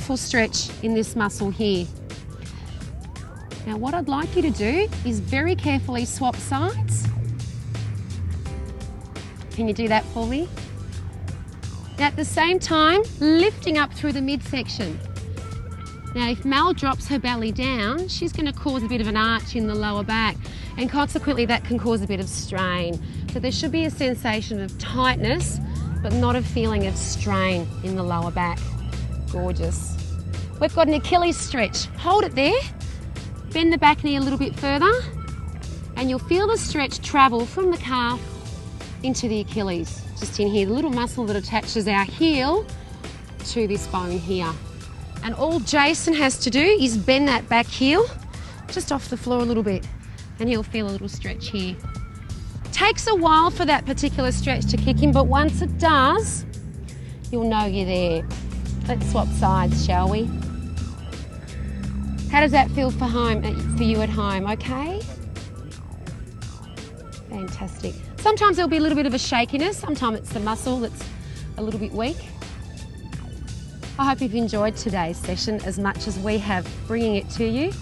powerful stretch in this muscle here. Now what I'd like you to do is very carefully swap sides. Can you do that for me? At the same time, lifting up through the midsection. Now, if Mel drops her belly down, she's going to cause a bit of an arch in the lower back, and consequently that can cause a bit of strain. So there should be a sensation of tightness, but not a feeling of strain in the lower back. Gorgeous. We've got an Achilles stretch. Hold it there. Bend the back knee a little bit further, and you'll feel the stretch travel from the calf into the Achilles. Just in here, the little muscle that attaches our heel to this bone here. And all Jason has to do is bend that back heel just off the floor a little bit, and he'll feel a little stretch here. Takes a while for that particular stretch to kick in, but once it does, you'll know you're there. Let's swap sides, shall we? How does that feel for you at home, okay? Fantastic. Sometimes there'll be a little bit of a shakiness, sometimes it's the muscle that's a little bit weak. I hope you've enjoyed today's session as much as we have bringing it to you,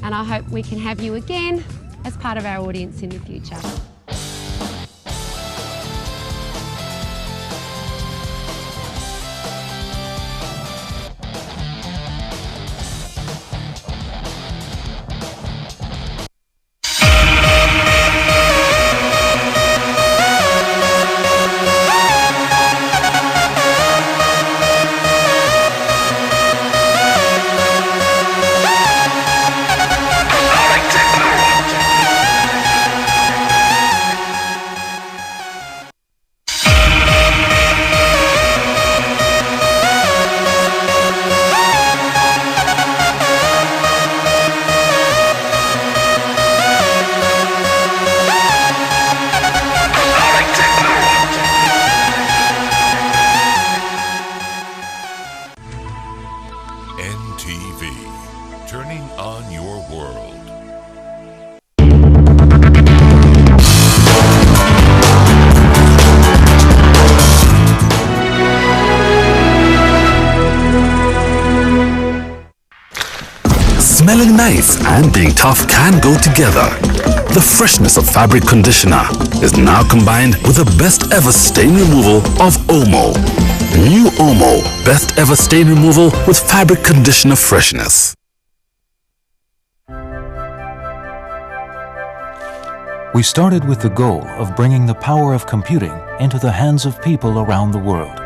and I hope we can have you again as part of our audience in the future. NTV, turning on your world. Smelling nice and being tough can go together. The freshness of fabric conditioner is now combined with the best ever stain removal of Omo. New Omo, best ever stain removal with fabric conditioner freshness. We started with the goal of bringing the power of computing into the hands of people around the world.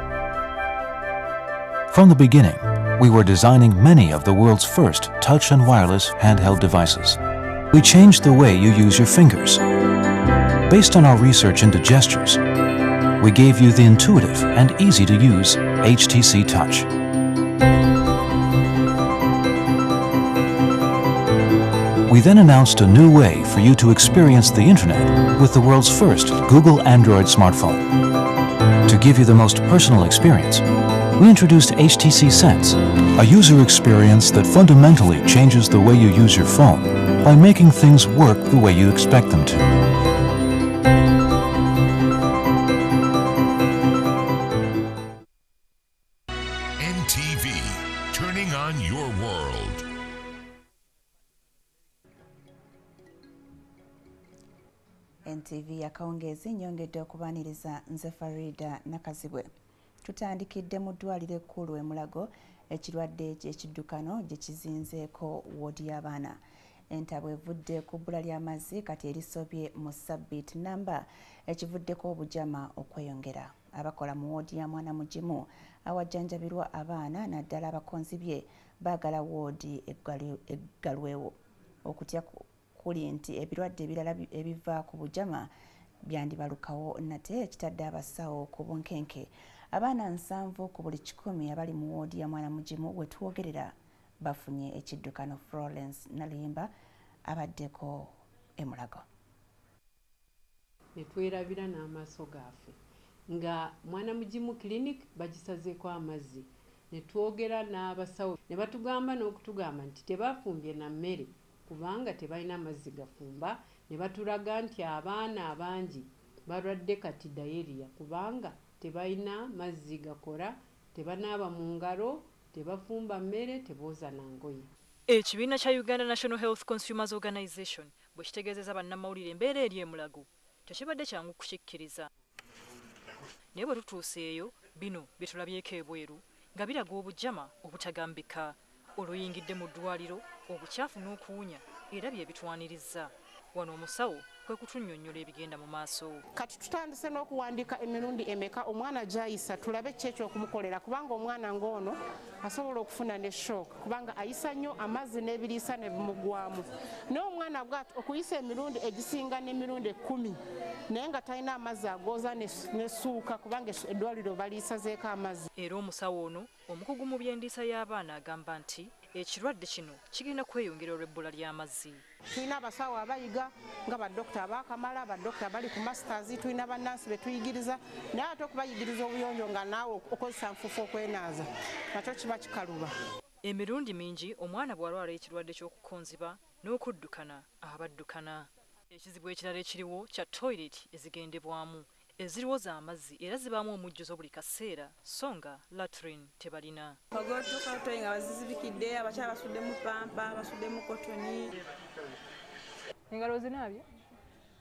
From the beginning, we were designing many of the world's first touch and wireless handheld devices. We changed the way you use your fingers. Based on our research into gestures, we gave you the intuitive and easy-to-use HTC Touch. We then announced a new way for you to experience the internet with the world's first Google Android smartphone. To give you the most personal experience, we introduced HTC Sense, a user experience that fundamentally changes the way you use your phone by making things work the way you expect them to. NTV, turning on your world. NTV akawungeezi nnyongedde okubaaniriza nze Farida Nakazibwe. Tutandikidde mu ddwaliro ekkulu e Mulago ekirwadde ekiddukano gye kizinzeeko woodi y'abaana. Entabo evudde ku bbula ly'amazzi kati erisobye mu sabbiiti namba ekivuddeko obujama okweyongera. Abakola mu woodi ya mwana mugimu awajjanjabirwa abaana naddala abakonzibye baagala woodi eggalwewo. Okutya kuli nti ebirwadde ebirala ebiva ku bujama byandibalukawo nate ekitadde abasawo ku bunkenke. Abaana 7 ku buli 100 abali mu woodi ya mwana mugimu we twogerera bafunye ekiddukano. Florence Nalimba abaddeko e Mulago. Netwerabira n'amaaso gaffe nga mwana mugimu clinic bagisazeeko amazzi, netwogera n'abasawo ne batugamba n'okutugamba nti tebafumbye na mmere kubanga tebalina amazzi gafumba, ne batulaga nti abaana abangi balwadde kati diarrhea kubanga tebalina mazzi gakola, tebanaaba mu ngalo, tebafumba mmere, tebooza na ngoye. Ekibiina kya Uganda National Health Consumers Organization bwe kitegeezeza bannamawulire embeera eri e Mulago tekibadde kyangu kukikkiriza. Naye bwe tutuuse eyo bino bye tulabyeko ebweru nga biraga obujama obutagambika oluyingidde mu ddwaliro, obukyafu n'okuwunya era bye bitwaniriza. Wano omusawo kwe kutunnyonnyola ebigenda mu maaso. Kati tutandise n'okuwandiika emirundi emeka omwana gy'ayisa tulabe ki ekyokumukolera, kubanga omwana ng'ono asobola okufuna ne shock kubanga ayisa nnyo amazzi n'ebiriisa ne bimugwamu. Naye omwana bw'ati okuyisa emirundi egisinga n'emirundi 10 naye nga talina amazzi agooza n'essuuka kubanga eddwaliro baliisazeeko amazzi. Era omusawo ono omukugu mu by'endiisa y'abaana agamba nti ekirwadde kino kigenda kweyongera olw'ebbula ly'amazzi. Tulina abasawo abayiga nga badokita abaakamala, badokita bali ku masters, tulina bannansi be tuyigiriza, naye ate okubayigiriza obuyonjo nga naawe okozesa nfuufu okwenaaza nakyo kiba kikaluba. Emirundi mingi omwana bw'alwala ekirwadde ky'okukonziba n'okuddukana abaddukana. Ekizibu ekirala ekiriwo kya toilet ezigendebwamu eziriwo z'amazzi era zibaamu omujjuzo buli kaseera so nga latrine tebalina. Ogotuka nga bazizibikidde, abakyala basuddemu pampa, basuddemu kotoni. Engalo zinaabye?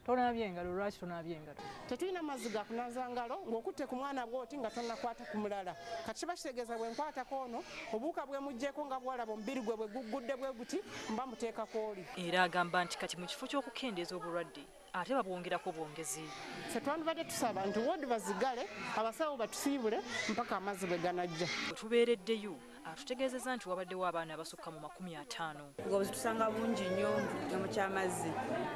Tonaabye engalo, lwaki tonaabye engalo? Tetulina mazzi ga kunaaza ngalo ng'okutte ku mwana bw'oti nga tonakwata ku mulala. Kati kiba kitegeeza bwe nkwatako ono obuwuka bwe muggyeko nga bwalaba omubiri gwe bwe guggudde bwe guti mba muteekako oli. Era agamba nti kati mu kifo ky'okukendeeza obulwadde ate babwongerako bwongezi. Ffe twandibadde tusaba nti woodi bazigale, abasawo batusiibule mpaka amazzi bwe ganajja. Bwe tubeereddeyo atutegeezezza nti wabaddewo abaana abasukka mu 50. Obugozi tusanga bungi nnyo mu ky'amazzi.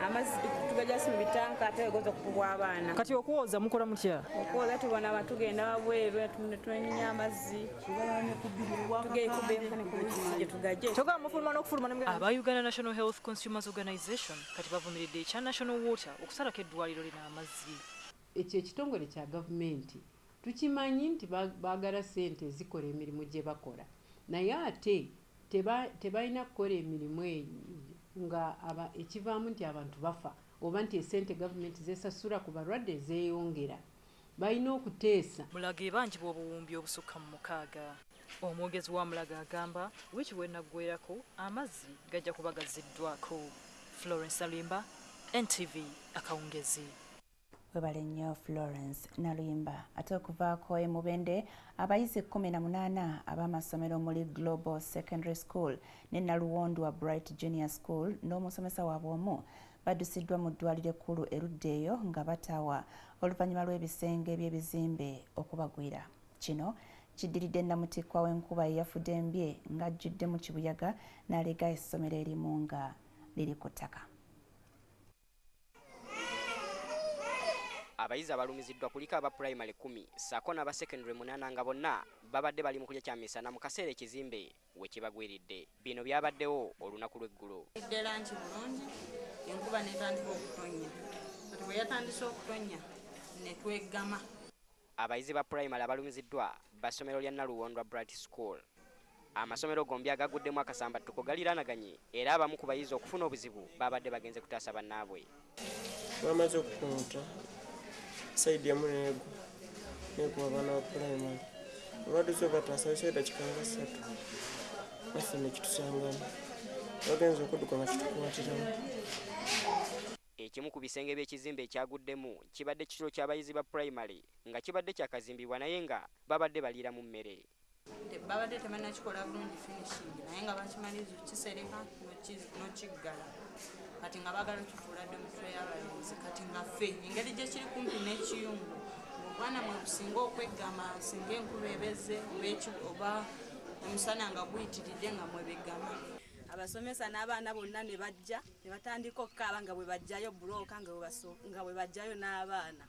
Amazzi tugajjasi mu bitanka ate egoza okukubwa abaana. Kati okuwoza mukola mutya? Okuwoza tubona abantu tugenda wabweru tunenya amazzi. Toga mufuluma n'okufuluma ne aba Uganda National Health Consumers Organization kati bavumiridde ekya National Water okusalako eddwaliro lino amazzi. Ekyo ekitongole kya gavumenti tukimanyi nti baagala ssente zikola emirimu gye bakola, naye ate tebalina kukola emirimu nga ekivaamu nti abantu bafa oba nti esente gavumenti zesasula ku balwadde zeeyongera. Balina okuteesa. Mulago ebanjibwa obuwumbi obusukka mu 6. Omwogezi wa Mulago agamba wiiki wenaggwerako amazzi gajja kuba gazziddwako. Florence Alimba, NTV Akawungezi. Webale nnyo Florence Naluyimba. Ate okuvaako e Mubende abayizi 18 ab'amasomero muli Global Secondary School ne Naluwondwa Bright Junior School n'omusomesa waabwe omu baddusiddwa mu ddwaliro ekkulu erudda eyo nga bataawa oluvannyuma lw'ebisenge by'ebizimbe okubagwira. Kino kiddiridde Namutikwa w'enkuba eyafudde embye ng'ajjudde mu kibuyaga n'alega essomero erimu nga liri ku ttaka. Abayizi abalumiziddwa kuliko aba primary 10 ssaako n'aba secondary 8 nga bonna babadde bali mu kulya kyamisana mu kaseera ekizimbe we kibagwiridde. Bino byabaddewo olunaku lw'eggulo. Eddela nti bulungi enkuba netandika okutonnya. Kati bwe yatandise okutonnya ne tweggama. Abayizi ba primary abalumiziddwa basomero lya Naluwondwa Bright School. Amasomero gombi agaguddemu akasambattuko galiranaganye era abamu ku bayizi okufuna obuzibu babadde bagenze kutaasa bannaabwe. Bamaze okupunta saidi ya munego abaana ba primary abaduze bataasa saidi dakika 3 bafuna ekitusangana bagenze okudduka nga kitukwatiramu. Ekimu ku bisenge by'ekizimbe ekyaguddemu kibadde kitulo ky'abayizi ba primary nga kibadde kyakazimbibwa naye nga babadde baliira mu mmere. Babadde temanna kikola bulungi finishing naye nga bakimaliriza kisereka n'okiggala kati nga bagala kifuuladde mutwe y'abalenzi kati nga ffe engeri gye kiri kumpi n'ekiyungu obwana mwe businga okweggama singa enkuba ebeze oba omusana nga guyitiridde nga mwe beggama. Abasomesa n'abaana bonna ne bajja ne batandika okukaaba nga bwe bajjayo bulooka nga bwe bajjayo n'abaana.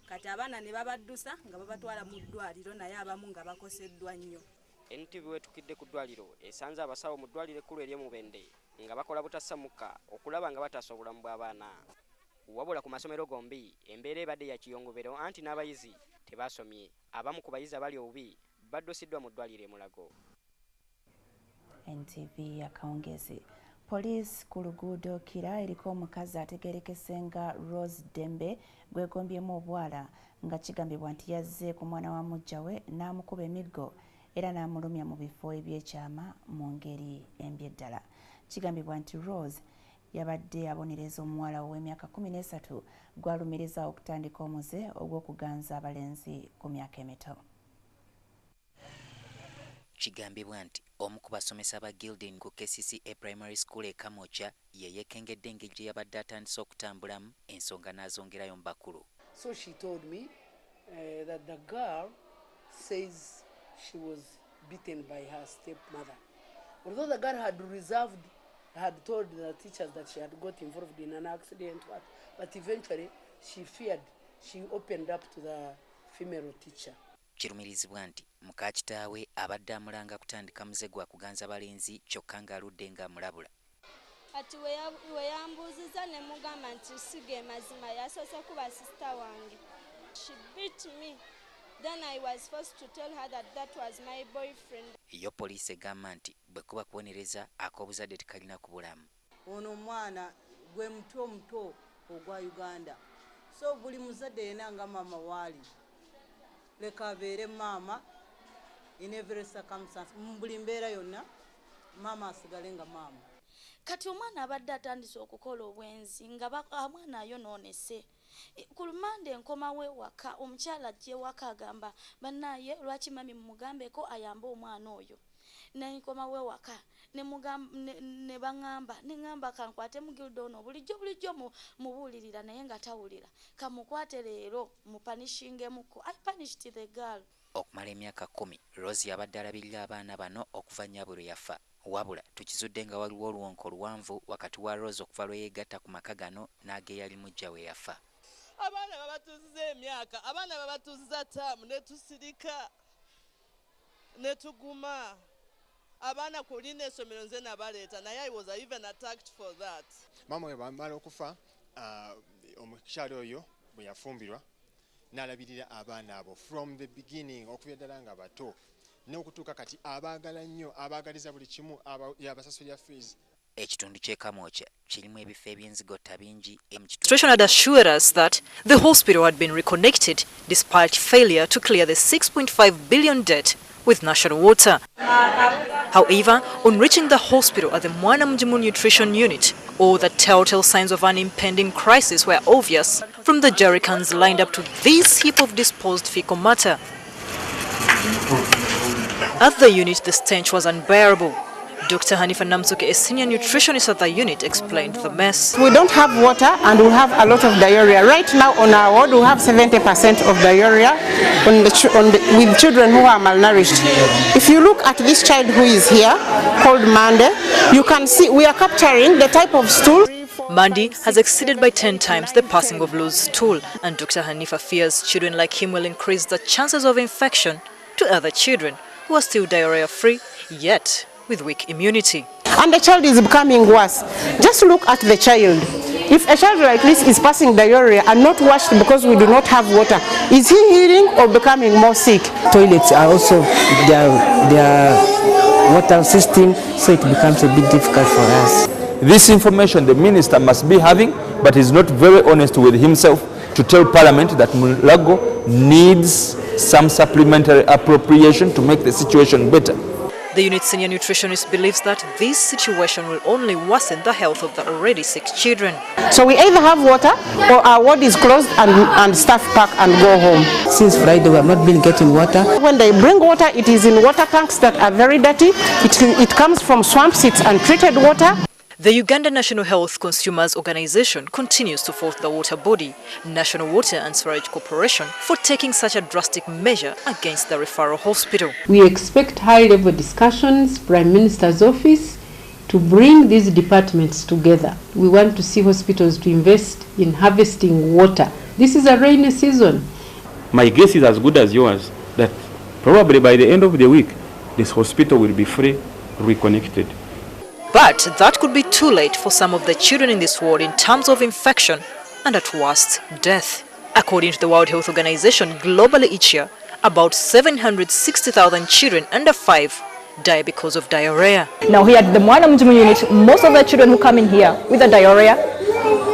Kati abaana ne babaddusa nga babatwala mu ddwaliro naye abamu nga bakoseddwa nnyo. NTV wetukidde ku ddwaliro esanze abasawo mu ddwaliro ekkulu ery'e Mubende nga bakola butassamuka okulaba nga bataasa obulamu bw'abaana. Wabula ku masomero gombi embeera ebadde ya kiyongobero anti n'abayizi tebasomye. Abamu ku bayizi abali obubi baddusiddwa mu ddwaliro e Mulago. NTV Akawungezi. Police ku luguudo Kira eriko omukazi ategerekese nga Rose Dembe gwegombyemu obwala nga kigambibwa nti yazze ku mwana wa mujja we n'amukuba emiggo era n'amulumya mu bifo ebyekyama mu ngeri embi eddala. Kigambibwa nti Rose yabadde abonereza omuwala ow'emyaka 13 gw'alumiriza okutandika omuze ogw'okuganza abalenzi ku myaka emito. Kigambibwa nti omu ku basomesa ba Gilding ku KCCA Primary School e Kamokya ye yeekengedde engeri gye yabadde atandise okutambulamu ensonga n'azongerayo mu bakulu. So she told me that the girl says she was beaten by her stepmother. Although the girl had told the teachers that she had got involved in an accident, but eventually she feared. She opened up to the female teacher. Kirumirizibwa nti muka kitaawe abadde amulanga kutandika muze gwa kuganza balenzi kyokka ng'aludde ng'amulabula. Ati we yambuuziza ne mugamba nti sige mazima yasoose kuba sister wange. She beat me. Then I was forced to tell her that was my boyfriend. Yo poliisi egamba nti bwe kuba kubonereza ak'obuzadde tekalina ku bulamu. Ono omwana gwe muto muto ogwa Uganda. So buli muzadde yenna nga mama waali. Leka abeere mama in every circumstance. Mbuli mbeera yonna mama asigale nga mama. Kati omwana abadde atandise okukola obwenzi nga omwana ayonoonese. Ku lumande nkomawo ewaka omukyala ajja ewaka agamba bannaye lwaki mami mumugambeko ayambe omwana oyo. Ne nkomawo ewaka ne baŋŋamba neŋŋamba kankwate mugildo ono bulijjo mubuulirira naye nga tawulira. Kamukwate leero mupanishingemuko. I punished the girl. Okumala emyaka 10 Rose yabadde alabirira abaana bano okuva nnyabwe lwe yafa. Wabula tukizudde nga waliwo oluwonko luwanvu wakati wa Rose okuva lwe yeegatta ku maka gano n'ageyali mujja we yafa. Abaana babatuuziza emyaka, abaana babatuuziza taamu ne tusirika ne tuguma. Abaana kulina essomero nze nabaleeta naye I was even attacked for that. Mama we bamala okufa omukyala oyo bwe yafumbirwa n'alabirira abaana abo from the beginning okuva ddala nga bato n'okutuuka kati abaagala nnyo abaagaliza buli kimu yabasasulira fees. Ekitundu ky'e Kamokya kirimu ebifo eby'enzigotta bingi Administration had assured us that the hospital had been reconnected despite failure to clear the 6.5 billion debt with national water. However, on reaching the hospital at the Mwana Mjimu Nutrition Unit, all the telltale signs of an impending crisis were obvious, from the jerrycans lined up to this heap of disposed fecal matter. At the unit, the stench was unbearable. Dr. Hanifa Namsuke, a senior nutritionist at the unit, explained the mess. We don't have water and we have a lot of diarrhea. Right now on our ward we have 70% of diarrhea with children who are malnourished. If you look at this child who is here, called Mande, you can see we are capturing the type of stool. Mandi has exceeded by 10 times the passing of loose stool, and Dr. Hanifa fears children like him will increase the chances of infection to other children who are still diarrhea-free, yet with weak immunity. And the child is becoming worse. Just look at the child. If a child like this is passing diarrhea and not washed because we do not have water, is he healing or becoming more sick? Toilets are also their water system, so it becomes a bit difficult for us. This information the minister must be having, but he's not very honest with himself to tell Parliament that Mulago needs some supplementary appropriation to make the situation better. The unit's senior nutritionist believes that this situation will only worsen the health of the already sick children. So we either have water or our ward is closed and staff pack and go home. Since Friday we have not been getting water. When they bring water, it is in water tanks that are very dirty. It comes from swamps, it's untreated water. The Uganda National Health Consumers Organization continues to fault the water body, National Water and Sewerage Corporation, for taking such a drastic measure against the referral hospital. We expect high-level discussions, Prime Minister's office, to bring these departments together. We want to see hospitals to invest in harvesting water. This is a rainy season. My guess is as good as yours, that probably by the end of the week, this hospital will be free, reconnected. But that could be too late for some of the children in this ward in terms of infection and at worst, death. According to the World Health Organization, globally each year, about 760,000 children under 5 die because of diarrhea. Now here at the Mwana Mjimu unit, most of the children who come in here with a diarrhea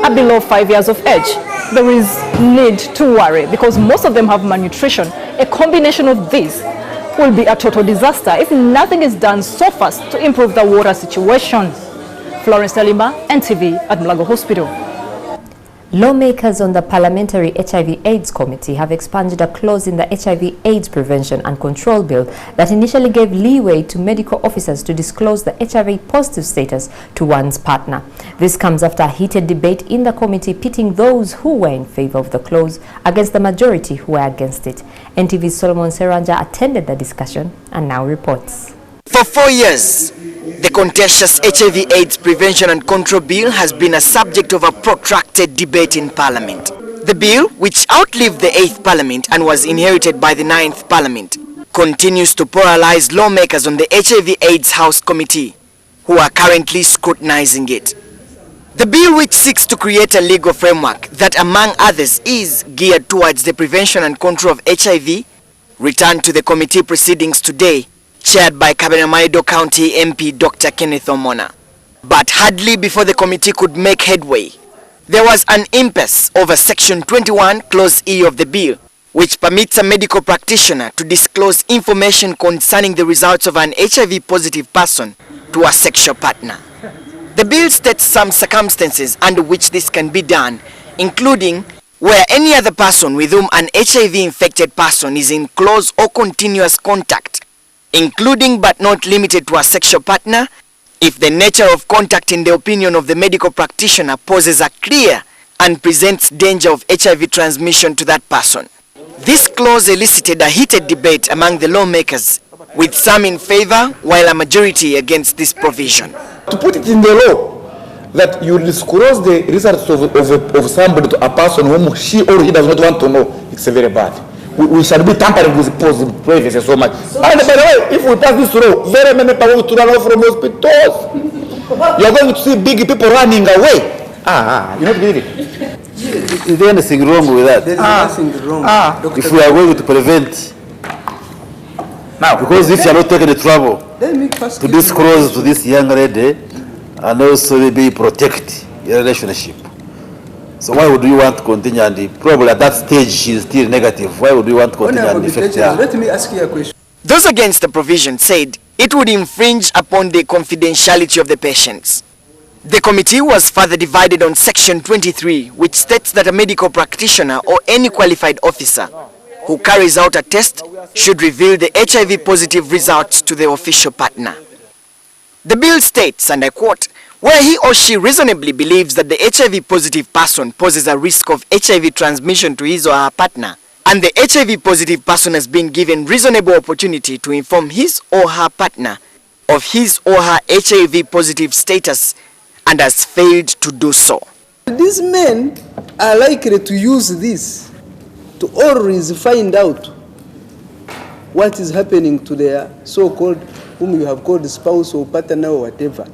are below 5 years of age. There is need to worry because most of them have malnutrition. A combination of these will be a total disaster if nothing is done so fast to improve the water situation. Florence Talima, NTV at Mulago Hospital. Lawmakers on the Parliamentary HIV/AIDS Committee have expanded a clause in the HIV/AIDS Prevention and Control Bill that initially gave leeway to medical officers to disclose the HIV-positive status to one's partner. This comes after a heated debate in the committee pitting those who were in favor of the clause against the majority who were against it. NTV's Solomon Seranja attended the discussion and now reports. For 4 years, the contentious HIV/AIDS Prevention and Control Bill has been a subject of a protracted debate in Parliament. The bill, which outlived the 8th Parliament and was inherited by the 9th Parliament, continues to polarize lawmakers on the HIV/AIDS House Committee, who are currently scrutinizing it. The bill, which seeks to create a legal framework that, among others, is geared towards the prevention and control of HIV, returned to the committee proceedings today, chaired by Kabenamaido County MP Dr. Kenneth Omona. But hardly before the committee could make headway, there was an impasse over Section 21, Clause E of the bill, which permits a medical practitioner to disclose information concerning the results of an HIV-positive person to a sexual partner. The bill states some circumstances under which this can be done, including where any other person with whom an HIV-infected person is in close or continuous contact, including but not limited to a sexual partner, if the nature of contact in the opinion of the medical practitioner poses a clear and presents danger of HIV transmission to that person. This clause elicited a heated debate among the lawmakers, with some in favor while a majority against this provision. To put it in the law that you disclose the results of somebody to a person whom she or he does not want to know, it's very bad. We shall be tampering with person's privacy so much. And by the way, if we pass this law, very many people to run out from hospitals. You're going to see big people running away. You don't believe it? Is there anything wrong with that? There's nothing wrong. If we are going to prevent, now, because if you are not taking the trouble to disclose to this young lady and also maybe protect your relationship, so why would you want to continue? And probably at that stage she is still negative. Why would you want to continue and affect her? Let me ask you a question. Those against the provision said it would infringe upon the confidentiality of the patients. The committee was further divided on Section 23, which states that a medical practitioner or any qualified officer who carries out a test should reveal the HIV-positive results to the official partner. The bill states, and I quote, where he or she reasonably believes that the HIV-positive person poses a risk of HIV transmission to his or her partner, and the HIV-positive person has been given reasonable opportunity to inform his or her partner of his or her HIV-positive status and has failed to do so. These men are likely to use this to always find out what is happening to their so-called, whom you have called spouse or partner or whatever.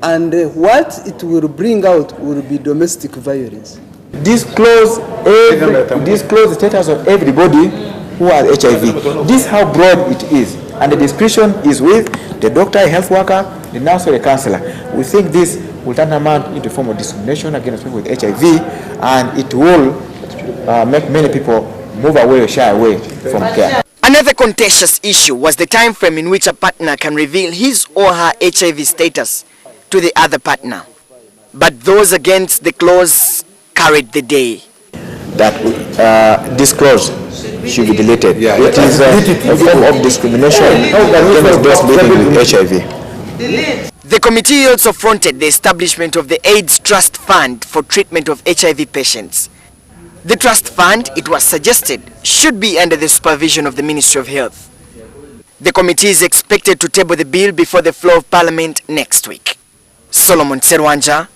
And what it will bring out will be domestic violence. Disclose the status of everybody who has HIV. This is how broad it is. And the discretion is with the doctor, a health worker, the nurse or the counselor. We think this will turn amount into a form of discrimination against people with HIV, and it will make many people move away or shy away from care. Another contentious issue was the time frame in which a partner can reveal his or her HIV status to the other partner. But those against the clause carried the day. That this clause should be deleted. It is a form of discrimination against those living with HIV. The committee also fronted the establishment of the AIDS Trust Fund for treatment of HIV patients. The trust fund, it was suggested, should be under the supervision of the Ministry of Health. The committee is expected to table the bill before the floor of Parliament next week. Solomon Serwanja,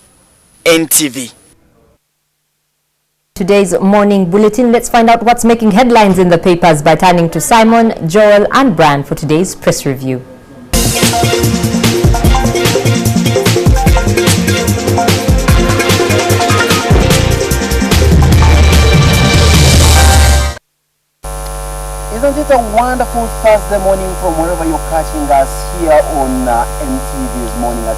NTV. Today's morning bulletin, let's find out what's making headlines in the papers by turning to Simon, Joel and Bran for today's press review. Isn't it a wonderful Thursday morning from wherever you're catching us here on NTV's morning at,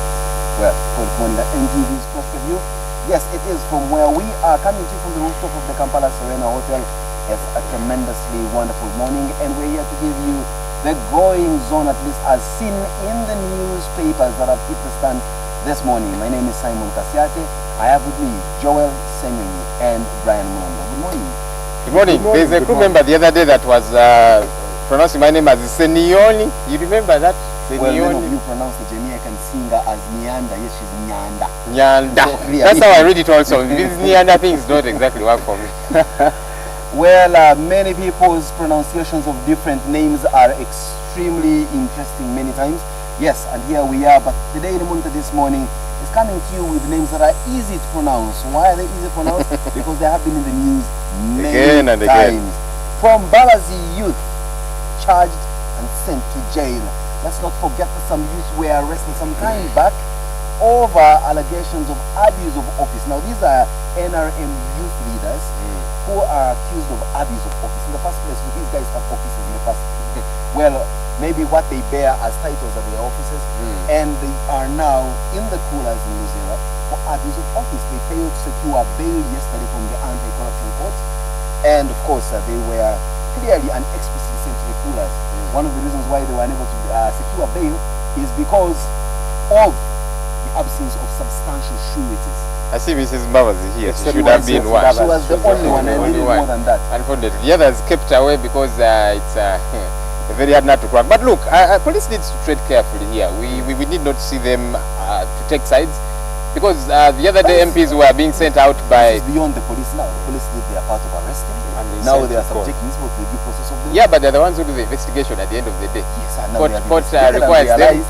NTV's press review? Yes, it is from where we are coming to you from the rooftop of the Kampala Serena Hotel. It's a tremendously wonderful morning, and we're here to give you the goings on, at least as seen in the newspapers that have hit the stand this morning. My name is Simon Kasiate. I have with me Joel Senyonyi and Brian Munondo. Good morning. Good morning. There's a crew member the other day that was pronouncing my name as Senyoni. You remember that? Well, none of you pronounce the Jamaican singer as Nyanda. Yes, she's Nyanda. Nyanda. So, that's how I read it also. These Nyanda things don't exactly work for me. Well, many people's pronunciations of different names are extremely interesting many times. Yes, and here we are. But the Daily Monitor this morning is coming to you with names that are easy to pronounce. Why are they easy to pronounce? Because they have been in the news many times. Again. From Balazi youth charged and sent to jail. Let's not forget that some youth were arrested some time back over allegations of abuse of office. Now, these are NRM youth leaders who are accused of abuse of office. In the first place, these guys have offices in the first place. Well, maybe what they bear as titles are their offices, and they are now in the coolers in Luzera for abuse of office. They failed to secure bail yesterday from the anti-corruption court, and of course, they were clearly and explicitly sent to the coolers. One of the reasons why they were unable to secure bail is because of the absence of substantial sureties. I see Mrs. Mbavazi here. She should have been one. She was the only one, and needed more than that. Unfortunately, the others kept away because it's a very hard nut to crack. But look, police need to tread carefully here. We need not see them to take sides, because the other day MPs were being sent out by... This is beyond the police now. The police did their part of arresting. Now they are subjecting this to the due process of the... Yeah, but they're the ones who do the investigation at the end of the day. Yes, and court requires them.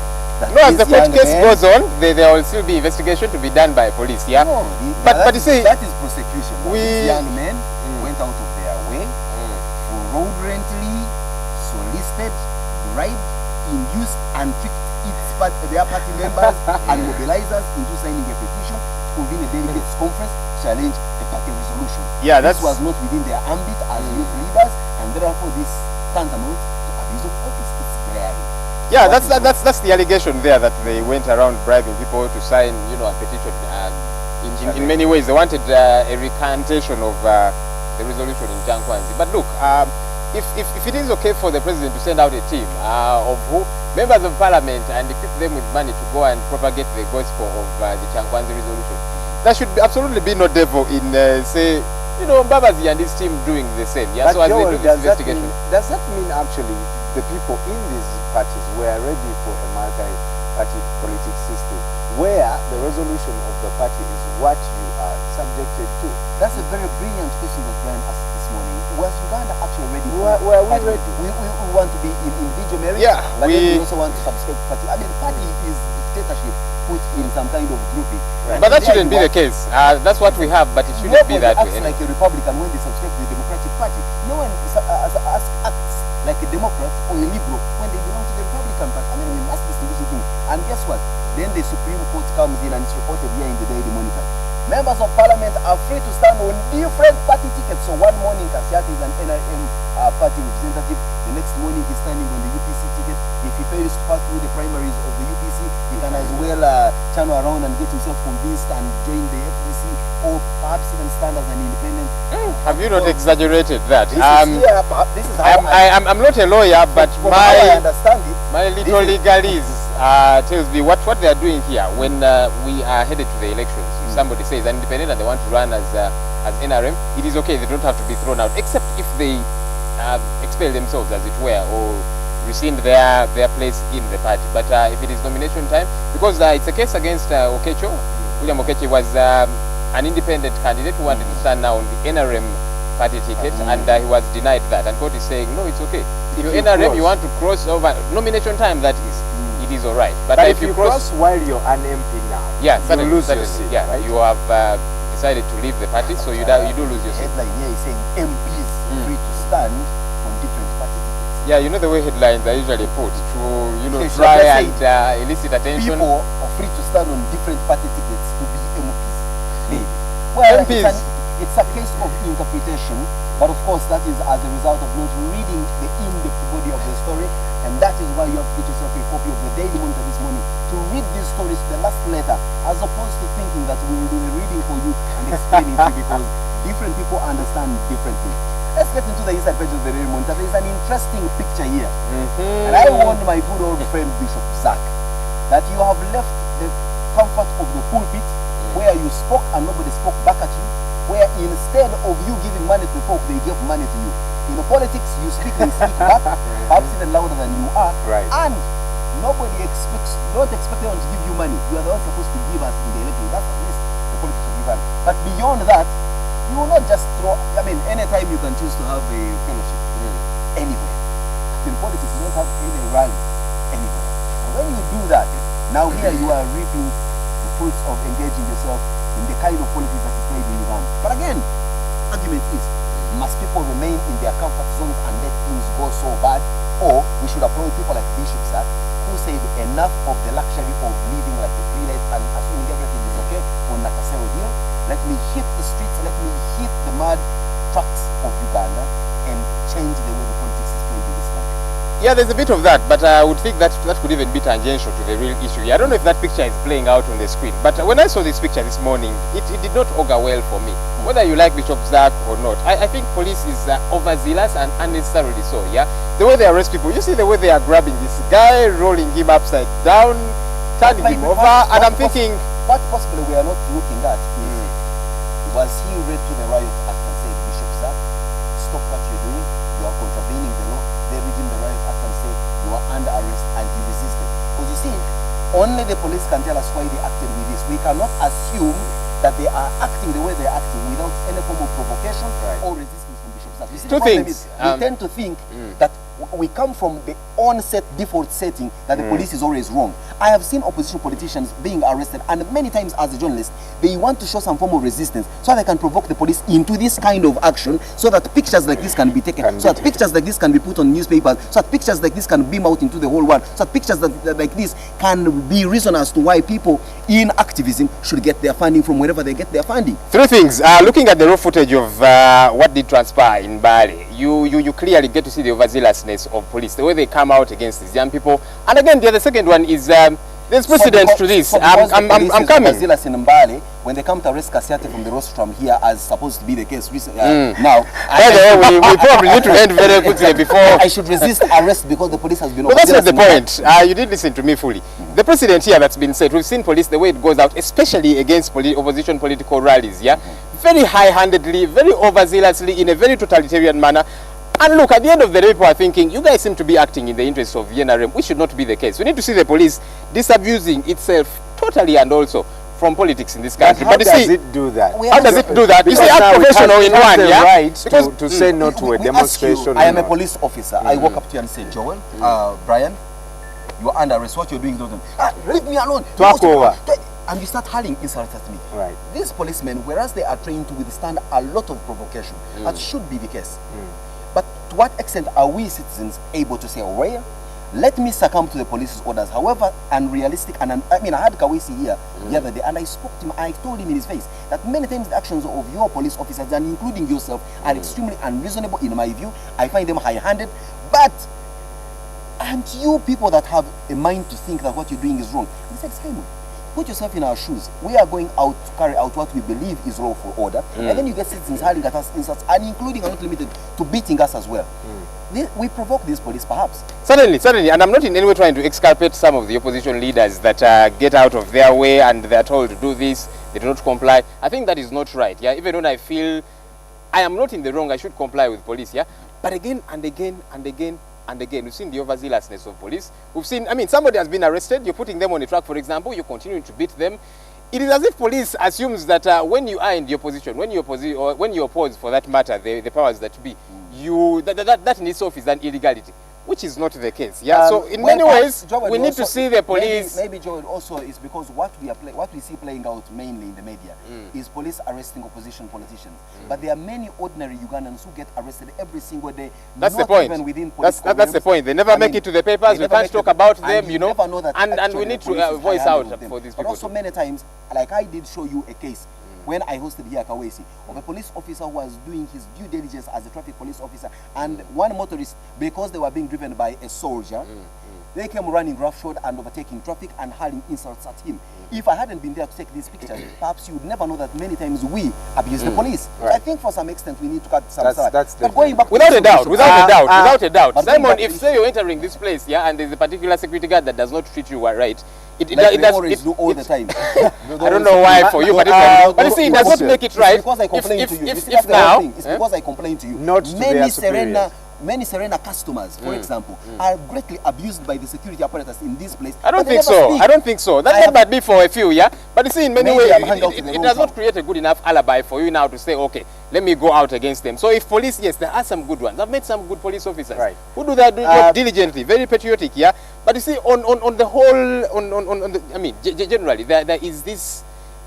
No, as the court case goes on, there will still be investigation to be done by police, yeah? No, but you see... That is prosecution. These young men went out of their way, fraudulently solicited, bribed, induced, and tricked their party members and mobilizers into signing a petition to convene a delegates conference to challenge the party resolution. Yeah, this was not within their ambit as youth leaders, and therefore this tantamount to abuse of office. It's glaring. Yeah, that's the allegation there, that they went around bribing people to sign, a petition. In many ways, they wanted a recantation of the resolution in Jankwanzi. But look, if it is okay for the president to send out a team of members of parliament and equip them with money to go and propagate the gospel of the Jankwanzi resolution, there should absolutely be no devil in, say, Mbabazi and his team doing the same. Yeah, but so as they do this investigation. Does that mean actually the people in these parties were ready for a multi-party politics system where the resolution of the party is what you are subjected to? That's a very brilliant question that Brian asked this morning. Was Uganda actually ready for were we ready? We want to be in individual merit, but then we also want to subscribe to party. I mean, party is dictatorship put in some kind of grouping. Right. But that shouldn't be the case. That's what we have, but it shouldn't be that way. Nobody acts like a Republican when they subscribe to the Democratic Party. No one acts like a Democrat or a Liberal when they belong to the Republican Party. I mean, we must distinguish the thing. And guess what? Then the Supreme Court comes in and it's reported here in the Daily Monitor. Members of Parliament are free to stand on different party tickets. So one morning, Kasiati is an NRM party representative. The next morning, he's standing on the UPC ticket. If he fails to pass through the primaries of the UPC, he can as well turn around and get himself convinced and join the FDC, or perhaps even stand as an independent. Have you not exaggerated that? This is how I'm not a lawyer, but I understand it. My little legalese tells me what they are doing here when we are headed to the elections. If somebody says an independent and they want to run as NRM, it is okay. They don't have to be thrown out, except if they expel themselves, as it were, or rescind their place in the party. But if it is nomination time, because it's a case against Okecho. William Okecho was an independent candidate who wanted to stand now on the NRM party ticket, and he was denied that. And court is saying, no, it's okay. If you're NRM, you want to cross over nomination time, that is, it is all right. But if you cross while you're an MP now, you lose your seat. Yeah, right? You have decided to leave the party, so you do lose your seat. The headline here is saying MPs free to stand on different party tickets. Yeah, you know the way headlines are usually put to, try and elicit attention. People are free to stand on different party tickets to be MPs. Well, MPs. It's a case of interpretation, but of course that is as a result of not reading the in-depth body of the story, and that is why you have to get yourself a copy of the Daily Monitor this morning to read these stories to the last letter, as opposed to thinking that we will do the reading for you and explain it to you, because different people understand differently. Let's get into the inside page of the Daily Monitor. There is an interesting picture here. And I warned my good old friend Bishop Zach that you have left the comfort of the pulpit where you spoke and nobody spoke back at you, where instead of you giving money to the folk, they give money to you. In the politics, you speak, they speak back, perhaps even louder than you are. Right. And nobody don't expect anyone to give you money. You are the one supposed to give us in the election. That's at least the politics of give us. But beyond that, you will not just throw, I mean, anytime you can choose to have a fellowship anywhere. In politics, you don't have any rally anywhere. And when you do that, now here you are reaping the fruits of engaging yourself in the kind of politics that is played in Uganda. But again, argument is, must people remain in their comfort zones and let things go so bad? Or we should applaud people like Bishop Zach, who said enough of the luxury of living like a prelate and assuming everything is okay on Nakasero Hill. Let me hit the streets, let me hit the mud trucks of Uganda and change the way the politics is played in this country. Yeah, there's a bit of that, but I would think that could even be tangential to the real issue. I don't know if that picture is playing out on the screen, but when I saw this picture this morning, it did not augur well for me. Whether you like Bishop Zach or not, I think police is overzealous and unnecessarily so, yeah? The way they arrest people, you see the way they are grabbing this guy, rolling him upside down, turning him over, and I'm thinking... What possibly we are not looking at is, was he read to the riot act and said, Bishop Zach, stop what you're doing, you are contravening the law. They read him the riot act and said, you are under arrest, and he resisted. Because you see, only the police can tell us why they acted with this. We cannot assume that they are acting the way they're acting without any form of provocation or resistance from Bishop Zach. You see, the problem is, we tend to think that we come from the onset default setting that the police is always wrong. I have seen opposition politicians being arrested, and many times as a journalist, they want to show some form of resistance so they can provoke the police into this kind of action, so that pictures like this can be taken, so that pictures like this can be put on newspapers, so that pictures like this can beam out into the whole world, so that pictures like this can be reason as to why people in activism should get their funding from wherever they get their funding. Three things. Looking at the raw footage of what did transpire in Bali, you clearly get to see the overzealousness of police, the way they come out against these young people. And again, the second one is there's precedent to this. I'm coming. Overzealous in Mbale, when they come to arrest Kasiate from the rostrum here, as supposed to be the case now. We probably need to end very quickly before. I should resist arrest because the police has been. But that's not the point. You did listen to me fully. The precedent here that's been said, we've seen police the way it goes out, especially against opposition political rallies. Yeah, very high-handedly, very overzealously, in a very totalitarian manner. And look, at the end of the day, people are thinking, you guys seem to be acting in the interests of NRM. We should not be the case. We need to see the police disabusing itself totally and also from politics in this country. But how does it do that? How does it do that? You see, act professional in one, yeah? Right to say no to a demonstration. I am a police officer. I walk up to you and say, Joel, Brian, you are under arrest. What you're doing is not leave me alone. Talk over. And you start hurling insults at me. Right. These policemen, whereas they are trained to withstand a lot of provocation, that should be the case. But to what extent are we citizens able to say, well, let me succumb to the police's orders, however unrealistic, and I mean, I had Kawesi here the other day, and I spoke to him, I told him in his face that many times the actions of your police officers, and including yourself, are extremely unreasonable in my view. I find them high-handed, but aren't you people that have a mind to think that what you're doing is wrong? He said, Simon, put yourself in our shoes. We are going out to carry out what we believe is lawful order, and then you get citizens hurling at us insults, and including and not limited to beating us as well. We provoke these police, perhaps. Certainly, and I'm not in any way trying to exculpate some of the opposition leaders that get out of their way and they're told to do this, they do not comply. I think that is not right, yeah? Even when I feel I am not in the wrong, I should comply with police, yeah? But again and again and again and again, we've seen the overzealousness of police. We've seen, I mean, somebody has been arrested, you're putting them on a truck, for example, you're continuing to beat them. It is as if police assumes that when you are in the opposition, when you oppose, for that matter, the powers that be, that in itself is an illegality, which is not the case. Yeah. So in many ways, we need to see the police. Maybe Joel, also is because what we see playing out mainly in the media is police arresting opposition politicians. But there are many ordinary Ugandans who get arrested every single day. That's the point. Even within police that's the point. They never make it to the papers. We can't talk about them, you know. And we need to voice out for these people. But also many times, like I did show you a case when I hosted here Kawesi, of a police officer who was doing his due diligence as a traffic police officer, and one motorist, because they were being driven by a soldier, They came running roughshod and overtaking traffic and hurling insults at him. If I hadn't been there to take these pictures, perhaps you would never know that many times we abuse the police. So I think for some extent we need to cut some slack. But going back without a doubt, without a doubt. Simon, if say you're entering this place, yeah, and there's a particular security guard that does not treat you right, it does do all the time. I don't know why for you, but you see, it does not make it right. It's because I complain to you. If now, it's because I complain to you. Not to their superiors. Many Serena customers, for example, are greatly abused by the security apparatus in this place. I don't think so. I don't think so. That might be for a few, yeah. But you see, in many ways, it does not create a good enough alibi for you now to say, okay, let me go out against them. So if police, yes, there are some good ones. I've met some good police officers who do that job diligently, very patriotic, yeah. But you see, on the whole, I mean, generally, there is this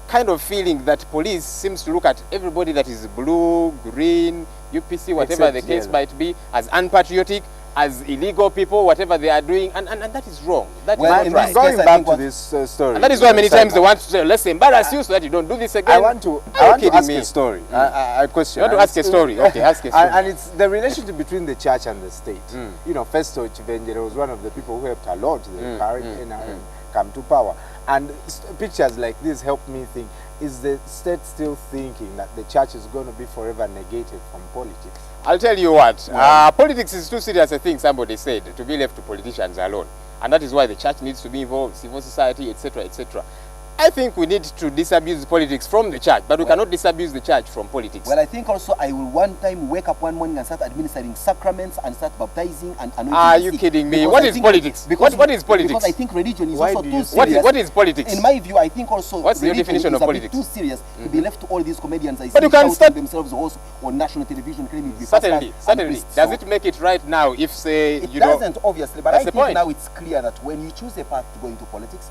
kind of feeling that police seems to look at everybody that is blue, green, UPC, whatever the case might be, as unpatriotic, as illegal people, whatever they are doing, and that is wrong. That is not right. Going back to this story, and that is why many times they want to say, let's embarrass you so that you don't do this again. I want to ask a story. A question. You want to ask a story? Okay, ask a story. And it's the relationship between the church and the state. You know, Festo Chivenjere was one of the people who helped a lot the current NRM come to power. And pictures like this help me think, is the state still thinking that the church is going to be forever negated from politics? I'll tell you what, politics is too serious a thing, somebody said, to be left to politicians alone. And that is why the church needs to be involved, civil society, etc., etc. I think we need to disabuse politics from the church, but we cannot disabuse the church from politics. Well, I think also I will one time wake up one morning and start administering sacraments and start baptizing and anointing. Are you kidding me? What is politics? What is politics? Because I think religion is also too serious. What is politics? In my view, I think also what's your definition of politics? Too serious to be left to all these comedians. I but you can start themselves also on national television claiming to be certainly. Does it make it right now if say it doesn't obviously? But I think now it's clear that when you choose a path to go into politics.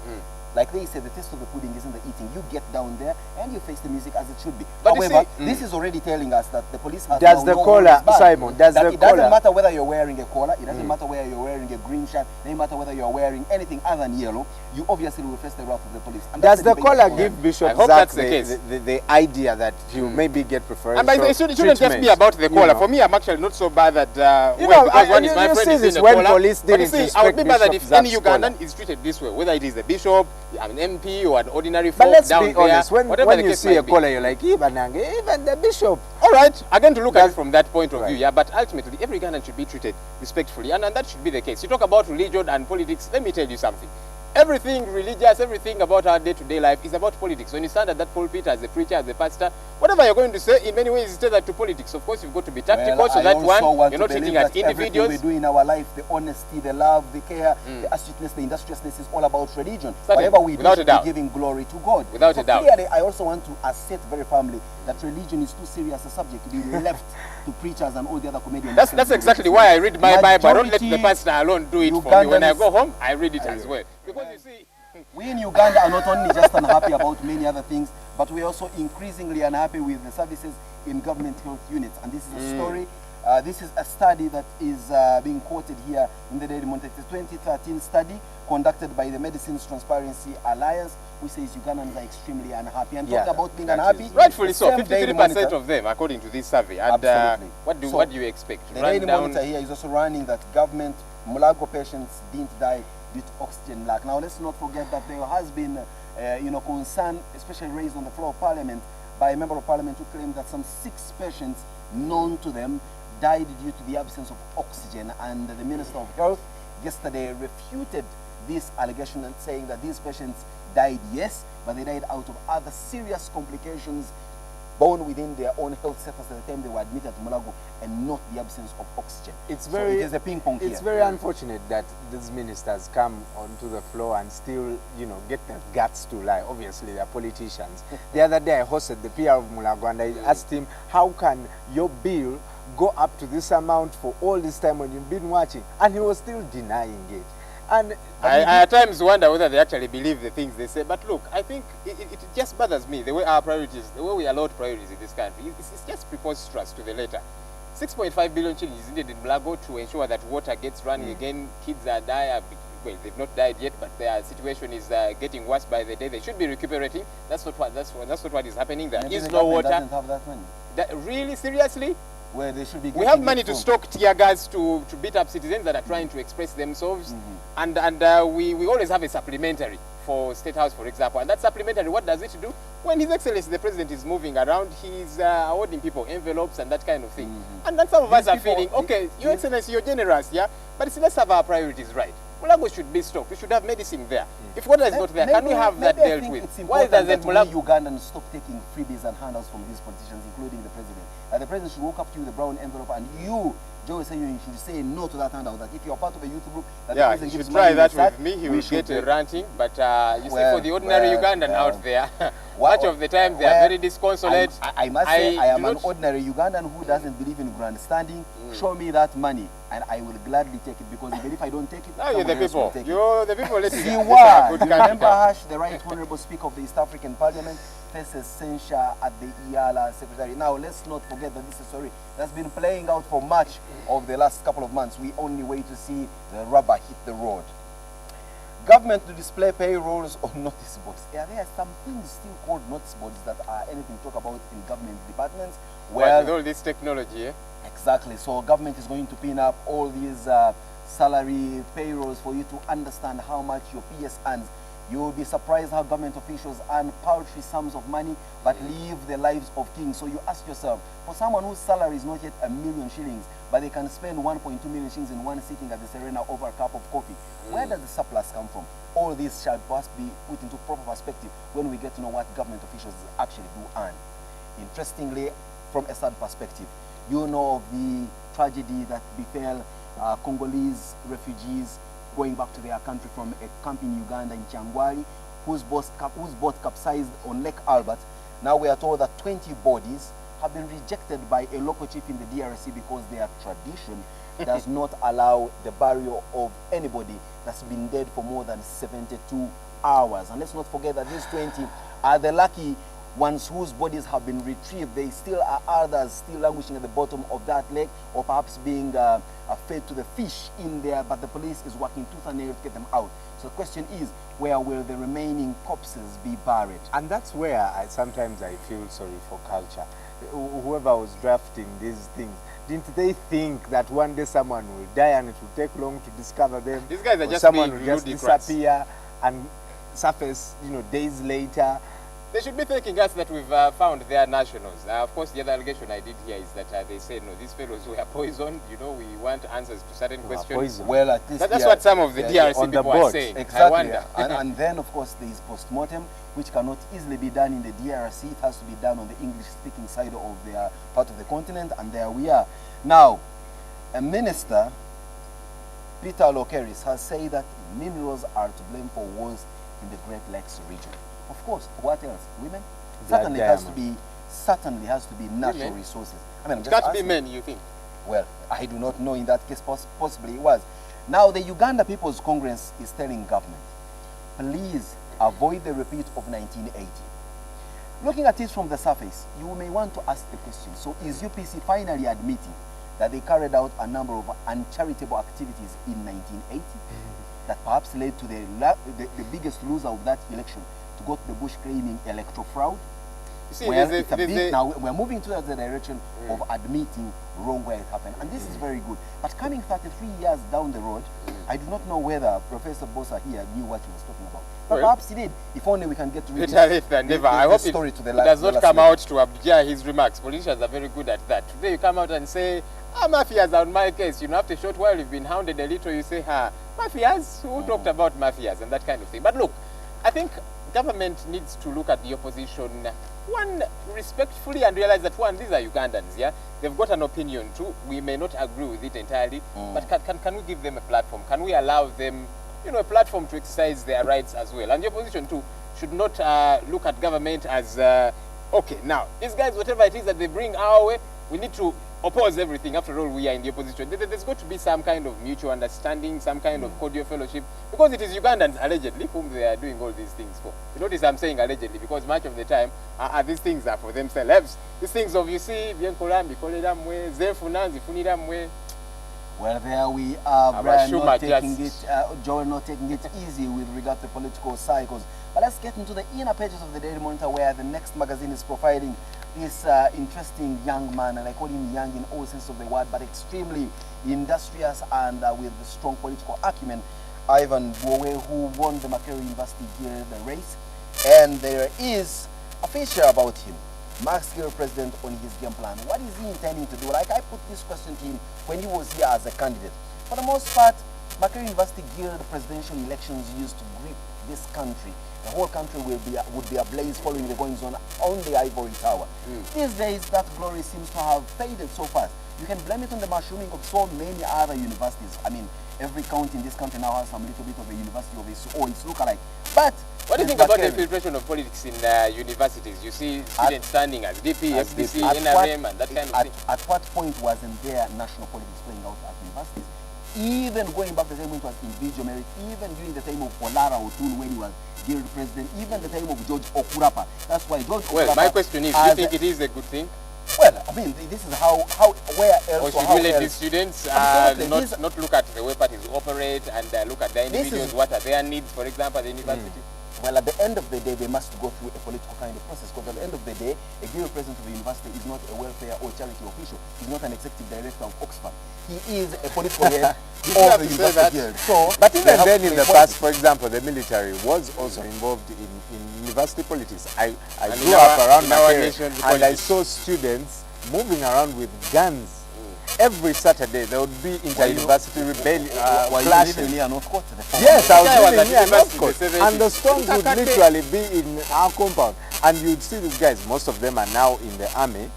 Like they say, the taste of the pudding isn't the eating. You get down there and you face the music as it should be. But however, this is already telling us that the police have does the collar, Simon, does the collar... It doesn't matter whether you're wearing a collar, it doesn't matter whether you're wearing a green shirt, it doesn't matter whether you're wearing anything other than yellow, you obviously will face the wrath of the police. And does the collar give Bishop Zach the idea that you maybe get preferential treatment? It shouldn't just be about the collar. For me, I'm actually not so bad that... because one is my friend is in a collar. Police didn't I would be bad that if any Ugandan is treated this way, whether it is the bishop, an MP, or an ordinary folk. But let's down be honest, there, when you see a collar, you're like, even the bishop. All right, again, to look at it from that point of view, yeah, but ultimately, every Ugandan should be treated respectfully, and that should be the case. You talk about religion and politics, let me tell you something. Everything religious, everything about our day-to-day life is about politics. When you stand at that pulpit as a preacher, as a pastor, whatever you're going to say, in many ways, is tethered to politics. Of course, you've got to be tactical, so that one, you're not hitting at individuals. Everything we do in our life, the honesty, the love, the care, the astuteness, the industriousness is all about religion. Whatever we do, should be giving glory to God. Without a doubt. Clearly, I also want to assert very firmly that religion is too serious a subject to be left to preachers and all the other comedians. That's exactly why I read my Bible. I don't let the pastor alone do it for me. When I go home, I read it as well. Because you see, we in Uganda are not only just unhappy about many other things, but we're also increasingly unhappy with the services in government health units. And this is a story, this is a study that is being quoted here in the Daily Monitor. It's a 2013 study conducted by the Medicines Transparency Alliance, which says Ugandans are extremely unhappy. And talking about being unhappy, rightfully so, 53% of them, according to this survey. And absolutely. What do you expect? The Daily Monitor here is also running that government Mulago patients didn't die due to oxygen lack. Now, let's not forget that there has been, concern, especially raised on the floor of Parliament by a member of Parliament who claimed that some 6 patients known to them died due to the absence of oxygen. And the Minister of Health yesterday refuted this allegation and saying that these patients died, yes, but they died out of other serious complications born within their own health status at the time they were admitted to Mulago, and not the absence of oxygen. It's so it is a ping pong here. It's very unfortunate that these ministers come onto the floor and still, get the guts to lie. Obviously, they're politicians. The other day, I hosted the PR of Mulago, and I asked him, how can your bill go up to this amount for all this time when you've been watching? And he was still denying it. And I at times wonder whether they actually believe the things they say. But look, I think it just bothers me, the way our priorities, the way we allot priorities in this country. It's just preposterous to the letter. 6.5 billion shillings is needed in Mulago to ensure that water gets running again. Kids are dying. Well, they've not died yet, but their situation is getting worse by the day. They should be recuperating. That's not what is happening. There is no water. Doesn't have that money. Really, seriously? where they should be We have money to stock tear gas to beat up citizens that are trying to express themselves. And we always have a supplementary for State House, for example. And that supplementary, what does it do? When His Excellency the President is moving around, he's awarding people envelopes and that kind of thing. And then some of us are feeling, okay, Your Excellency, you're generous, yeah? But let's have our priorities right. Mulago should be stocked. We should have medicine there. If water is not there, can we have that dealt with? Why doesn't Mulago Ugandans stop taking freebies and handouts from these politicians, including the President? The President should walk up to you with a brown envelope, and you, Joe, say you should say no to that handout. That if you are part of a youth group, that yeah, he should try that with me. He will get ranting. But you see, for the ordinary Ugandan out there, much of the time they are very disconsolate. I must say, I am an ordinary Ugandan who doesn't believe in grandstanding. Show me that money, and I will gladly take it, because even if I don't take it, no, you're the people. You're the people. Let's see. You remember Hash, the Right Honourable Speaker of the East African Parliament, faces censure at the EALA Secretary. Now, let's not forget that this is a story that's been playing out for much of the last couple of months. We only wait to see the rubber hit the road. Government to display payrolls on notice boards. Yeah, there are some things still called notice boards that are anything to talk about in government departments. Well, with all this technology, eh? Exactly. So government is going to pin up all these salary payrolls for you to understand how much your PS earns. You will be surprised how government officials earn paltry sums of money but live the lives of kings. So you ask yourself, for someone whose salary is not yet $1 million shillings, but they can spend 1.2 million shillings in one sitting at the Serena over a cup of coffee, where does the surplus come from? All this shall perhaps be put into proper perspective when we get to know what government officials actually do earn. Interestingly, from a sad perspective, you know of the tragedy that befell Congolese refugees going back to their country from a camp in Uganda in Changwari, whose boat capsized on Lake Albert. Now we are told that 20 bodies have been rejected by a local chief in the DRC because their tradition does not allow the burial of anybody that's been dead for more than 72 hours. And let's not forget that these 20 are the lucky ones whose bodies have been retrieved. There still are others still languishing at the bottom of that lake, or perhaps being fed to the fish in there, but the police is working tooth and nail to get them out. So the question is, where will the remaining corpses be buried? And that's where sometimes I feel sorry for culture. Whoever was drafting these things, didn't they think that one day someone will die and it will take long to discover them? These guys are just someone will just disappear and surface, days later. They should be thanking us that we've found their nationals. Of course, the other allegation I did here is that they said, no, these fellows were poisoned. We want answers to certain questions. Well, at least that's what some of the DRC people are saying. Exactly. I wonder. and then, of course, there is post-mortem, which cannot easily be done in the DRC. It has to be done on the English-speaking side of their part of the continent, and there we are. Now, a minister, Peter Lokeris, has said that minerals are to blame for wars in the Great Lakes region. Of course, what else? Women? Certainly has to be natural resources. I mean, it can't be men, you think? Well, I do not know. In that case, possibly it was. Now, the Uganda People's Congress is telling government, please avoid the repeat of 1980. Looking at it from the surface, you may want to ask the question, so is UPC finally admitting that they carried out a number of uncharitable activities in 1980 that perhaps led to the biggest loser of that election to go to the bush claiming electoral fraud? You see, well, now we're moving towards the direction of admitting wrong where it happened, and this is very good. But coming 33 years down the road, I do not know whether Professor Bosa here knew what he was talking about. But perhaps he did. If only we can get to read I hope it does not come out to abjure his remarks. Politicians are very good at that. Today you come out and say, mafias are on my case. After a short while you've been hounded a little, you say, mafias? Who talked about mafias and that kind of thing? But look, I think government needs to look at the opposition, one, respectfully, and realize that, one, these are Ugandans, yeah? They've got an opinion too. We may not agree with it entirely, but can we give them a platform? Can we allow them, a platform to exercise their rights as well? And the opposition too should not look at government as, okay, now, these guys, whatever it is that they bring our way, we need to oppose everything. After all, we are in the opposition. There's got to be some kind of mutual understanding, some kind of cordial fellowship, because it is Ugandans, allegedly, whom they are doing all these things for. You notice I'm saying allegedly, because much of the time, these things are for themselves. These things of, you see, well, there we are, Brian, Joel not taking it easy with regard to political cycles. But let's get into the inner pages of the Daily Monitor, where the next magazine is profiling this interesting young man, and I call him young in all sense of the word, but extremely industrious and with strong political acumen, Ivan Bowe, who won the Makerere University Guild race. And there is a feature about him. Max Guild president on his game plan. What is he intending to do? Like I put this question to him when he was here as a candidate. For the most part, Makerere University Guild presidential elections used to grip this country. The whole country would be ablaze following the goings on the ivory tower. These days, that glory seems to have faded so fast. You can blame it on the mushrooming of so many other universities. I mean, every county in this country now has some little bit of a university of its lookalike. But what do you think about the infiltration of politics in universities? You see students standing as DP, FDC, NRM, and that kind of thing. At what point wasn't there national politics playing out at universities? Even going back to the time when it was individual merit, even during the time of Olara Otun when he was Guild president, even the time of George Okurapa. That's why George Okurapa... Well, my question is, do you think it is a good thing? Well, I mean, this is where else... Or should we let these students not look at the way parties operate and look at the individuals, what are their needs, for example, at the university? Well, at the end of the day, they must go through a political kind of process, because at the end of the day, a Guild president of a university is not a welfare or charity official. He's not an executive director of Oxfam. He is a political head of the university guild. So, but even then in the past, for example, the military was also involved in university politics. I grew up around Makerere and I saw students moving around with guns. Every Saturday there would be inter-university rebellion clashes. Yes, I was living near North Coast. And the storms would literally be in our compound. And you'd see these guys, most of them are now in the army,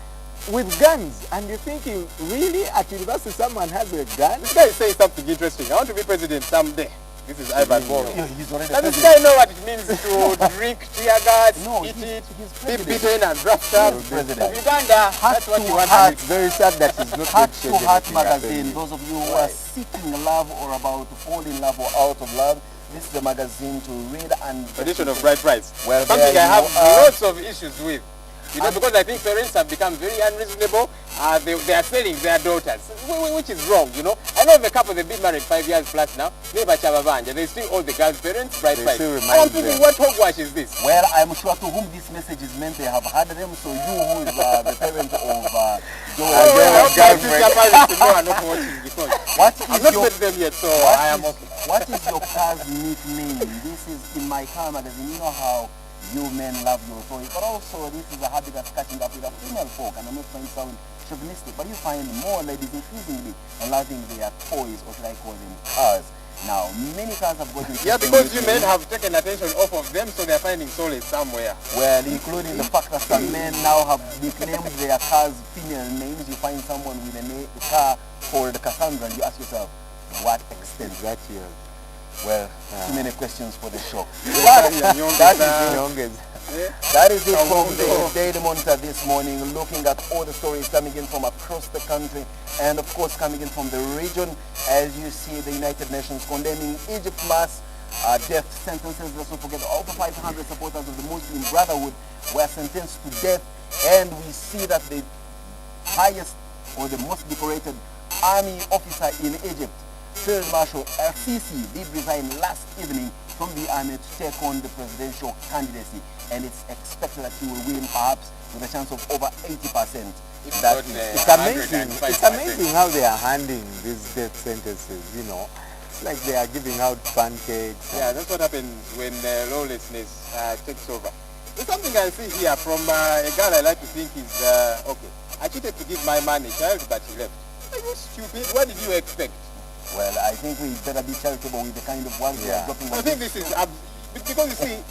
with guns. And you're thinking, really? At university someone has a gun? This guy is saying something interesting. I want to be president someday. This is Ivan Bowe. He's already Does this guy know what it means to drink tear gas, eat it, be beaten and dropped up? Uganda, that's what you want to do. It's very sad that he's not Heart to Heart magazine. Those of you who are seeking love or about to fall in love or out of love, this is the magazine to read and... Edition of Bright Price. Well, something I have lots of issues with. You know, because I think parents have become very unreasonable. They are selling their daughters, which is wrong, you know. I know of a couple, they've been married 5 years plus now. They still all the girls' parents, bright price. I'm thinking, what hogwash is this? Well, I'm sure to whom this message is meant, they have heard them. So you, who is the parent of I'm not with them yet, so I am okay. What is your car's nickname? This is in my car magazine. You know how you men love your toys, but also this is a habit that's catching up with a female folk, and I'm not trying to sound chauvinistic, but you find more ladies increasingly loving their toys, or should I call them cars. Now, many cars have gotten... Yeah, because you men have taken attention off of them, so they're finding solace somewhere. Well, including the fact that some men now have nicknamed their cars female names. You find someone with a car called Cassandra, and you ask yourself, what extent that here? Well, too many questions for the show. That is it from the Daily Monitor this morning, looking at all the stories coming in from across the country and of course coming in from the region. As you see, the United Nations condemning Egypt mass death sentences. Let's not forget all the 500 supporters of the Muslim Brotherhood were sentenced to death, and we see that the highest or the most decorated army officer in Egypt, Field Marshal El-Sisi, did resign last evening from the army to take on the presidential candidacy, and it's expected that he will win perhaps with a chance of over 80%. It's amazing. It's amazing how they are handing these death sentences, you know. It's like they are giving out pancakes. Yeah, that's what happens when lawlessness takes over. There's something I see here from a girl I like to think is, okay, I cheated to give my man a child, but he left. Are you stupid? What did you expect? Well, I think we better be charitable with the kind of ones we are dropping. I think this is, because you see,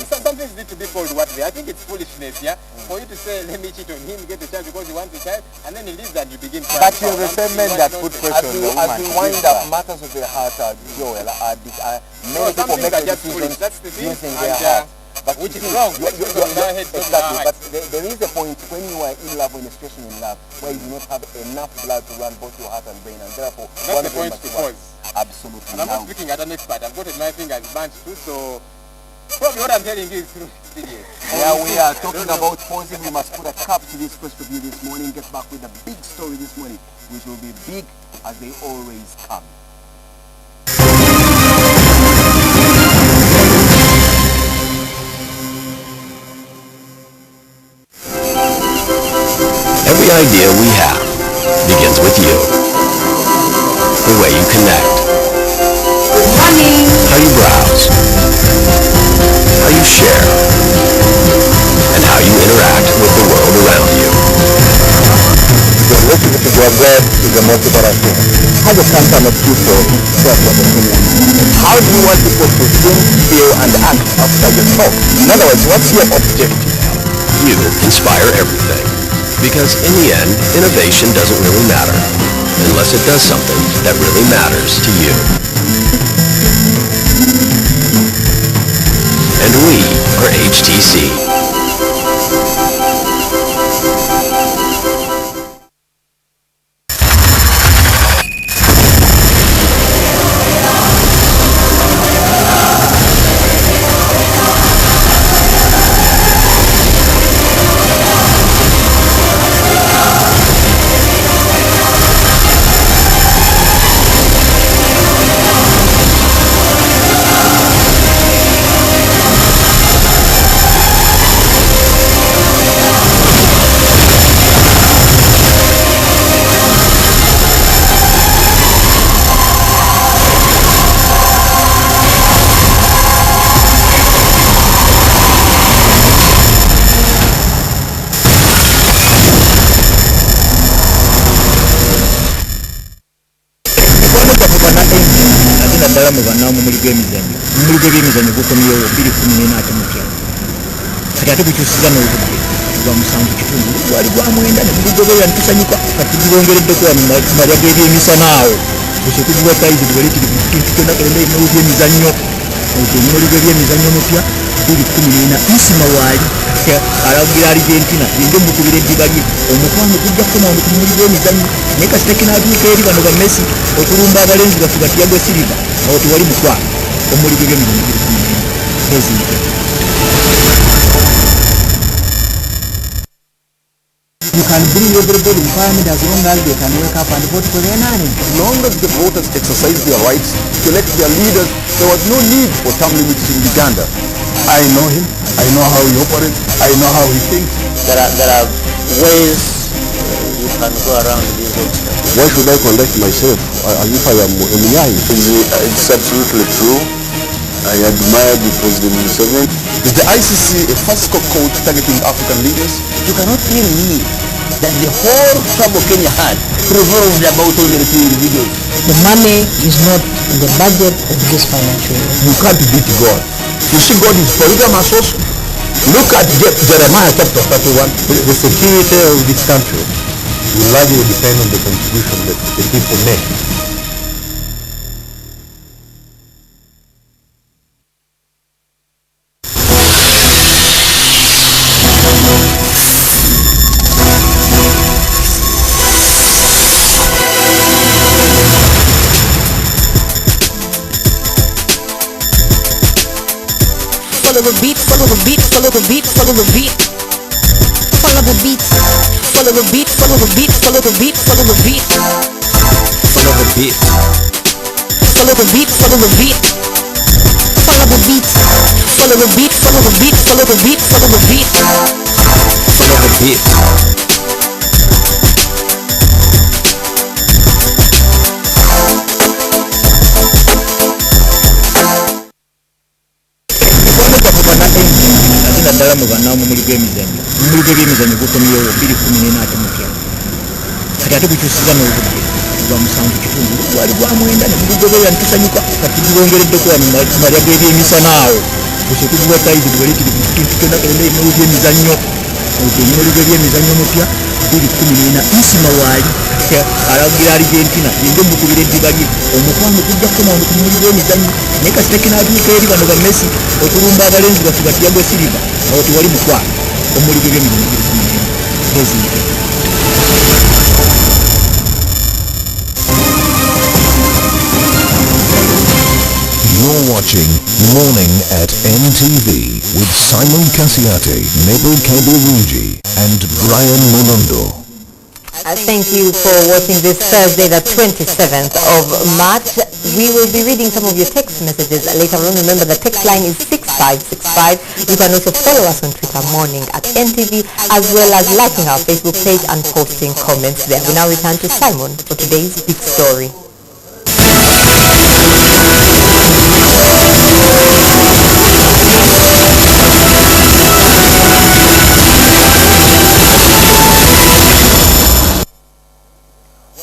some things need to be called what they. I think it's foolishness, yeah? For you to say, let me cheat on him, get a child because he wants a child, and then he leaves and you begin to... But you're the same men that put pressure on the woman. As we wind up matters of their heart, Joel, many people make their decisions using their heart. But which is wrong. Exactly, but there is a point when you are in love, when you're stretching in love, where you do not have enough blood to run both your heart and brain, and therefore... That's the point to pause. Absolutely. And I'm not speaking as an expert. I've got my fingers burnt too, so... Probably what I'm telling you is true. Yeah, we are talking about pausing. We must put a cap to this first review this morning, get back with a big story this morning, which will be big as they always come. begins with you. The way you connect. How you browse. How you share. And how you interact with the world around you. The relationship with God is the most important thing. How do some kind of people talk about opinion? How do you want people to think, feel, and act after you talk? In other words, what's your objective? You inspire everything. Because in the end, innovation doesn't really matter. Unless it does something that really matters to you. And we are HTC. Emizanyo gukomyewo 2014 ate mutya kati ate gukyusiza n'obudde gwa musanvu kitundu gwali gwa mwenda ne tugugoberera netusanyuka kati tubongereddeko wano malya g'ebyemisana awo ekyo tugiwa taizi tubale tiri kyonna kalenda ebinolo by'emizannyo ekyo ebinolo by'emizannyo mutya 2014 nsima waali alagira Argentina yenge mukubira eddiba lye omukwano kujja kukoma ku bimuli by'emizannyo naye kasita kinatuuka eri bano ba Messi okulumba abalenzi baffe batiyagwe siriva awo tewali mukwano omuli by'emizannyo 2014. You can bring everybody in parliament as long as they can wake up and vote for their nanny. As long as the voters exercise their rights to elect their leaders, there was no need for term limits in Uganda. I know him. I know how he operates. I know how he thinks. There are ways you can go around these obstacles. Why should I conduct myself as if I am a Munyai? It's absolutely true. I admire the President Museveni. Is the ICC a fiscal code targeting African leaders? You cannot tell me that the whole trouble Kenya had revolved about only the 2 individuals. The money is not in the budget of this financial year. You can't beat God. You see, God is polygamous also. Look at Jeremiah chapter 31. The security of this country will largely depend on the contribution that the people make. Follow the beat, follow the beat, follow the beat, follow the beat. Follow the beat, follow the beat, follow the beat, follow the beat, follow the beat. Follow the beat. Follow the beat, follow the beat. Follow the beat, follow the beat, follow the beat, follow the beat, follow the beat. Follow the beat. naddala mu bannaamu omuli gw'emizannyo by'emizannyo gukomyewo 2014 ate mutya kati ate gukyusiza n'obudde gwa musanvu kitundu gwali gwa mwenda ne tugugoberera netusanyuka kati tubongereddeko wano malya g'ebyemisana awo ekyo tugiwa taizi tubale tiri kintu kyonna kalenda ebinolo by'emizannyo ekyo ebinolo by'emizannyo mutya 2014 nsima waali alagira Argentina yenge mukubira eddiba lye omukwano kujja kukoma ku bimuli by'emizannyo naye kasita kinatuuka eri bano ba Messi okulumba abalenzi baffe batiyagwe siriva awo tewali mukwano omuli by'emizannyo 2014. You're watching Morning at NTV with Simon Kasiate, Nebo Keberuji and Brian Munondo. Thank you for watching this Thursday, the 27th of March. We will be reading some of your text messages later on. Remember, the text line is 6565. You can also follow us on Twitter morning at NTV, as well as liking our Facebook page and posting comments there. We now return to Simon for today's big story.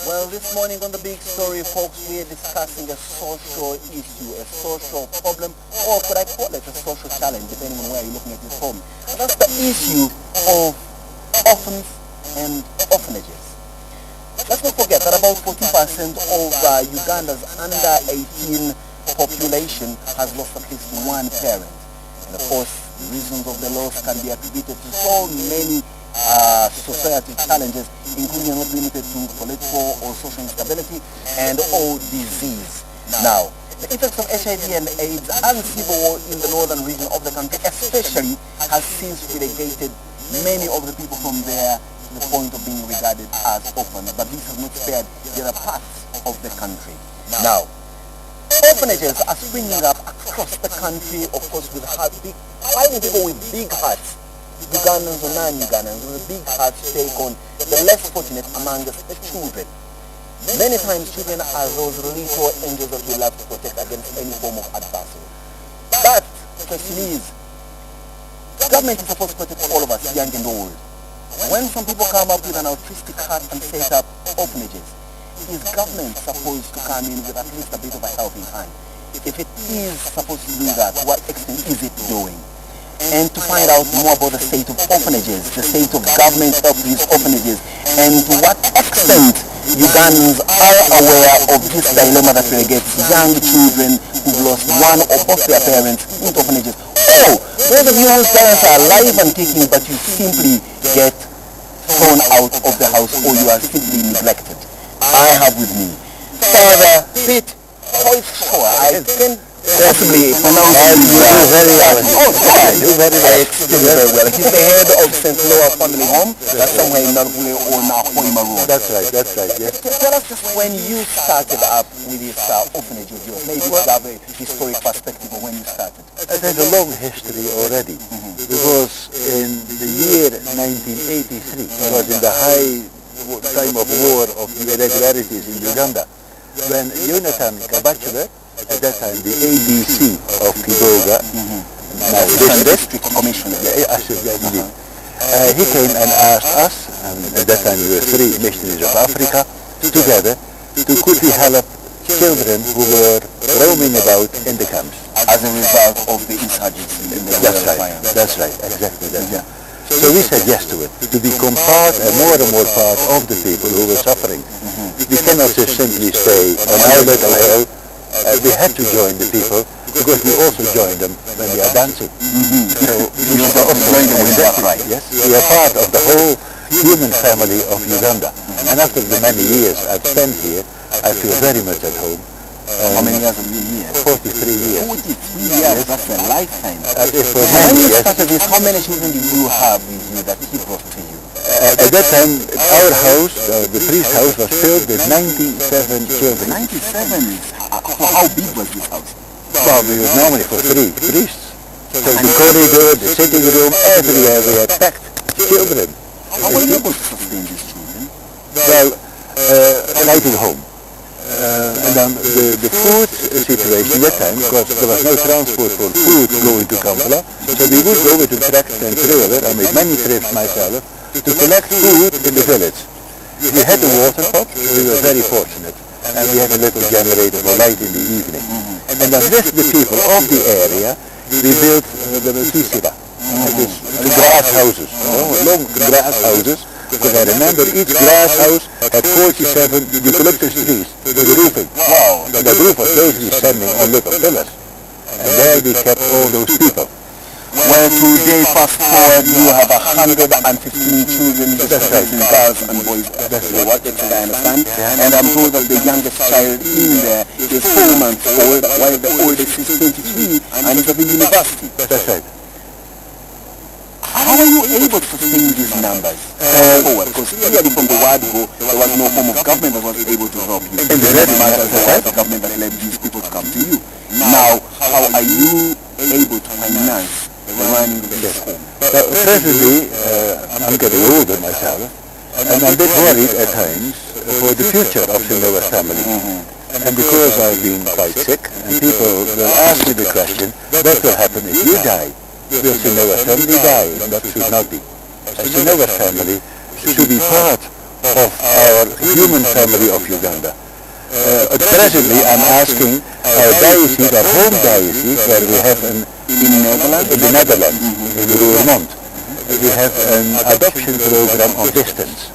Well, this morning on the big story, folks, we are discussing a social issue, a social problem, or could I call it a social challenge, depending on where you're looking at this from. And that's the issue of orphans and orphanages. Let's not forget that about 14% of Uganda's under 18 population has lost at least one parent. And of course, the reasons of the loss can be attributed to so many societal challenges, including not limited to political or social instability and or disease. Now, the effects of HIV and AIDS and civil war in the northern region of the country especially has since relegated many of the people from there to the point of being regarded as orphans, but this has not spared the other parts of the country. Now, orphanages are springing up across the country, of course, with finding people with big hearts, Ugandans or non-Ugandans, with big hearts take on the less fortunate amongst the children. Many times children are those little angels that we love to protect against any form of adversity. But the question is, government is supposed to protect all of us, young and old. When some people come up with an altruistic heart and set up orphanages, is government supposed to come in with at least a bit of a helping hand? If it is supposed to do that, what extent is it doing? And to find out more about the state of orphanages, the state of government help these orphanages, and to what extent Ugandans are aware of this dilemma that relegates young children who've lost one or both their parents into orphanages. Or those of you whose parents are alive and kicking, but you simply get thrown out of the house or you are simply neglected. I have with me Father Pete Hoyfshore. I can possibly pronounce him well. Very well. Oh, God. Very well. He's the head of St. Loa Family Home. That's somewhere in Nalpule or Nahoima Road. That's right, yes. Tell us just when you started up with this orphanage of yours. Maybe you have a historic perspective of when you started. It has a long history already. Because in the year 1983, it was in the high time of war of irregularities in Uganda, when Jonathan Kabachler, at that time the ADC of Kidoga, District Commissioner, he came and asked us, and at that time we were 3 missionaries of Africa, together to quickly help children who were roaming about in the camps. As a result of the insurgency in the That's right, exactly that, yeah. So we said yes to it, to become part and more of the people who were suffering. We cannot just simply stay on our little hill. We had to join the people because we also join them when we are dancing. So we should also join them with that, right? Yes, we are part of the whole human family of Uganda. And after the many years I've spent here, I feel very much at home. How many years have you been here? 43 years. 43 years, that's a lifetime. When you started this, how many children did you have with you that he brought to you? At that time, our house, the priest's house, was filled with 97 children. 97? How big was this house? Well, we were normally for 3 priests. So the corridor, the sitting room, everywhere we had packed children. How were you able to sustain these children? Well, writing home. And then the food situation that time, because there was no transport for food going to Kampala, so we would go with a tractor and trailer. I made many trips myself to collect food in the village. We had a water pot, we were very fortunate, and we had a little generator for light in the evening. And then with the people of the area, we built the Tisira, the grass houses, long grass houses. Because I remember each glass house had 47 eucalyptus trees with the roofing. Wow! And the roof was basically standing on little pillars. And there we kept all those people. Well, today, fast forward, you have 115 children, girls and boys. That's what extent I understand. And I'm told that the youngest child in there is 4 months old, while the oldest is 23 and is at the university. That's right. How are you able to sustain these numbers? forward? Because clearly from the word go, there was no form of government that was able to help you. And the government that led these people to come to you. Now, how are you able to finance the running of this home? Presently, I'm getting older myself, and I'm a bit worried at times for the future of the Noah family. And because I've been quite sick, and people will ask me the question, what will happen if you die? Will the Noah family die? That should not be. The Noah family should be part of our human family of Uganda. Presently, I'm asking our diocese, our home diocese, where we have in the Netherlands, in Roermond, we have an adoption program on distance.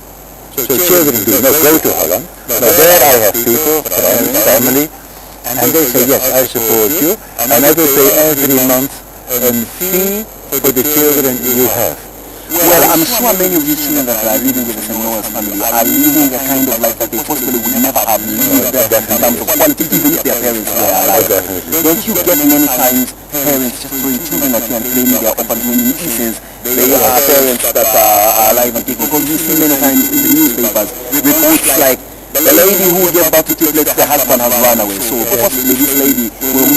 So children do not go to Holland, but there I have people, friends, family, and they say, yes, I support you, and I will pay every month a fee for the children you have. Well, I'm sure many of these children that are living with the Noah's family are living a kind of life that they possibly would never have lived in terms of quality, even if their parents were alive. Don't you get many times parents just throwing children at you and claiming they are orphans when in essence they are parents that are alive and kicking? Because you see many times in the newspapers reports like the lady who gave birth to triplets, the husband has run away. So possibly this lady will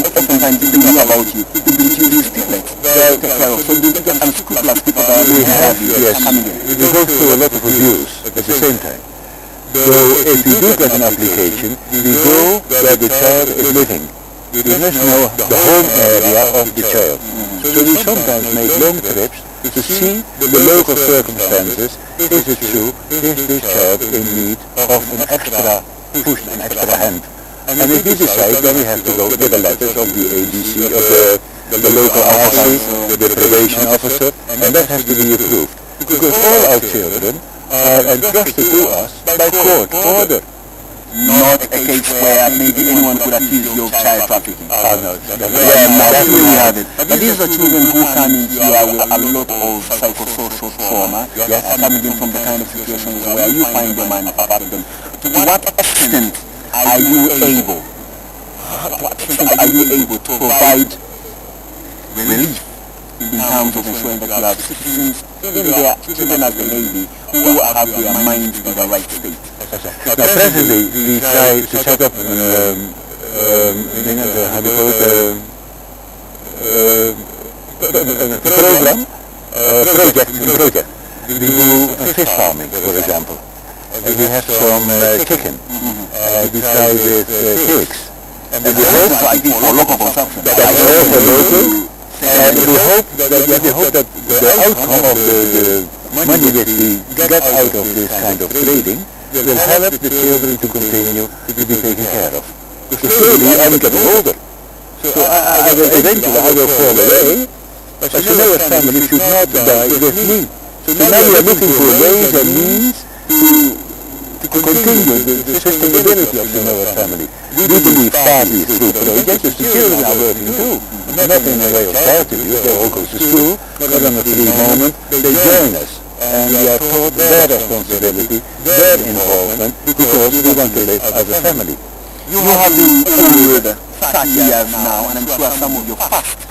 oftentimes even know about you, who bring you these triplets to take care of. So do you get unscrupulous people that are coming in? We go through a lot of abuse at the same time. So if we do get an application, we go where the child is living. We must know the home area of the child. So we sometimes make long trips to see the local circumstances. Is it true? Is this child in need of an extra push, an extra hand? And if we decide, then we have to go with the letters of the ADC, of the local RC, the probation officer, and that has to be approved. Because all our children are entrusted to us by court order. Not a case where maybe anyone could accuse you of child trafficking. No. Here we have it. But these are children who come in here with a lot of psychosocial trauma, coming in from the kind of situations where you find them and adopt them. To what extent are you able to provide relief in terms of ensuring that you have citizens, even their children as the lady, who have their minds in the right state? Now presently we try to set up project. We do fish farming, for example. We have some chicken. We try with pigs. And we hope for local consumption. And we hope that the outcome of the money that we get out of this kind of trading will help the children to continue to be taken care of. Because slowly I'm getting older. So I will eventually fall away, but the Noah family should not die with me. So now we are looking for ways and means to continue the sustainability of the Noah family. We believe partly through projects, but the children are working too. Not in a way of charity, they all go to school, but on a free moment they join us. And we are taught their responsibility, their involvement, because we want to live as a family. You have been old 30 years now, and I'm sure some of your past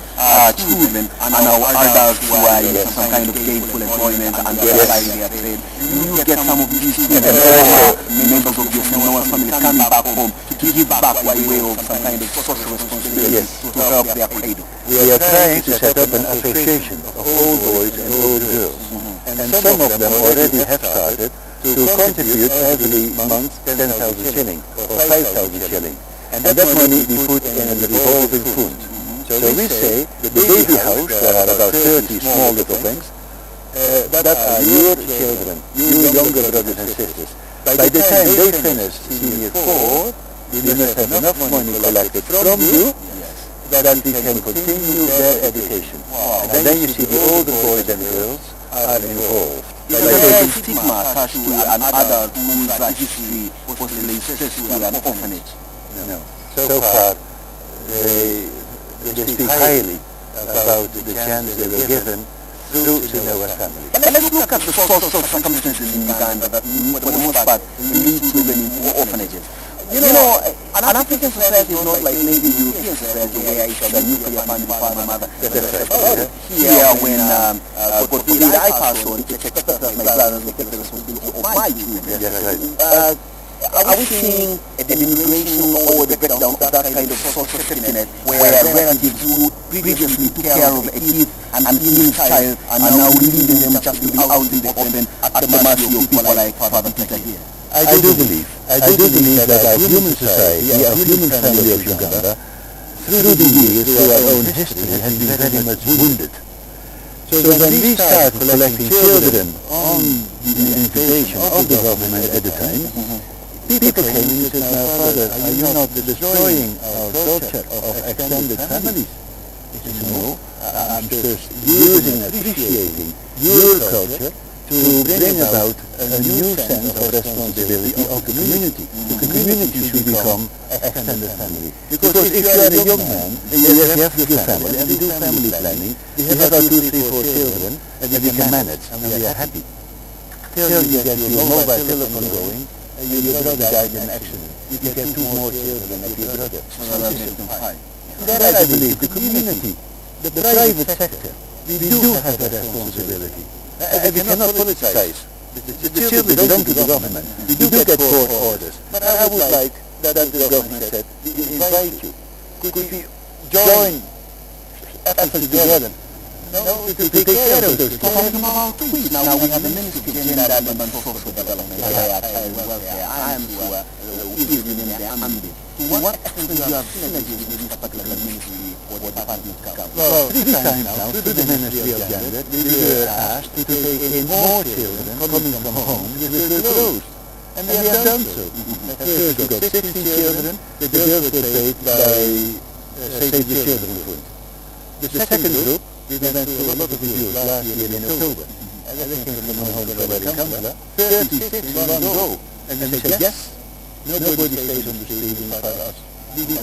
children are now adults who are in some kind of gainful employment and they are applying their trade. You get some of these children, members of your Noah family coming back home to give back by way of some kind of social responsibility to help their cradle. We are trying to set up an association of old boys and old girls. And some of them already have started to contribute every month 10,000 shilling or 5,000 shilling. And that money we put in a revolving fund. So we say the baby house, there are about 30 small little things, that are your children, your younger brothers and sisters. By the time they finish senior 4, we must have enough money collected from you that we can continue their education. And then you see the older boys and girls are involved. Is there a stigma attached to an adult whose history possibly stressed to an orphanage? No. So far, they speak highly about the chance they were given through the Noah family. Let's look at the social circumstances in Uganda that, for the most part, lead children into orphanages. You know, an African society is not like maybe European society where it's a nuclear family, father, mother. Here, when God forbid I pass on, it's expected that my brothers will take the responsibility of my children. Yes, right. Are we seeing a diminution or the breakdown of that kind of social safety net where relatives who previously took care of a kid and ill child are now leaving them just to be out in the open at the mercy of people like Father Peter here? I do believe that our human society, our human family of Uganda, through the years, through our own history, has been very much wounded. So when we started collecting children on the invitation of the government at the time, people came and said, "Now, Father, are you not destroying our culture of extended families?" He said, "No, I'm just appreciating your culture to bring about a new sense of responsibility of the community. The community should become extended family. Because if you are a young man, and you have your family, and we do family planning, we have about 2, 3, 4 children, and we can manage, and we are happy. Till you get your mobile telephone going, and your brother died in an accident. You get 2 more children of your brother. Then I believe the community, the private sector, we do have a responsibility. And we cannot politicize. The children belong to the government. We do get court orders. But I would like that the government said, we invite you. Could we join efforts together? No, to take care of those children. Now we have the Ministry of Gender and Social Development, child welfare. I am sure is within their ambit. To what extent do you have synergies with this particular ministry or department? Well, 3 times now, through the Ministry of Gender, we were asked to take in more children coming from homes that were closed. And we have done so. At first we got 16 children, the girls were paid by Save the Children Fund. The second group, we went through a lot of reviews last year in October. And they came from my home from Kampala, 36 in one go. And we said, yes, nobody stays on the street in front of us. We can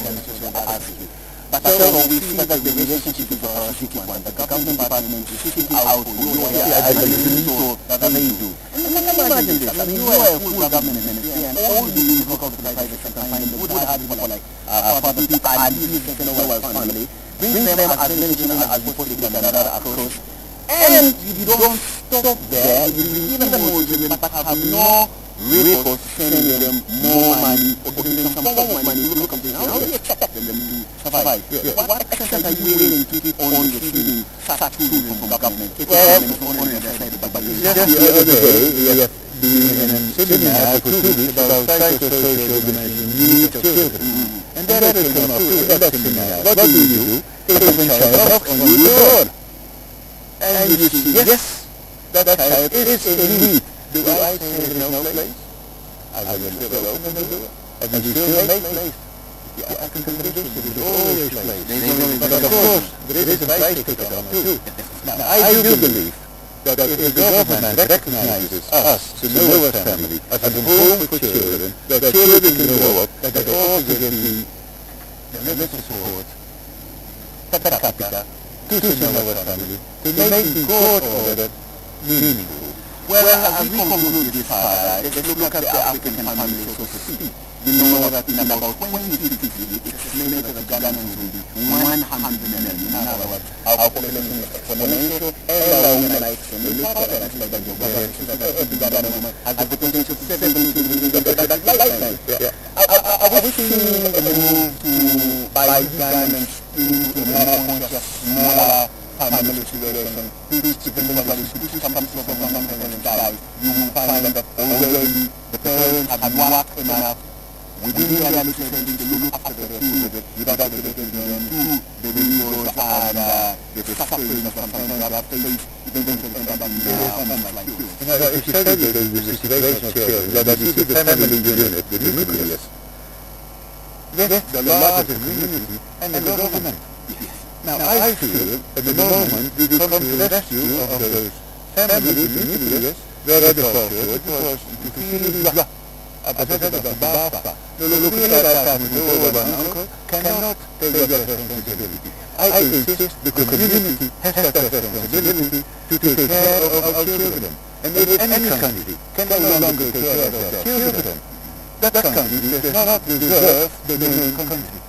ask you. But also we see that the relationship is a tricky one. The government department is seeking out for you, I believe so that they do. And imagine this, I mean, you are a full government ministry and all the local private sector find the good hard people like Father Peter and his Noel family, bring them as many children as possible across. And you don't stop there, you will give them more children but have no record sending them more money or giving them some form of money. You look at this, how do you expect them to survive? What extent are you willing to keep on receiving such tools from government? Well, just the other day, we have been in a seminar for 2 weeks about psychosocial needs of children. And there it came up in that seminar. What do you do if a child knocks on your door? And you see, yes, that child is in need. Do I say there is no place? I will still open the door. And we still make place. The African tradition is always place. But of course, there is a price ticket on it too. Now, I do believe that if the government recognizes us, the lower family, as a home for children, that children can grow up, that they also get the medical support, per capita, to the lower family, to make the court order meaningful. Well, as we conclude this let's look at the African family so to speak. We know that in about 2050, it's estimated that Ghana will be 100 million. In other words, our population is exponential, and our women are extremely powerful. Ghana has the potential to 7 million lifetime. Are we seeing a move to buy Ghanaians into a more conscious, smaller family situation, which eventually should come to a government and die? You will find that already the parents have worked enough within their legislation to look after their children without getting them to the rituals and the suffering of sometimes they have faced eventually end up in their homes like this. If you study the situation of children, that you see the family unit, the nucleus, that's the larger community and the government. Now I feel at the moment we will come to the rescue of those families, the nucleus, where the culture, because you feel the uncle cannot take that responsibility. I insist the community has that responsibility to take care of our children. And if any country can no longer take care of their children, that country does not deserve the name country.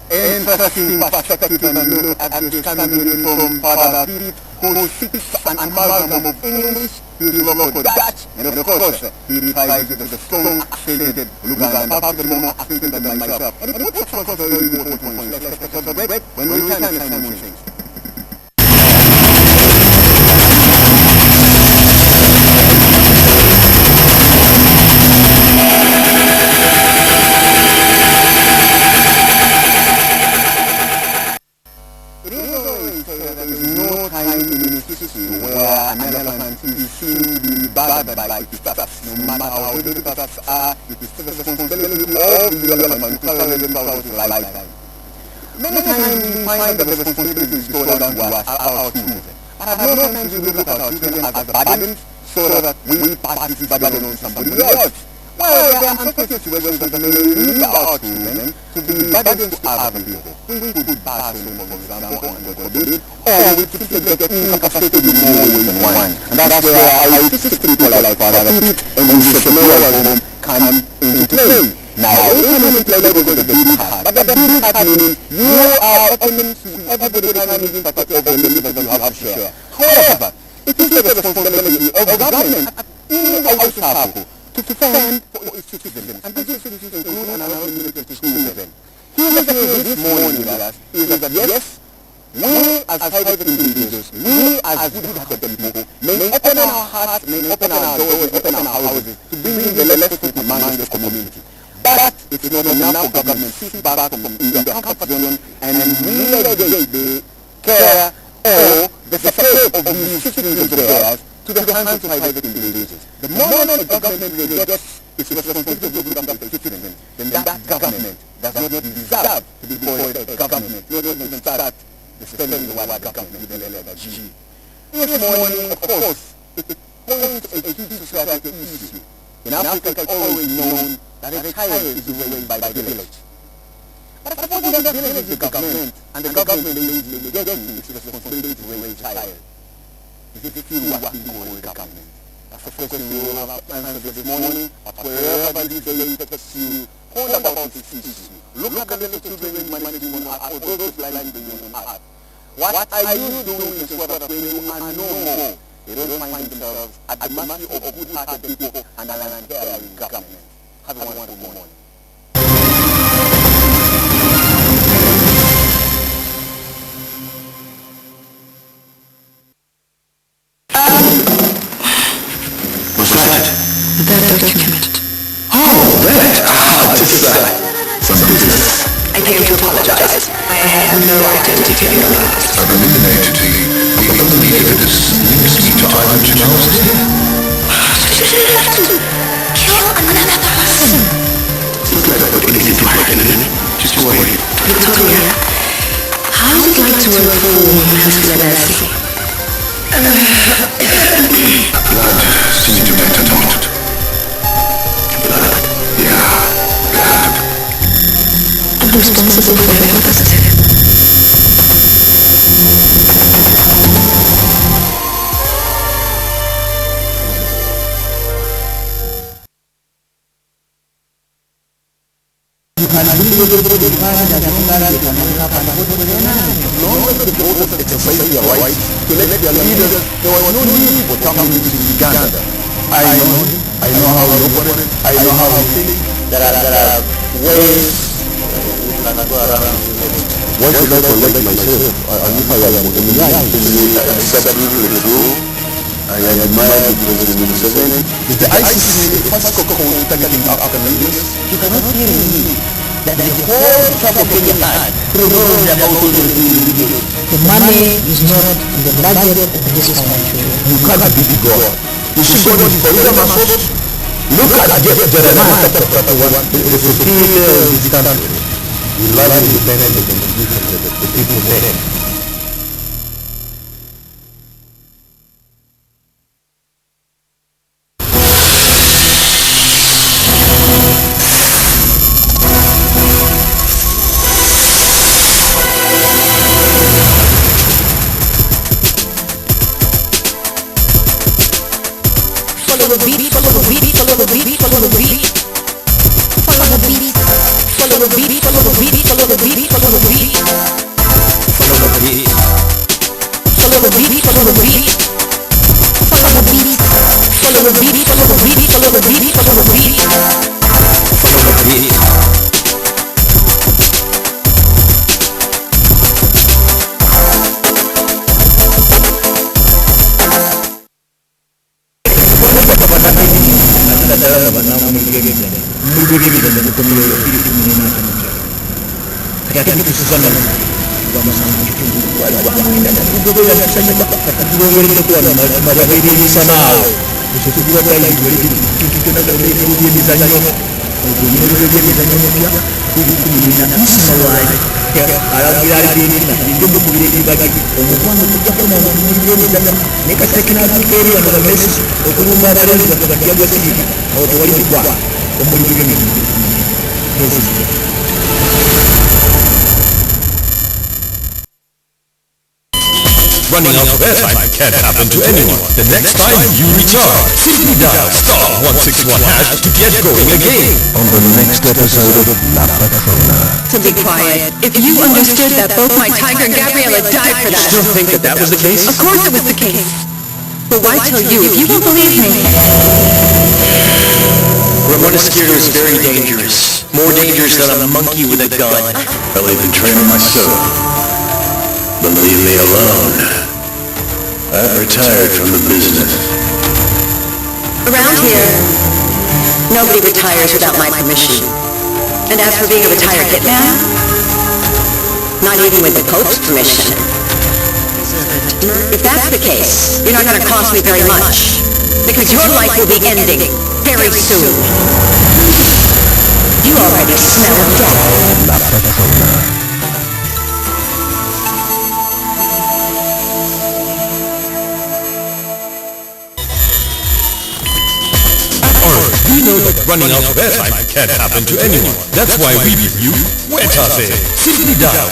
Interesting perspective and look at the standing from Father Philip, who speaks an amalgam of English, philosophy, Dutch, and of course, he replies with the strong accented Luganda, perhaps the more accented than myself. And it puts across a very important point. Let's take a break. When we return, Simon things. Where an elephant is seen to be bothered by its tusks. No matter how big the tusks are, it is the responsibility of the elephant to carry them throughout its lifetime. Many times we find that the responsibility is stored down to our children. But at no time we look at our children as burdens so that we pass this burden on somebody else. Well, there are unfortunate situations that may lead our children to be burdens to other people. We could pass on, for example, on God forbid, or we could get incapacitated in more ways than one. And that's where autistic people like Father Pete and the Samuel home come into play. Now, we come into play because of the big heart. But the big heart meaning you are open to everybody having part of the belief that you have to share. However, it is the responsibility of government in our circle to defend for its citizens, and these citizens include an announcement to children. Here is the case this morning is that yes, we as private individuals, we as good-hearted people, may open our hearts, may open our doors, open our houses to bring the less fit among the community. But it's not enough for government to sit back from in their comfort zone and relegate the care or the support of these citizens of theirs to the hands of private individuals. The moment the government rejects its responsibility to look after the citizens, then that government does not deserve to be called a government. Not even start the spelling of the word government with the letter G. This morning, of course, it points a huge societal issue. In Africa, it's always known that a child is raised by the village. But suppose that village is the government, and the government is neglecting its responsibility to raise a child. Is it still working for the government? That's the question we will have answered this morning. But wherever this day takes you, hold about this issue. Look at the little children managing on earth, or those blind being on earth. What are you doing to ensure that when you are no more, they don't find themselves at the mercy of good-hearted people and an uncaring government? Have a wonderful morning. That document. Oh, that! Some business. I came to apologize. I have no right to interfere in your lives. I've eliminated the only evidence links me to Ivan Janel's death. You didn't have to kill another person. It's not like I put anything to hide in it. Just wait. Victoria, how would you like to work for a woman who has leprosy? Blood seems to matter not. Blood. Yeah. Blood. I'm responsible for your death. You can bring everybody in as long as they can wake up and vote for their name. As long as the voters exercise their right to elect their leaders, there was no need for term limits in Uganda. I know how you operate, I know how you think. There are ways we can go around. Why should I collect myself if I am in the line? It's absolutely true. I admire the President Museveni. Is the ICC the first court targeting African leaders? You cannot hear me that the whole trouble Kenya had revolved about the The money is not in the budget of this country. You can't beat God. You should go to Florida first. Look at Jeremiah chapter 31, the superior of this country. We love independence and the people there. Follow the beat, follow the beat, follow the beat, follow the beat. Follow the beat, follow the beat, follow the beat, follow the beat, follow the beat. Follow the beat, follow the beat, follow the beat. Follow the beat, follow the beat, follow the beat, follow the beat, follow the beat. Follow the beat. Running out of airtime can't happen to anyone. The next time you recharge, simply dial *161# to get going again. On the next episode of La Patrona. To be quiet. If you understood that both my tiger and Gabriella died for that. Still think that was the case? Of course it was the case. But why tell you if you won't believe me? Ramona Skirdo is very dangerous. More dangerous than a monkey with a gun. I'll even train myself. But leave me alone. I've retired from the business. Around here, nobody retires without my permission. And as for being a retired hitman, not even with the Pope's permission. If that's the case, you're not going to cost me very much, because your life will be ending very soon. You already smell death. La Patrona. We know that running out of airtime can't happen to anyone. That's why we give you Wetase. Simply dial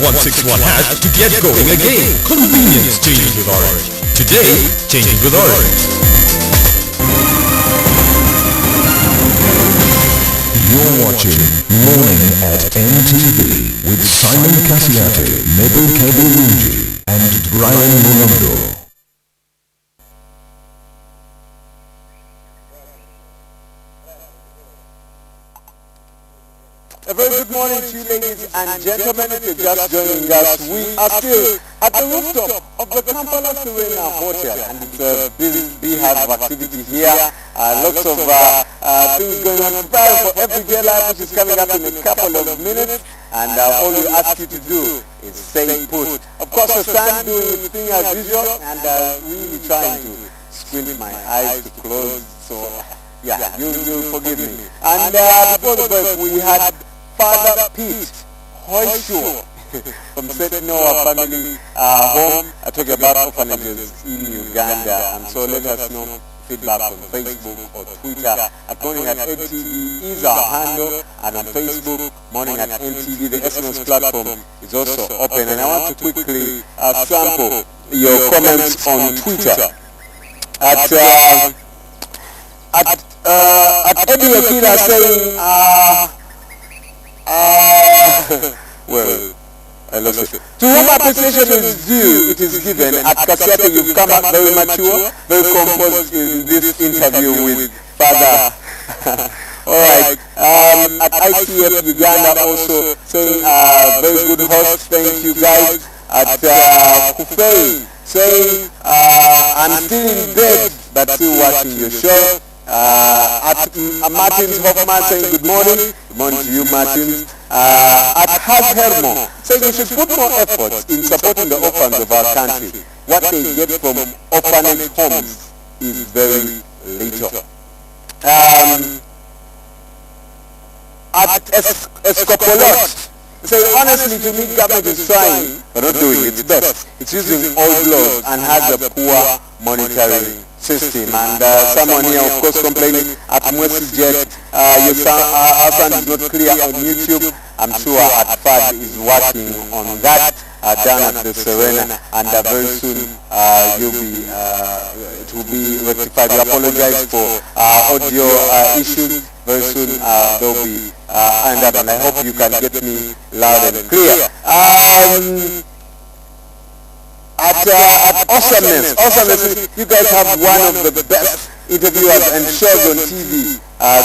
*161# to get going again. Convenience changes with Orange. Today, changing with Orange. You're watching Morning at NTV with Simon Cassiate, Mabel Keburunji, and Brian Mulondo. A very good morning to you, ladies and gentlemen. If you're just joining us, we are still at the rooftop of the Kampala Serena Hotel, and it's a busy beehive of activity here. Lots of things going on, preparing for everyday life, which is coming up in a couple of minutes. And all we ask you to do is stay put. Of course, the sun doing its thing as usual, and really trying to squint my eyes to close. So, yeah, you'll forgive me. And before the break, we had Father Pete Hoishaw from St. Noah Family Home, talking about orphanages in Uganda. And so let us know feedback on Facebook or Twitter at Morning at NTV is our handle, and on Facebook, Morning at NTV, the SMS platform is also open. And I want to quickly sample your comments on Twitter. At Eddie Okila saying, Well, I lost it. To whom appreciation is due, it is given. At Kasiate, you've come up very mature, very composed in this interview with Father. All right. At ICF Uganda also saying very good host. Thank you guys. At Kufei saying I'm still in bed but still watching your show. At Martins Hoffman saying good morning. Good morning to you, Martins. At Has Hermo saying we should put more efforts in supporting the orphans of our country. What they get from orphanage homes is very little. At Escopolot, say honestly to me government is trying but not doing its best. It's using old laws and has a poor monitoring system. And someone here of course complaining at Mwesijet, our sound is not clear on YouTube. I'm sure at FAD is working on that down at the Serena, and very soon it will be rectified. We apologize for audio issues. Very soon they'll be ironed out, and I hope you can get me loud and clear. At Awesomeness, you guys have one of the best interviewers and shows on TV.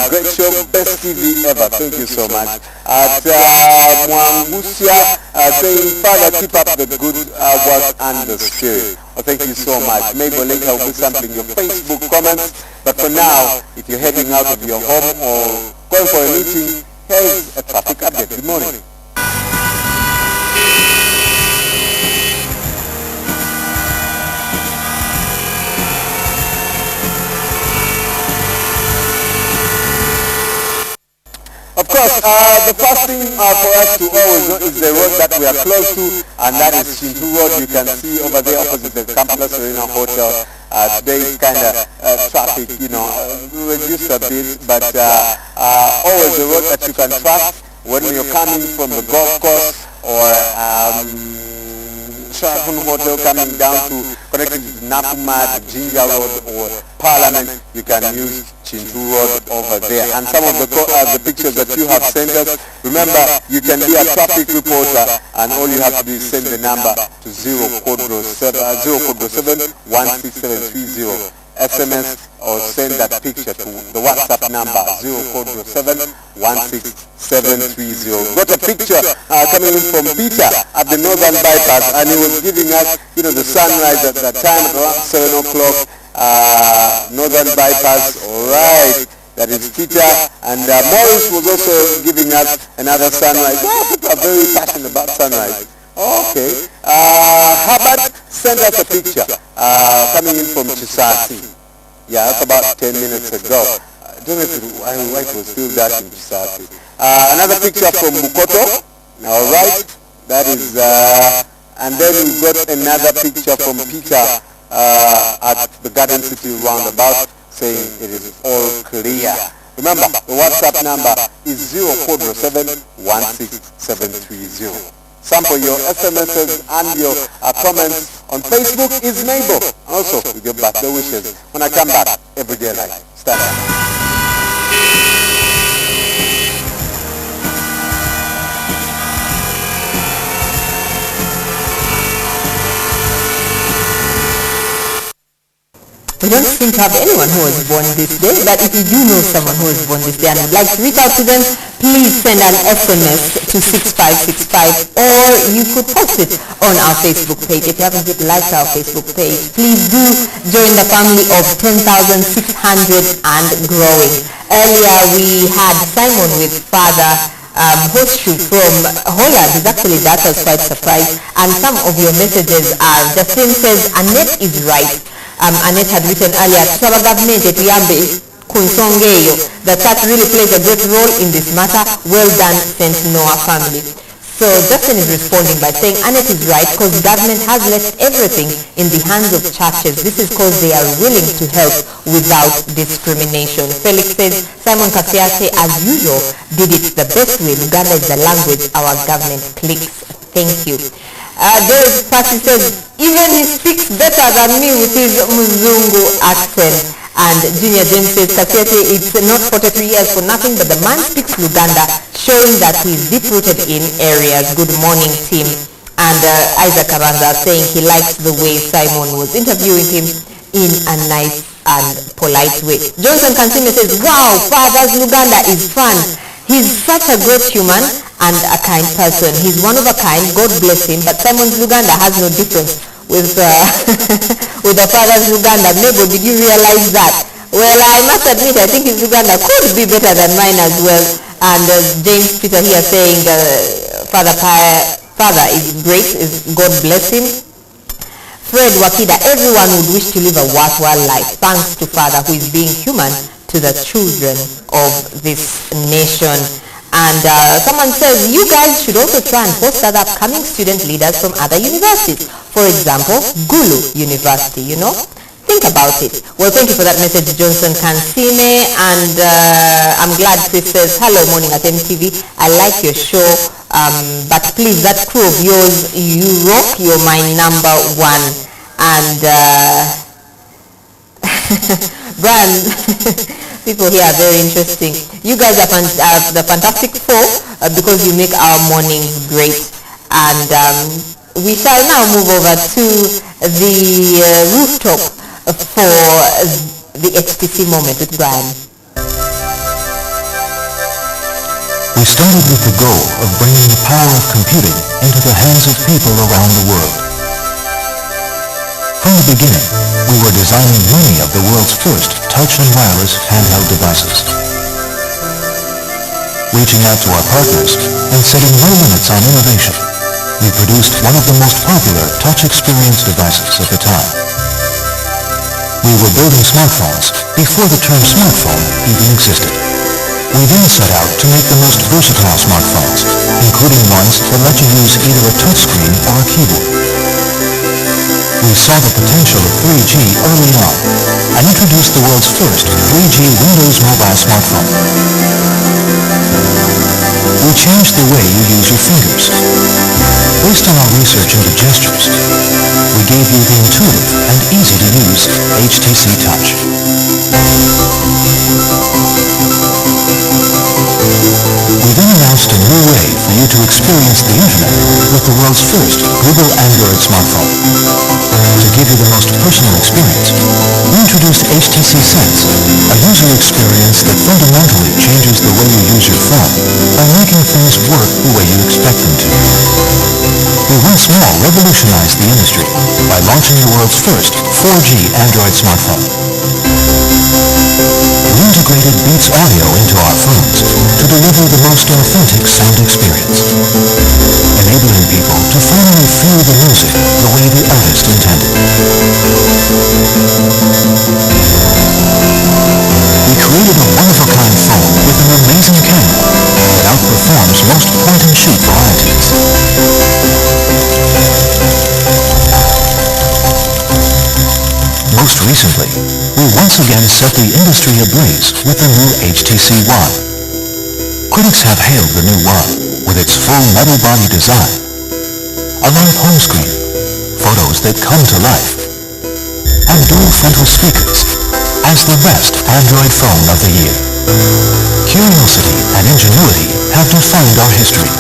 Great show, best TV ever. Thank you so much. At Mwangusia saying, Father, keep up the good work and the spirit. Oh, thank you so much. Maybe later we'll be sampling your Facebook comments. But for now, if you're heading out of your home or going for a meeting, here's a traffic update. Good morning. Of course, the first thing for us to always know is the road that we are close to, and that is Chintu Road. You can see over there opposite the Campus Arena Hotel. Today is kind of traffic, reduced a bit, but always the road that you can trust when you're coming from the golf course or Sharathun Hotel coming down to connecting to Napuma, Jinja Road or Parliament. You can use Chintu Road over there. And some of the pictures that you have sent us, remember you can be a traffic reporter and all you have to do is send the number to 0-7-16730 SMS or send that picture to the WhatsApp number 0-16730. Got a picture coming in from Peter at the Northern Bypass, and he was giving us, the sunrise at that time around 7 o'clock. Northern Bypass, all right. That is Peter, and Morris was also giving us another sunrise. Oh, people are very passionate about sunrise. Okay. Hubbard sent us a picture coming in from Chisasi. Yeah, that's about 10 minutes ago. I don't know why it was still that in Chisasi. Another picture from Mukoto. All right. That is, and then we've got another picture from Peter at the Garden City roundabout saying it is all clear. Remember, the WhatsApp number is 0-407-16730. Sample your SMSs and your comments on Facebook is Mabel. Also with your birthday wishes. When I come back, Everyday Life. Start. We don't seem to have anyone who was born this day, but if you do know someone who was born this day and would like to reach out to them, please send an SMS to 6565, or you could post it on our Facebook page. If you haven't yet liked our Facebook page, please do join the family of 10,600 and growing. Earlier we had Simon with Father Horseshoe from Holland. He's actually that was quite surprised, and some of your messages are, Justin says, Annette is right. Annette had written earlier, Tusaba government etuyambe kunsongeyo. The church really plays a great role in this matter. Well done, St. Noah family. So Justin is responding by saying Annette is right because government has left everything in the hands of churches. This is because they are willing to help without discrimination. Felix says Simon Kasiate, as usual, did it the best way. Luganda is the language our government clicks. Thank you. Dave Pasi says, even he speaks better than me with his Muzungu accent. And Junior James says, Kasete, it's not 43 years for nothing, but the man speaks Luganda, showing that he's deep-rooted in areas. Good morning, team. And Isaac Kabanza saying he likes the way Simon was interviewing him in a nice and polite way. Johnson Kansime says, wow, Father's Luganda is fun. He's such a great human and a kind person. He's one of a kind, God bless him, but Simon's Luganda has no difference with with the Father's Luganda. Nebo, did you realize that? Well, I must admit, I think his Luganda could be better than mine as well. And James Peter here saying, Father is great, God bless him. Fred Wakida, everyone would wish to live a worthwhile life, thanks to Father who is being human to the children of this nation. And someone says, you guys should also try and host other upcoming student leaders from other universities. For example, Gulu University, you know? Think about it. Well, thank you for that message, Johnson Kansime. And I'm glad Chris says, hello, morning at NTV. I like your show. But please, that crew of yours, you rock, you're my number one. And Brian, people here are very interesting. You guys are the Fantastic Four because you make our mornings great. And we shall now move over to the rooftop for the HTC moment with Brian. We started with the goal of bringing the power of computing into the hands of people around the world. From the beginning, we were designing many of the world's first touch and wireless handheld devices. Reaching out to our partners and setting no limits on innovation, we produced one of the most popular touch experience devices at the time. We were building smartphones before the term smartphone even existed. We then set out to make the most versatile smartphones, including ones that let you use either a touchscreen or a keyboard. We saw the potential of 3G early on and introduced the world's first 3G Windows mobile smartphone. We changed the way you use your fingers. Based on our research into gestures, we gave you the intuitive and easy-to-use HTC Touch. We then announced a new way for you to experience the internet with the world's first Google Android smartphone. To give you the most personal experience, we introduced HTC Sense, a user experience that fundamentally changes the way you use your phone by making things work the way you expect them to. We once more revolutionized the industry by launching the world's first 4G Android smartphone. We integrated Beats audio into our phones to deliver the most authentic sound experience, enabling people to finally feel the music the way the artist intended. We created a one-of-a-kind phone with an amazing camera that outperforms most point-and-shoot varieties. Most recently, we once again set the industry ablaze with the new HTC One. Critics have hailed the new One with its full metal body design, a live home screen, photos that come to life, and dual frontal speakers as the best Android phone of the year. Curiosity and ingenuity have defined our history,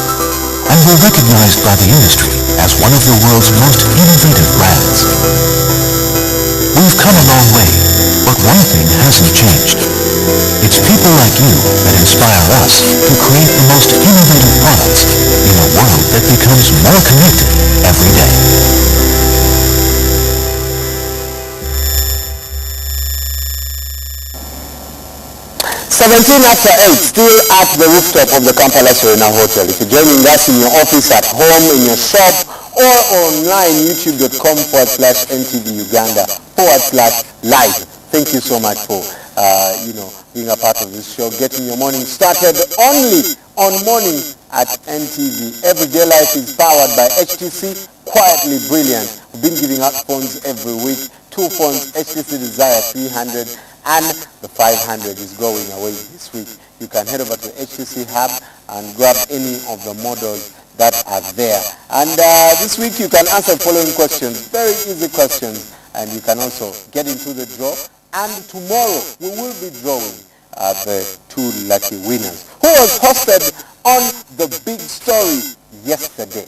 and we're recognized by the industry as one of the world's most innovative brands. We've come a long way, but one thing hasn't changed. It's people like you that inspire us to create the most innovative products in a world that becomes more connected every day. 17 after 8, still at the rooftop of the Kampala Serena Hotel. If you're joining us in your office, at home, in your shop, or online, youtube.com/NTV Uganda /live. Thank you so much for, being a part of this show, getting your morning started only on Morning at NTV. Everyday life is powered by HTC, quietly brilliant. We've been giving out phones every week. 2 phones, HTC Desire 300 and the 500 is going away this week. You can head over to HTC Hub and grab any of the models that are there. And this week you can answer the following questions, very easy questions, and you can also get into the draw And tomorrow we will be drawing the 2 lucky winners, who was hosted on The Big Story yesterday.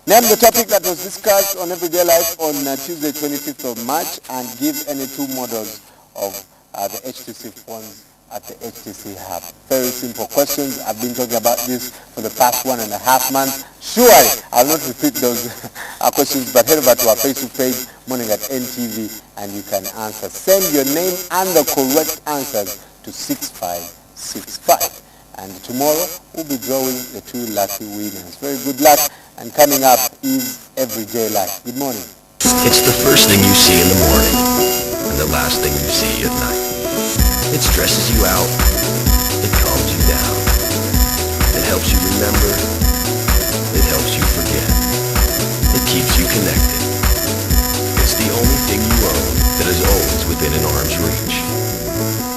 Name the topic that was discussed on Everyday Life on Tuesday 25th of March and give any 2 models of the HTC phones at the HTC Hub. Very simple questions. I've been talking about this for the past 1.5 months. Surely I'll not repeat those questions, but head over to our Facebook page, Morning at NTV, and you can answer. Send your name and the correct answers to 6565. And tomorrow we'll be drawing the 2 lucky winners. Very good luck. And coming up is Everyday Life. Good morning. It's the first thing you see in the morning and the last thing you see at night. It stresses you out. It calms you down. It helps you remember. It helps you forget. It keeps you connected. It's the only thing you own that is always within an arm's reach.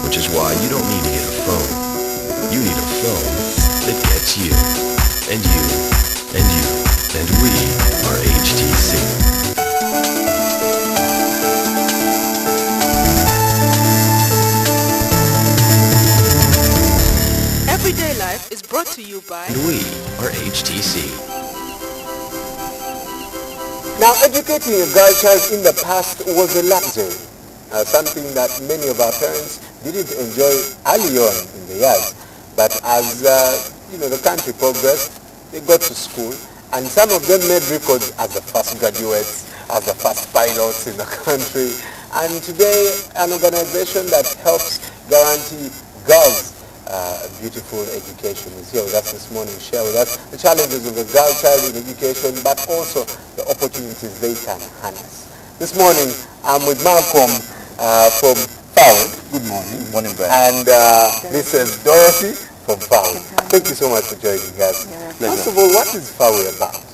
Which is why you don't need to get a phone. You need a phone that gets you. And you. And you. And we are HTC. Everyday Life is brought to you by... And we are HTC. Now, educating a girl child in the past was a luxury, something that many of our parents didn't enjoy early on in the years. But as the country progressed, they got to school, and some of them made records as the first graduates, as the first pilots in the country. And today, an organization that helps guarantee girls a beautiful education is here with us this morning to share with us the challenges of a girl child in education, but also the opportunities they can harness. This morning, I'm with Malcolm from FAWED. Good morning. Good morning, Brian. And this is Dorothy from FAWED. Thank you so much for joining us. First of all, what is FAWED about?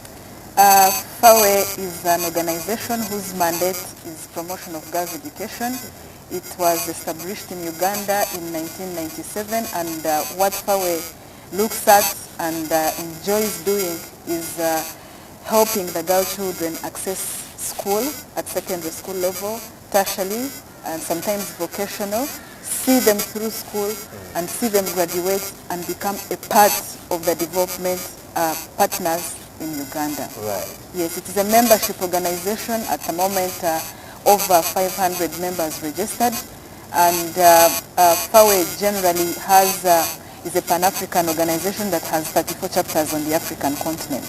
FAWED is an organization whose mandate is promotion of girls' education. It was established in Uganda in 1997, and what FAWED looks at and enjoys doing is helping the girl children access school at secondary school level, tertiary, and sometimes vocational, see them through school and see them graduate and become a part of the development partners in Uganda. Right. Yes, it is a membership organization. At the moment, over 500 members registered, and FAWED generally is a Pan-African organization that has 34 chapters on the African continent.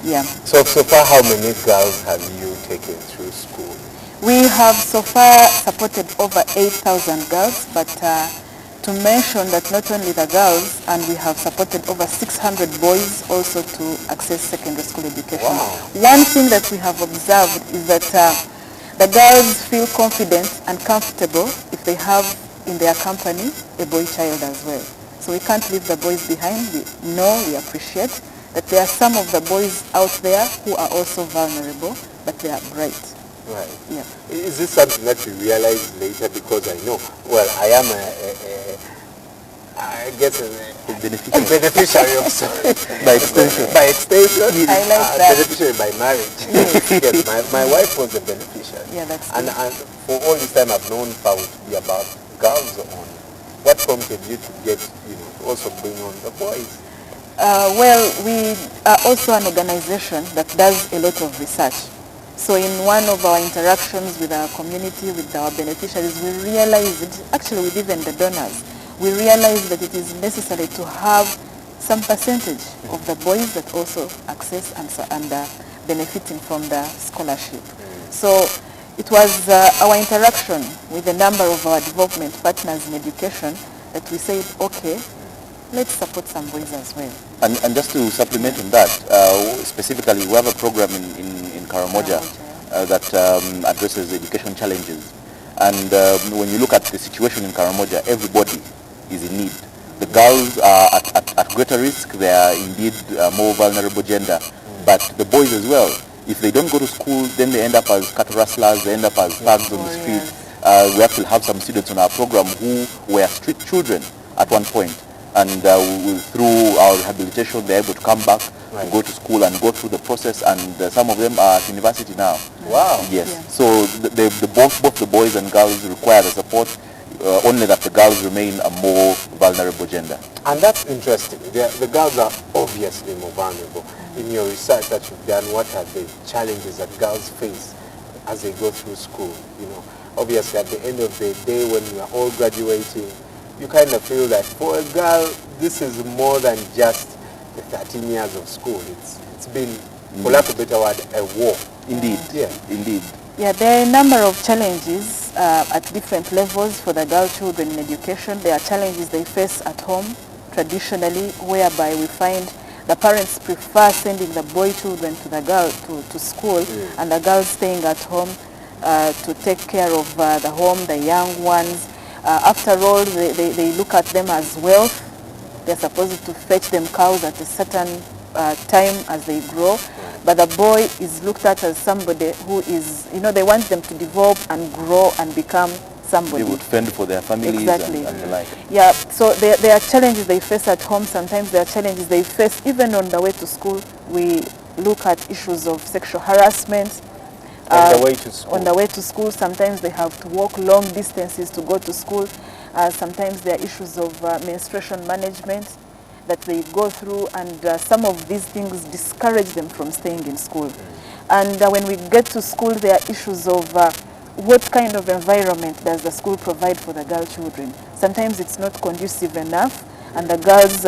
Yeah. So far, how many girls have you taken through school? We have so far supported over 8,000 girls, but to mention that not only the girls, and we have supported over 600 boys also to access secondary school education. Wow. One thing that we have observed is that the girls feel confident and comfortable if they have in their company a boy child as well. So we can't leave the boys behind. We know, we appreciate that there are some of the boys out there who are also vulnerable, but they are bright. Right. Yeah. Is this something that you realize later? Because I know, well, I am I guess a beneficiary of sorry. By extension. By extension. I like that. Beneficiary by marriage. Yes, my wife was a beneficiary. Yeah, that's and for all this time I've known FAWED to be about girls only. What prompted you to get, to also bring on the boys? Well, we are also an organization that does a lot of research. So in one of our interactions with our community, with our beneficiaries, we realized, actually with even the donors, we realized that it is necessary to have some percentage of the boys that also access and are benefiting from the scholarship. So it was our interaction with a number of our development partners in education that we said, okay, let's support some boys as well. And just to supplement on that, specifically we have a program in Karamoja that addresses education challenges. And when you look at the situation in Karamoja, everybody is in need. The girls are at greater risk. They are indeed more vulnerable gender. But the boys as well, if they don't go to school, then they end up as cattle rustlers, they end up as thugs on the street. We actually have some students on our program who were street children at one point. And through our rehabilitation, they're able to come back to go to school and go through the process, and some of them are at university now. Wow. Yes. Yeah. So both the boys and girls require the support, only that the girls remain a more vulnerable gender. And that's interesting. The girls are obviously more vulnerable. In your research that you've done, what are the challenges that girls face as they go through school? You know, obviously at the end of the day, when we are all graduating, you kind of feel that for a girl, this is more than just the 13 years of school. It's been, for lack of a better word, a war. Indeed. Yeah. Indeed. Yeah, there are a number of challenges at different levels for the girl children in education. There are challenges they face at home, traditionally, whereby we find the parents prefer sending the boy children to the girl to school, and the girls staying at home to take care of the home, the young ones. After all, they look at them as wealth. They're supposed to fetch them cows at a certain time as they grow. But the boy is looked at as somebody who is, they want them to develop and grow and become somebody. They would fend for their families. Exactly. and the like. Yeah, so there are challenges they face at home. Sometimes there are challenges they face even on the way to school. We look at issues of sexual harassment. On the way to school. On the way to school, sometimes they have to walk long distances to go to school. Sometimes there are issues of menstruation management that they go through, and some of these things discourage them from staying in school. And when we get to school, there are issues of what kind of environment does the school provide for the girl children. Sometimes it's not conducive enough, and the girls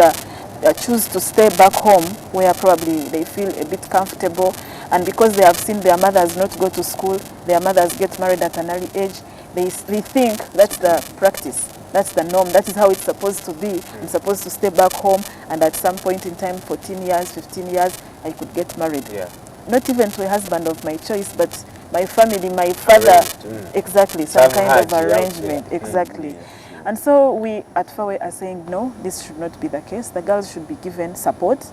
choose to stay back home where probably they feel a bit comfortable, and because they have seen their mothers not go to school, their mothers get married at an early age, they think that's the practice, that's the norm, that is how it's supposed to be. I'm supposed to stay back home, and at some point in time, 14 years, 15 years, I could get married. Yeah. Not even to a husband of my choice, but my family, my father, exactly, some kind of arrangement, exactly. And so we at FAWE are saying, no, this should not be the case. The girls should be given support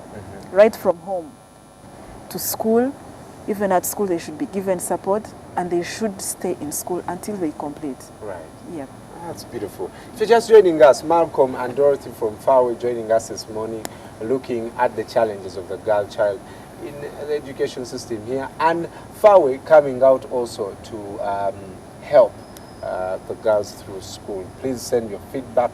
right from home to school. Even at school, they should be given support, and they should stay in school until they complete. Right. Yeah. That's beautiful. If you're just joining us, Malcolm and Dorothy from FAWE joining us this morning, looking at the challenges of the girl child in the education system here, and FAWE coming out also to help the girls through school. Please send your feedback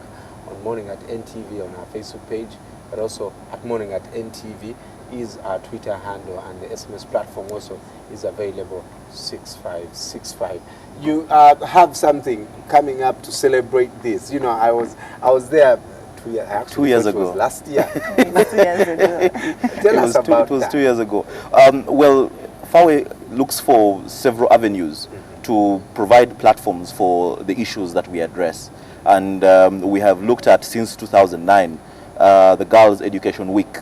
on Morning at NTV on our Facebook page, but also at Morning at NTV is our Twitter handle, and the SMS platform also is available, 6565. You have something coming up to celebrate this. You know, I was there 2 years, actually 2 years ago. It was last year. 2 years ago. Tell us about It was that. 2 years ago. Well, FAWE looks for several avenues to provide platforms for the issues that we address. And we have looked at, since 2009, the Girls Education Week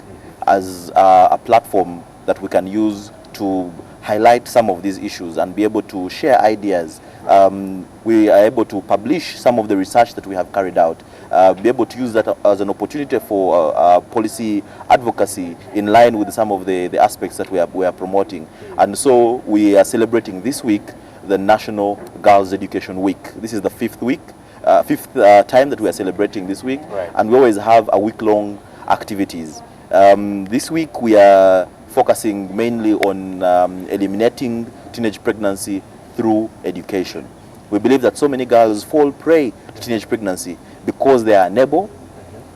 as a platform that we can use to highlight some of these issues and be able to share ideas. We are able to publish some of the research that we have carried out, be able to use that as an opportunity for policy advocacy in line with some of the aspects that we are promoting. And so we are celebrating this week the National Girls Education Week. This is the fifth time that we are celebrating this week, and we always have a week-long activities. This week we are focusing mainly on eliminating teenage pregnancy through education. We believe that so many girls fall prey to teenage pregnancy because they are unable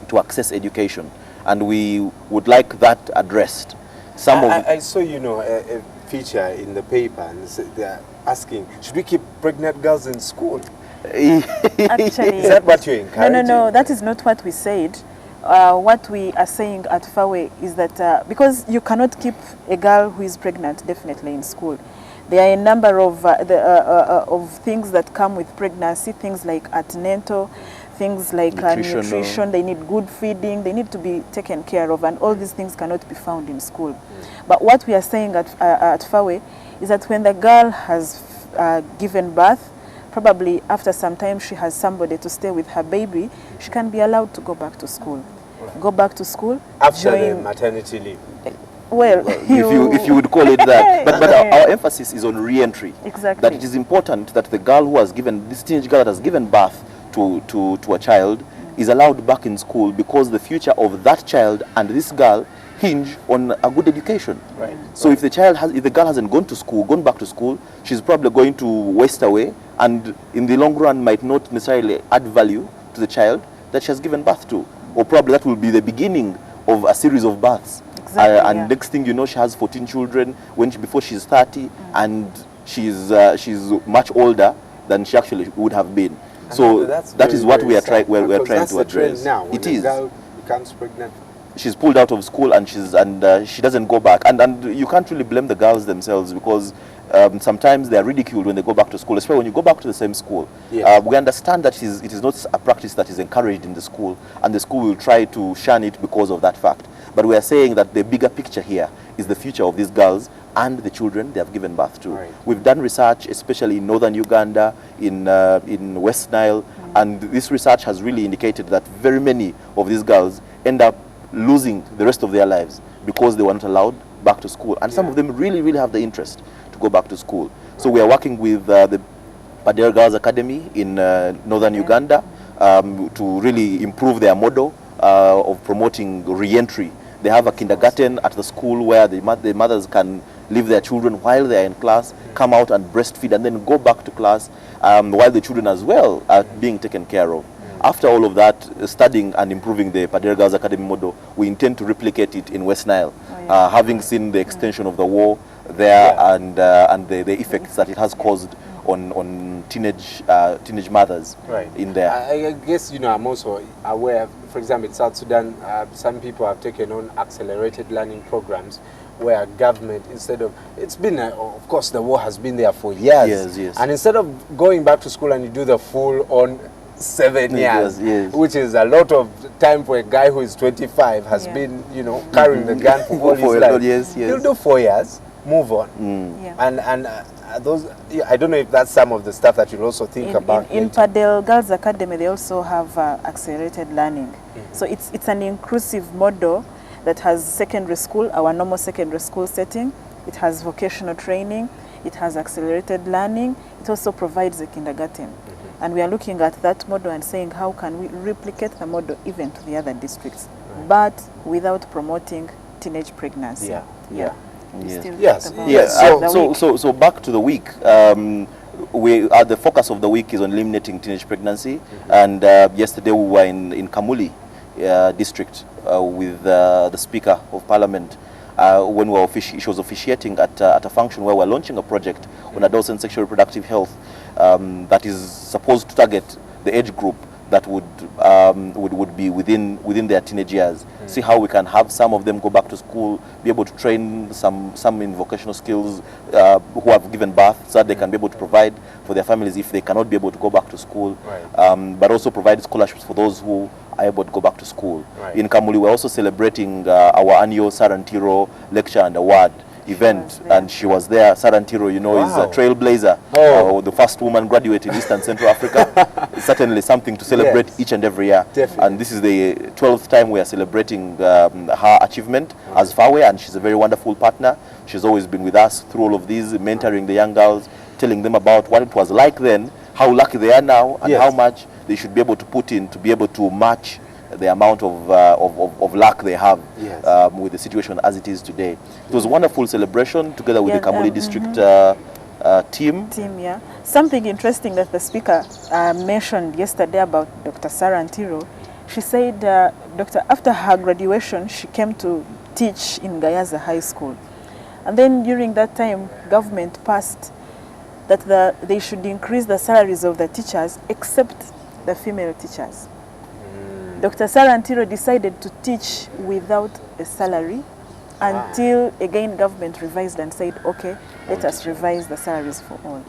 to access education, and we would like that addressed. I saw, a feature in the paper, and they're asking, should we keep pregnant girls in school? Actually, is that what you're encouraging? No, that is not what we said. What we are saying at FAWE is that because you cannot keep a girl who is pregnant definitely in school. There are a number of things that come with pregnancy, things like antenatal, things like nutrition, they need good feeding, they need to be taken care of, and all these things cannot be found in school. But what we are saying at FAWE is that when the girl has given birth, probably after some time she has somebody to stay with her baby, she can be allowed to go back to school. Go back to school. After the maternity leave. Well, if you would call it that. But our emphasis is on re-entry. Exactly. That it is important that the girl who has given, this teenage girl that has given birth to a child is allowed back in school, because the future of that child and this girl hinge on a good education. Right. So if the girl hasn't gone back to school, she's probably going to waste away, and in the long run might not necessarily add value to the child that she has given birth to. Or probably that will be the beginning of a series of births. And next thing you know, she has 14 children before she's 30, and she's much older than she actually would have been. So that is what we are trying to address. Now, when it a is. girl becomes pregnant, she's pulled out of school, and she doesn't go back. And you can't really blame the girls themselves, because sometimes they are ridiculed when they go back to school, especially when you go back to the same school. Yes. We understand that it is not a practice that is encouraged in the school, and the school will try to shun it because of that fact. But we are saying that the bigger picture here is the future of these girls and the children they have given birth to. Right. We've done research, especially in northern Uganda, in West Nile, and this research has really indicated that very many of these girls end up losing the rest of their lives because they were not allowed back to school. And some of them really, really have the interest to go back to school. So we are working with the Padere Girls Academy in northern Uganda to really improve their model of promoting re-entry. They have a kindergarten at the school where the mothers can leave their children while they are in class, come out and breastfeed, and then go back to class while the children as well are being taken care of. After all of that, studying and improving the Padere Girls Academy model, we intend to replicate it in West Nile, having seen the extension of the war there and the effects that it has caused on teenage mothers in there. I guess, I'm also aware, for example, in South Sudan, some people have taken on accelerated learning programs where government, instead of, it's been, of course, the war has been there for years. Yes. And instead of going back to school and you do the full-on 7 years, which is a lot of time for a guy who is 25, has been, carrying the gun for all his life. He'll do 4 years, move on. And those, I don't know if that's some of the stuff that you'll also think about. In Padel Girls Academy, they also have accelerated learning. So it's an inclusive model that has secondary school, our normal secondary school setting. It has vocational training. It has accelerated learning. It also provides a kindergarten. And we are looking at that model and saying, how can we replicate the model even to the other districts, but without promoting teenage pregnancy. So back to the week. The focus of the week is on eliminating teenage pregnancy. And yesterday we were in Kamuli district with the Speaker of Parliament when she was officiating at a function where we're launching a project on adults and sexual reproductive health that is supposed to target the age group that would be within their teenage years. See how we can have some of them go back to school, be able to train some in vocational skills who have given birth, so that they can be able to provide for their families if they cannot be able to go back to school, but also provide scholarships for those who are able to go back to school. In Kamuli, we're also celebrating our annual Sarantiro lecture and award event, and she was there. Sarantiro, is a trailblazer, the first woman graduate in East and Central Africa. It's certainly something to celebrate each and every year. And this is the 12th time we are celebrating her achievement as Fawe, and she's a very wonderful partner. She's always been with us through all of these, mentoring the young girls, telling them about what it was like then, how lucky they are now, and how much they should be able to put in to be able to match the amount of luck they have with the situation as it is today. It was a wonderful celebration together with the Kamuli district team. Something interesting that the speaker mentioned yesterday about Dr. Sarantiro. She said, after her graduation, she came to teach in Gayaza High School. And then during that time, government passed that they should increase the salaries of the teachers except the female teachers. Dr. Sarantiro decided to teach without a salary until again government revised and said, okay, let us revise the salaries for all.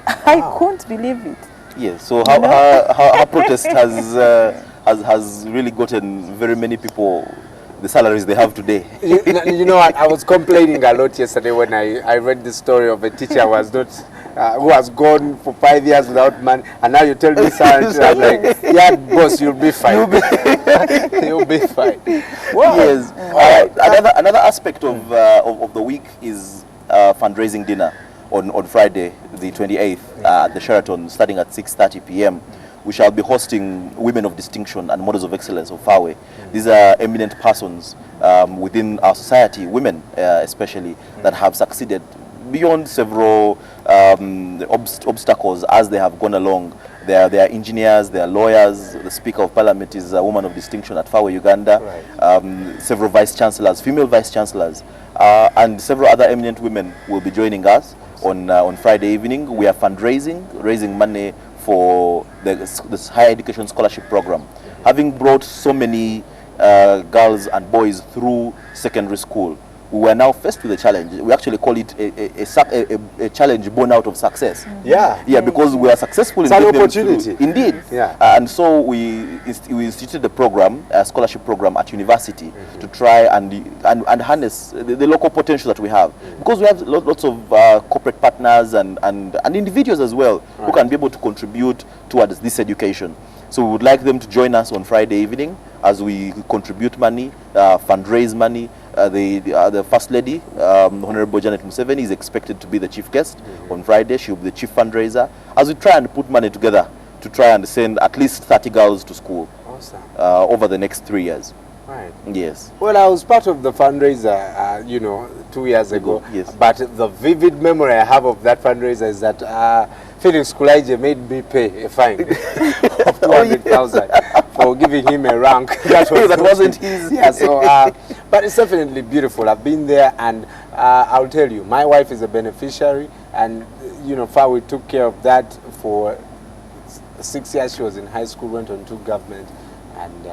I couldn't believe it. Yes, so her protest has really gotten very many people the salaries they have today. You know what, I was complaining a lot yesterday when I read the story of a teacher who was not who has gone for 5 years without money, and now you tell me, I'm like, yeah, boss, you'll be fine. You'll be fine. Wow. Yes. Another aspect of the week is fundraising dinner on Friday, the 28th, at the Sheraton, starting at 6:30 p.m. we shall be hosting Women of Distinction and Models of Excellence of FAWE. These are eminent persons within our society, women especially, that have succeeded beyond several obstacles as they have gone along. They are engineers, they are lawyers. The Speaker of Parliament is a woman of distinction at FAWE Uganda. Right. Several vice chancellors, female vice chancellors, and several other eminent women will be joining us on Friday evening. We are fundraising, raising money for this higher education scholarship program. Having brought so many girls and boys through secondary school, we were now faced with a challenge. We actually call it a challenge born out of success. Yeah, because we are successful in an opportunity. Indeed. Yeah. And so we instituted a program, a scholarship program at university to try and harness the local potential that we have. Because we have lots of corporate partners and individuals as well who can be able to contribute towards this education. So we would like them to join us on Friday evening as we contribute money, fundraise money. The First Lady, Honorable Janet Museveni, is expected to be the chief guest on Friday. She will be the chief fundraiser as we try and put money together to try and send at least 30 girls to school. Awesome. Over the next 3 years. Right. Yes. Well, I was part of the fundraiser, 2 years ago. Yes. But the vivid memory I have of that fundraiser is that Felix Kulaije made me pay a fine of 200,000 for giving him a rank. That wasn't his. Yeah, so, but it's definitely beautiful. I've been there, and I'll tell you, my wife is a beneficiary, and FAWE took care of that for 6 years. She was in high school, went on to government and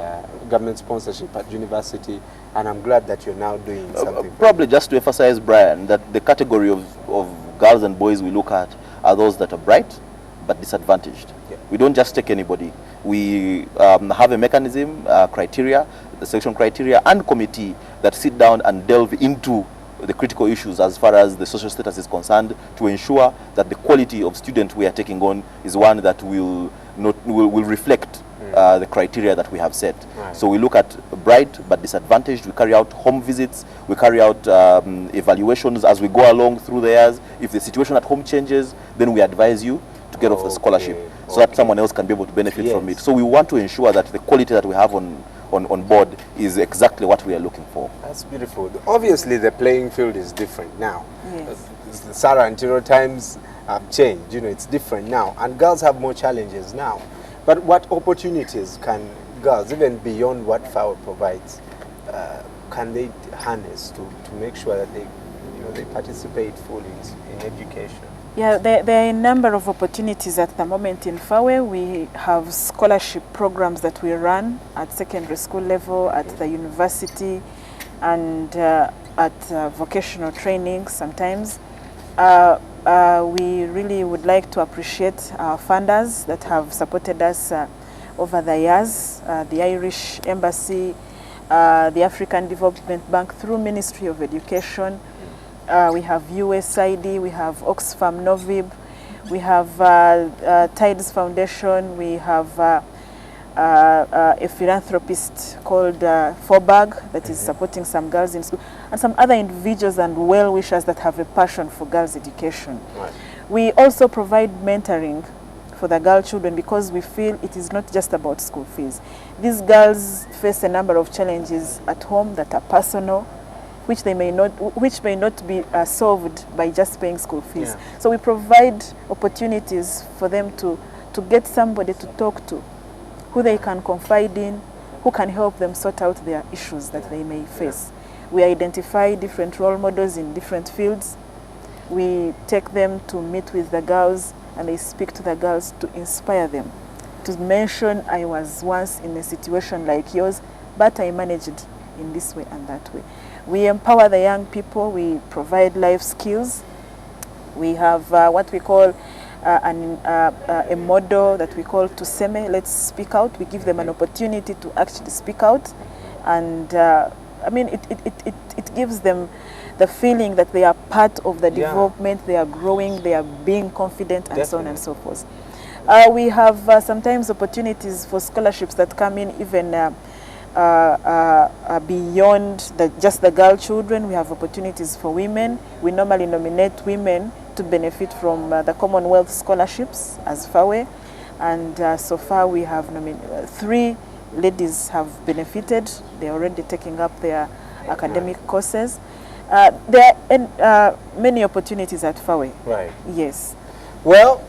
government sponsorship at university, and I'm glad that you're now doing something. Probably just to emphasize, Brian, that the category of girls and boys we look at are those that are bright but disadvantaged. Yeah. We don't just take anybody. We have a mechanism, criteria, the selection criteria and committee that sit down and delve into the critical issues as far as the social status is concerned, to ensure that the quality of student we are taking on is one that will reflect the criteria that we have set. Right. So we look at bright but disadvantaged. We carry out home visits. We carry out evaluations as we go along through the years. If the situation at home changes, then we advise you to get off the scholarship so that someone else can be able to benefit from it. So we want to ensure that the quality that we have on board is exactly what we are looking for. That's beautiful. Obviously, the playing field is different now. Yes. The Sarah and Tiro times have changed. It's different now, and girls have more challenges now. But what opportunities can girls, even beyond what FAWE provides, can they harness to make sure that they participate fully in education? Yeah, there are a number of opportunities at the moment in FAWE. We have scholarship programs that we run at secondary school level, at the university, and at vocational training sometimes. We really would like to appreciate our funders that have supported us over the years, the Irish Embassy, the African Development Bank through Ministry of Education. We have USAID, we have Oxfam Novib, we have Tides Foundation, we have a philanthropist called Forbag that is supporting some girls in school, and some other individuals and well-wishers that have a passion for girls' education. Right. We also provide mentoring for the girl children because we feel it is not just about school fees. These girls face a number of challenges at home that are personal, which may not be solved by just paying school fees. Yeah. So we provide opportunities for them to get somebody to talk to, who they can confide in, who can help them sort out their issues that they may face. We identify different role models in different fields. We take them to meet with the girls, and they speak to the girls to inspire them, to mention, I was once in a situation like yours, but I managed it in this way and that way. We empower the young people. We provide life skills. We have what we call a model that we call Tuseme, let's speak out. We give them an opportunity to actually speak out, and it gives them the feeling that they are part of the development, they are growing, they are being confident, and so on and so forth. We have sometimes opportunities for scholarships that come in even beyond just the girl children. We have opportunities for women. We normally nominate women to benefit from the Commonwealth scholarships as FAWE. And so far we have 3 ladies have benefited. They're already taking up their academic courses. There are many opportunities at FAWE. Right. Yes. Well,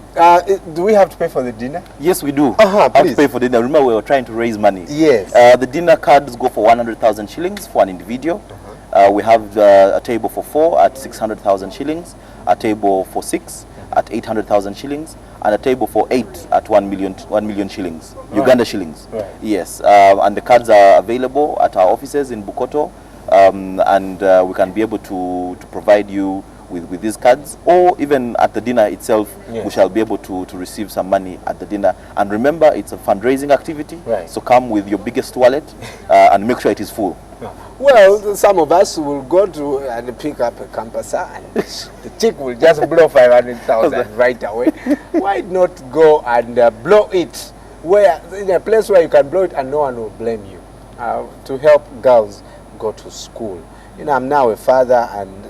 do we have to pay for the dinner? Yes, we do. Please. Have to pay for dinner. Remember, we were trying to raise money. Yes. The dinner cards go for 100,000 shillings for an individual. We have a table for 4 at 600,000 shillings, a table for 6 at 800,000 shillings, and a table for 8 at 1 million shillings, Uganda shillings. Right. Yes, and the cards are available at our offices in Bukoto, and we can be able to provide you with these cards, or even at the dinner itself, we shall be able to receive some money at the dinner. And remember, it's a fundraising activity, so come with your biggest wallet and make sure it is full. Well, some of us will go to and pick up a campus and the chick will just blow 500,000 right away. Why not go and blow it in a place where you can blow it and no one will blame you, to help girls go to school. You know, I'm now a father and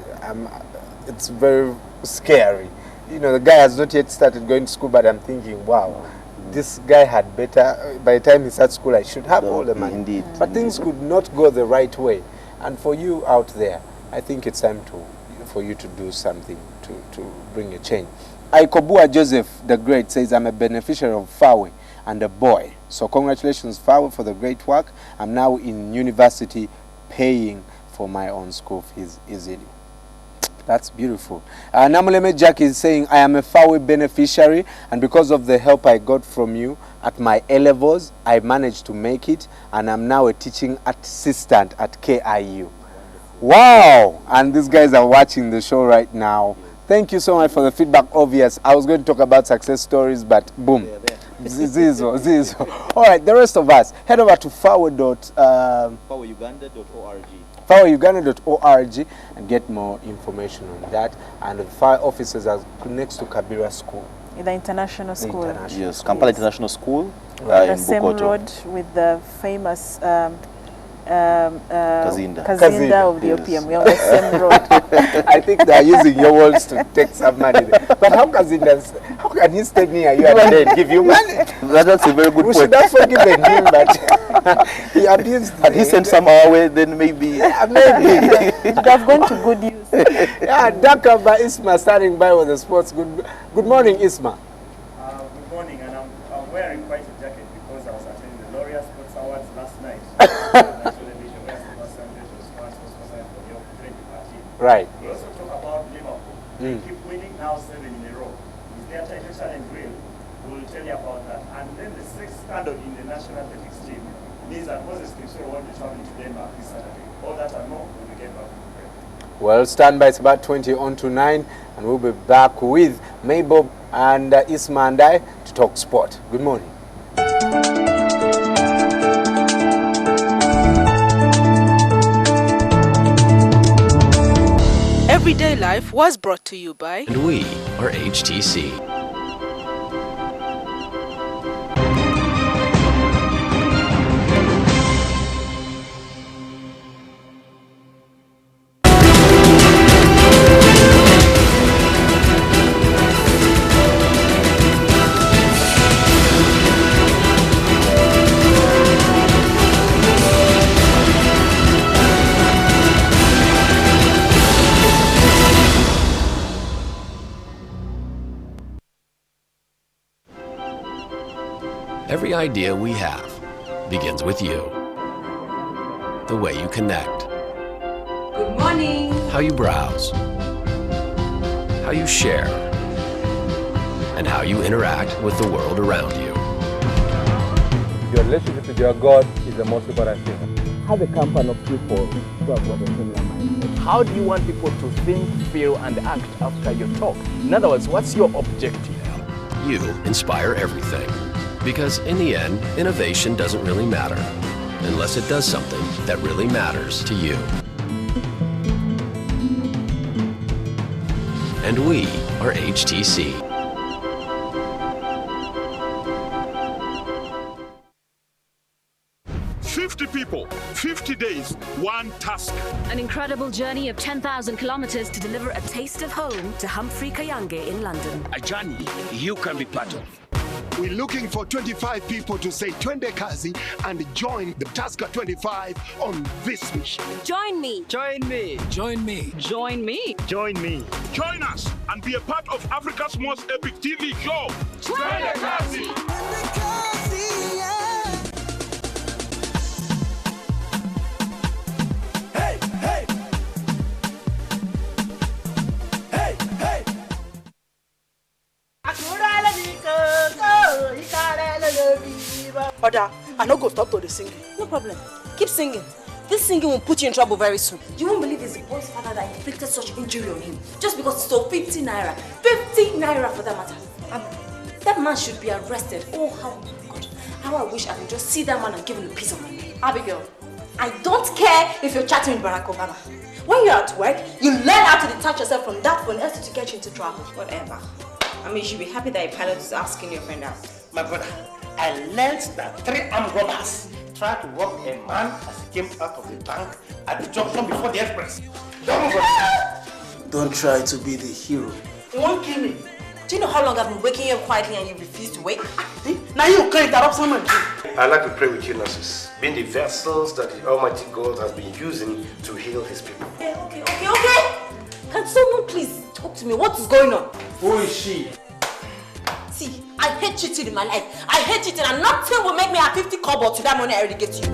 it's very scary. You know, the guy has not yet started going to school, but I'm thinking, wow, this guy had better, by the time he starts school, I should have all the money. Indeed. But things could not go the right way. And for you out there, I think it's time for you to do something to bring a change. Aikobua Joseph the Great says, I'm a beneficiary of FAWE and a boy. So congratulations, FAWE, for the great work. I'm now in university paying for my own school fees easily. That's beautiful. Namuleme Jack is saying, I am a FAWE beneficiary, and because of the help I got from you at my A-levels, I managed to make it, and I'm now a teaching assistant at KIU. Wow! And these guys are watching the show right now. Thank you so much for the feedback. Obvious. I was going to talk about success stories, but boom. Zizo. All right, the rest of us, head over to FAWE.FAWEuganda.org. FAWEuganda.org and get more information on that. And the FAWE offices are next to Kabira School. In the international school. Yes, Kampala International School. The in same Bukoto. road with the famous Kazinda. Kazinda of the opium. We're on the same road. I think they are using your words to take some money there. But how can he stay near you and then give you money? That's a very good point. We should have forgiven him, but he abused. Had he sent some our way, then maybe. Yeah, maybe. It have gone to good use. Yeah, Dakaba Isma standing by with the sports. Good morning, Isma. Good morning, and I'm wearing quite a jacket because I was attending the Laureate Sports Awards last night. Right. We also talk about Liverpool. They keep winning now 7 in a row. Is their title challenge real? We'll tell you about that. And then the 6th scandal in the national athletics team means that Moses Kipsoro won't be traveling to Denmark this Saturday. All that and more when we get back. Well, stand by. It's about 20 on to 9, and we'll be back with Mabel and Isma and I to talk sport. Good morning. Everyday Life was brought to you by... And we are HTC. Every idea we have begins with you. The way you connect. Good morning. How you browse. How you share. And how you interact with the world around you. Your relationship with your God is the most important thing. Have a company of people who have got a similar mindset. How do you want people to think, feel, and act after your talk? In other words, what's your objective? You inspire everything. Because in the end, innovation doesn't really matter unless it does something that really matters to you. And we are HTC. People, 50 days, one task. An incredible journey of 10,000 kilometers to deliver a taste of home to Humphrey Kayange in London. A journey you can be part of. We're looking for 25 people to say twende kazi and join the Tusker 25 on this mission. Join me. Join me. Join me. Join me. Join me. Join us and be a part of Africa's most epic TV show. Twende kazi. Hey, hey. Hey, hey. Oda, I no go stop to the singing. No problem. Keep singing. This singing will put you in trouble very soon. You won't believe it's the boy's father that inflicted such injury on him. Just because he stole 50 naira. 50 naira for that matter. That man should be arrested. Oh, how God. How I wish I could just see that man and give him a piece of my mind. Abigail, I don't care if you're chatting with Barack Obama. When you're at work, you learn how to detach yourself from that phone else to get you into trouble. Whatever. I mean, you should be happy that a pilot is asking your friend out. My brother, I learned that 3 armed robbers tried to rob a man as he came out of the bank at the junction before the express. Don't try to be the hero. You won't kill me. Do you know how long I've been waking you up quietly and you refuse to wake? Now you can't interrupt someone. I like to pray with you, nurses, being the vessels that the Almighty God has been using to heal his people. Okay. Can someone please talk to me? What is going on? Who is she? See, I hate cheating in my life. I hate cheating and nothing will make me have 50 kobo to that money I already get you.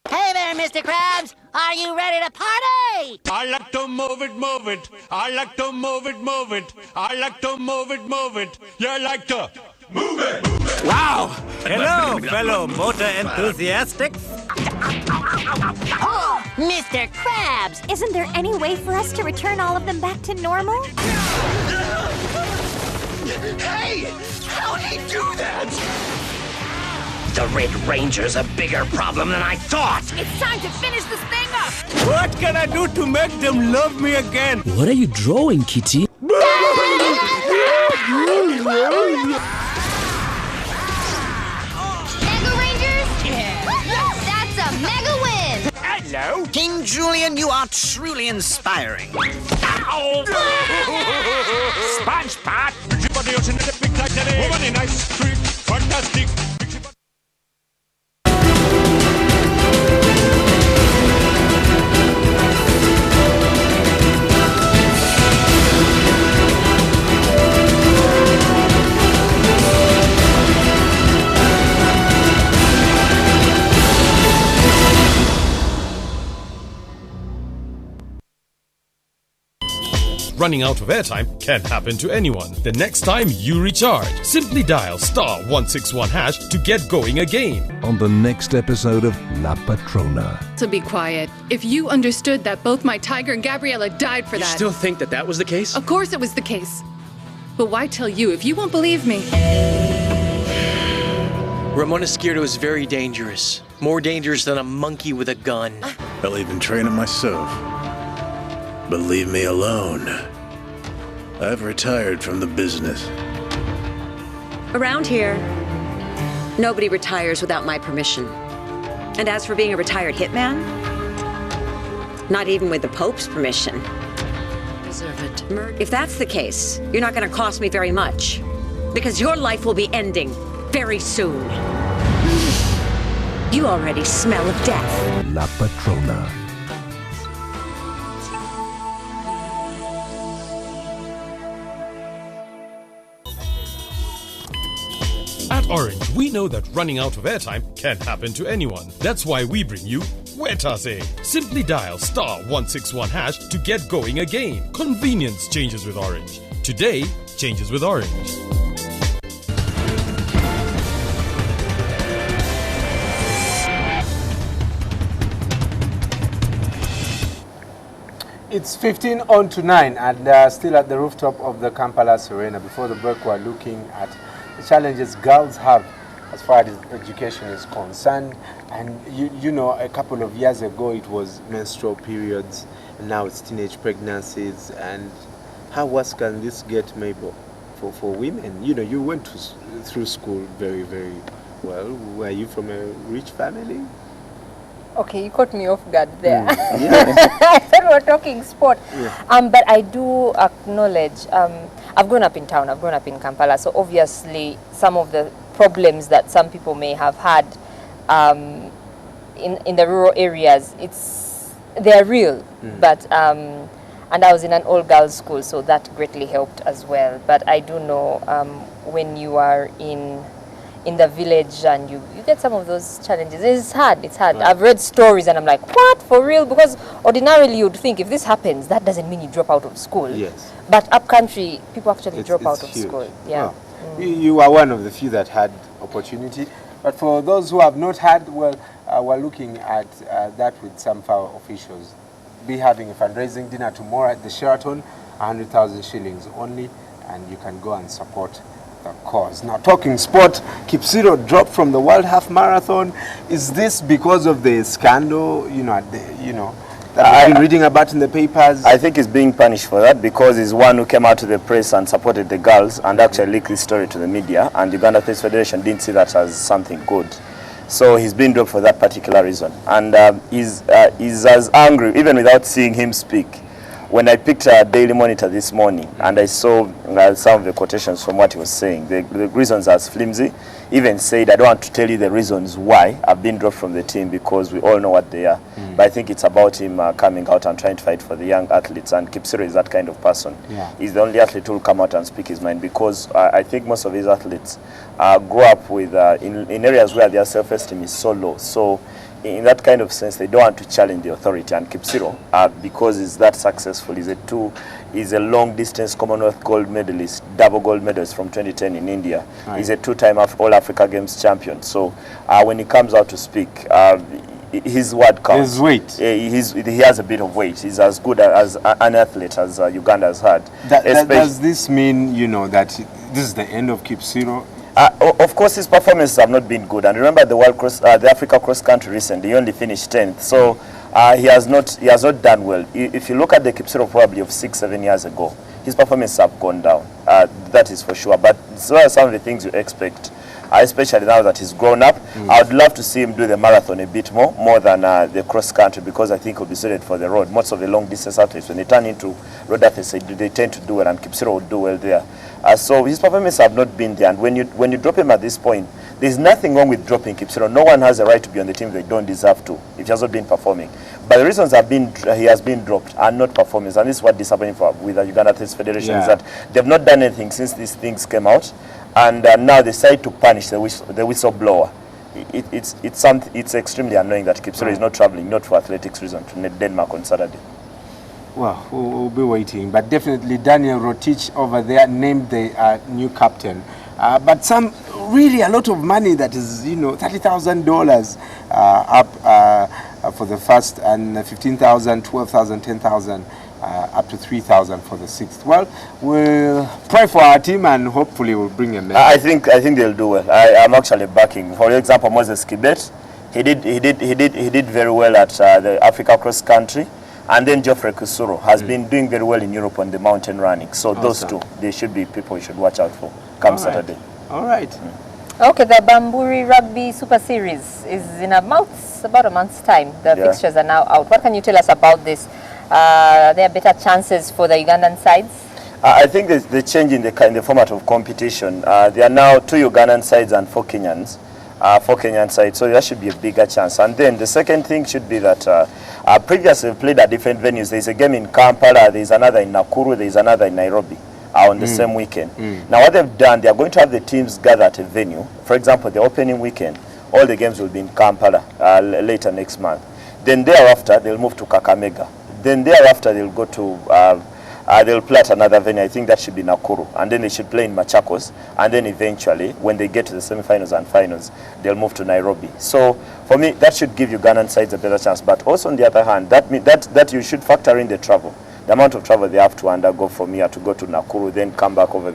Hey there, Mr. Krabs. Are you ready to party? I like to move it, move it. I like to move it, move it. I like to move it, move it. You like to move it, move it. Wow! Hello, fellow motor enthusiastics. Oh, Mr. Krabs, isn't there any way for us to return all of them back to normal? Hey! How'd he do that? The Red Ranger's a bigger problem than I thought. It's time to finish this thing up! What can I do to make them love me again? What are you drawing, Kitty? Hello? King Julian, you are truly inspiring. Ow! SpongeBob! Fantastic! Running out of airtime can happen to anyone. The next time you recharge, simply dial *161# to get going again. On the next episode of La Patrona. To be quiet. If you understood that both my tiger and Gabriella died for that. You still think that was the case? Of course it was the case. But why tell you if you won't believe me? Ramon Izquierdo is very dangerous. More dangerous than a monkey with a gun. I'll even train him myself. But leave me alone. I've retired from the business. Around here, nobody retires without my permission. And as for being a retired hitman, not even with the Pope's permission. Deserve it. If that's the case, you're not going to cost me very much. Because your life will be ending very soon. You already smell of death. La Patrona. At Orange, we know that running out of airtime can happen to anyone. That's why we bring you Wetase. Simply dial *161# to get going again. Convenience changes with Orange. Today changes with Orange. It's 15 on to 9 and still at the rooftop of the Kampala Arena. Before the break, we're looking at the challenges girls have as far as education is concerned. And you know, a couple of years ago it was menstrual periods, and now it's teenage pregnancies. And how worse can this get, Mabel, for women? You know, you went through school very, very well. Were you from a rich family? Okay, you caught me off guard there. Yeah. I thought we were talking sport. Yeah. But I do acknowledge, I've grown up in town, I've grown up in Kampala, so obviously some of the problems that some people may have had in the rural areas, they're real. But and I was in an all-girls school, so that greatly helped as well. But I do know when you are in the village and you get some of those challenges, it's hard. Right. I've read stories and I'm like, what, for real? Because ordinarily you'd think if this happens, that doesn't mean you drop out of school. Yes. But up country, people actually drop out of school. Yeah. Wow. You are one of the few that had opportunity. But for those who have not had, well, we're looking at that with some of our officials. Be having a fundraising dinner tomorrow at the Sheraton, 100,000 shillings only, and you can go and support the cause. Now, talking sport, Kipsiro dropped from the World Half Marathon. Is this because of the scandal, that I've been reading about in the papers? I think he's being punished for that because he's one who came out to the press and supported the girls and actually leaked this story to the media, and the Uganda Athletes Federation didn't see that as something good. So he's been dropped for that particular reason. And he's as angry, even without seeing him speak. When I picked a Daily Monitor this morning and I saw some of the quotations from what he was saying, the reasons as flimsy, even said, I don't want to tell you the reasons why I've been dropped from the team because we all know what they are. But I think it's about him coming out and trying to fight for the young athletes, and Kipsiro is that kind of person. Yeah. He's the only athlete who will come out and speak his mind because I think most of his athletes grow up with in areas where their self-esteem is so low. So in that kind of sense, they don't want to challenge the authority. And Kipsiro, because he's that successful, he's a long-distance Commonwealth gold medalist, double gold medalist from 2010 in India. Right. He's a two-time All-Africa Games champion. So when he comes out to speak, his word counts. His weight. He has a bit of weight. He's as good as an athlete as Uganda has had. Does this mean, that this is the end of Kipsiro? Of course, his performances have not been good. And remember the Africa cross country recently, he only finished 10th. So he has not done well. If you look at the Kipsiro probably of 6-7 years ago, his performances have gone down. That is for sure. But so are some of the things you expect, especially now that he's grown up. I would love to see him do the marathon a bit more than the cross country, because I think he'll be suited for the road. Most of the long distance athletes, when they turn into road athletes, they tend to do well, and Kipsiro will do well there. So his performances have not been there, and when you drop him at this point, there's nothing wrong with dropping Kipsiro. No one has a right to be on the team they don't deserve to if he has not been performing. But the reasons he has been dropped are not performance, and this is what disappointing with the Uganda Athletes Federation is that they've not done anything since these things came out, and now they decide to punish the whistleblower. It's extremely annoying that Kipsiro is not traveling, not for athletics reasons, to Denmark on Saturday. Well, we'll be waiting, but definitely Daniel Rotich over there named the new captain. But a lot of money that is, $30,000 up for the first, and 15,000, 12,000, 10,000, up to 3,000 for the sixth. Well, we'll pray for our team and hopefully we'll bring them there. I think they'll do well. I'm actually backing. For example, Moses Kibet, he did very well at the Africa cross country. And then Geoffrey Kusuro has been doing very well in Europe on the mountain running. So those two, they should be people you should watch out for come Saturday. All right. Okay, the Bamburi Rugby Super Series is in about a month's time. The fixtures are now out. What can you tell us about this? Are there better chances for the Ugandan sides? I think the change in the format of competition. There are now 2 Ugandan sides and 4 Kenyans. 4 Kenyan sides, so that should be a bigger chance. And then the second thing should be that previously we played at different venues. There's a game in Kampala, there's another in Nakuru, there's another in Nairobi on the same weekend. Now what they've done, they are going to have the teams gather at a venue. For example, the opening weekend, all the games will be in Kampala later next month. Then thereafter, they'll move to Kakamega. Then thereafter, they'll go to they'll play at another venue. I think that should be Nakuru. And then they should play in Machakos. And then eventually, when they get to the semi-finals and finals, they'll move to Nairobi. So, for me, that should give Ugandan sides a better chance. But also, on the other hand, that you should factor in the travel. The amount of travel they have to undergo from here to go to Nakuru, then come back over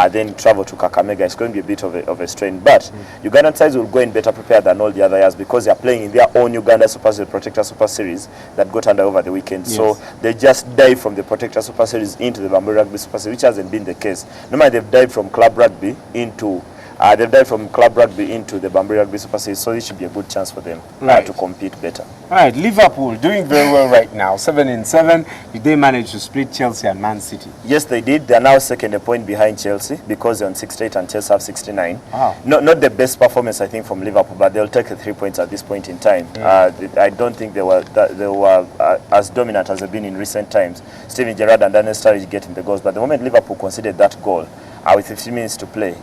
then travel to Kakamega. It's going to be a bit of a strain. But Ugandan sides will go in better prepared than all the other years because they are playing in their own Uganda Super Series, Protector Super Series that got under over the weekend. Yes. So they just dive from the Protector Super Series into the Bamburi Rugby Super Series, which hasn't been the case. Normally they've dived from club rugby into They've died from club rugby into the Bambari Rugby Super Series, so it should be a good chance for them to compete better. All right, Liverpool doing very well right now, 7-7. Did they manage to split Chelsea and Man City? Yes, they did. They are now second, a point behind Chelsea because they're on 68 and Chelsea have 69. Wow. Not the best performance, I think, from Liverpool, but they'll take the 3 points at this point in time. I don't think they were as dominant as they've been in recent times. Steven Gerrard and Daniel Sturridge getting the goals, but the moment Liverpool conceded that goal, with 15 minutes to play,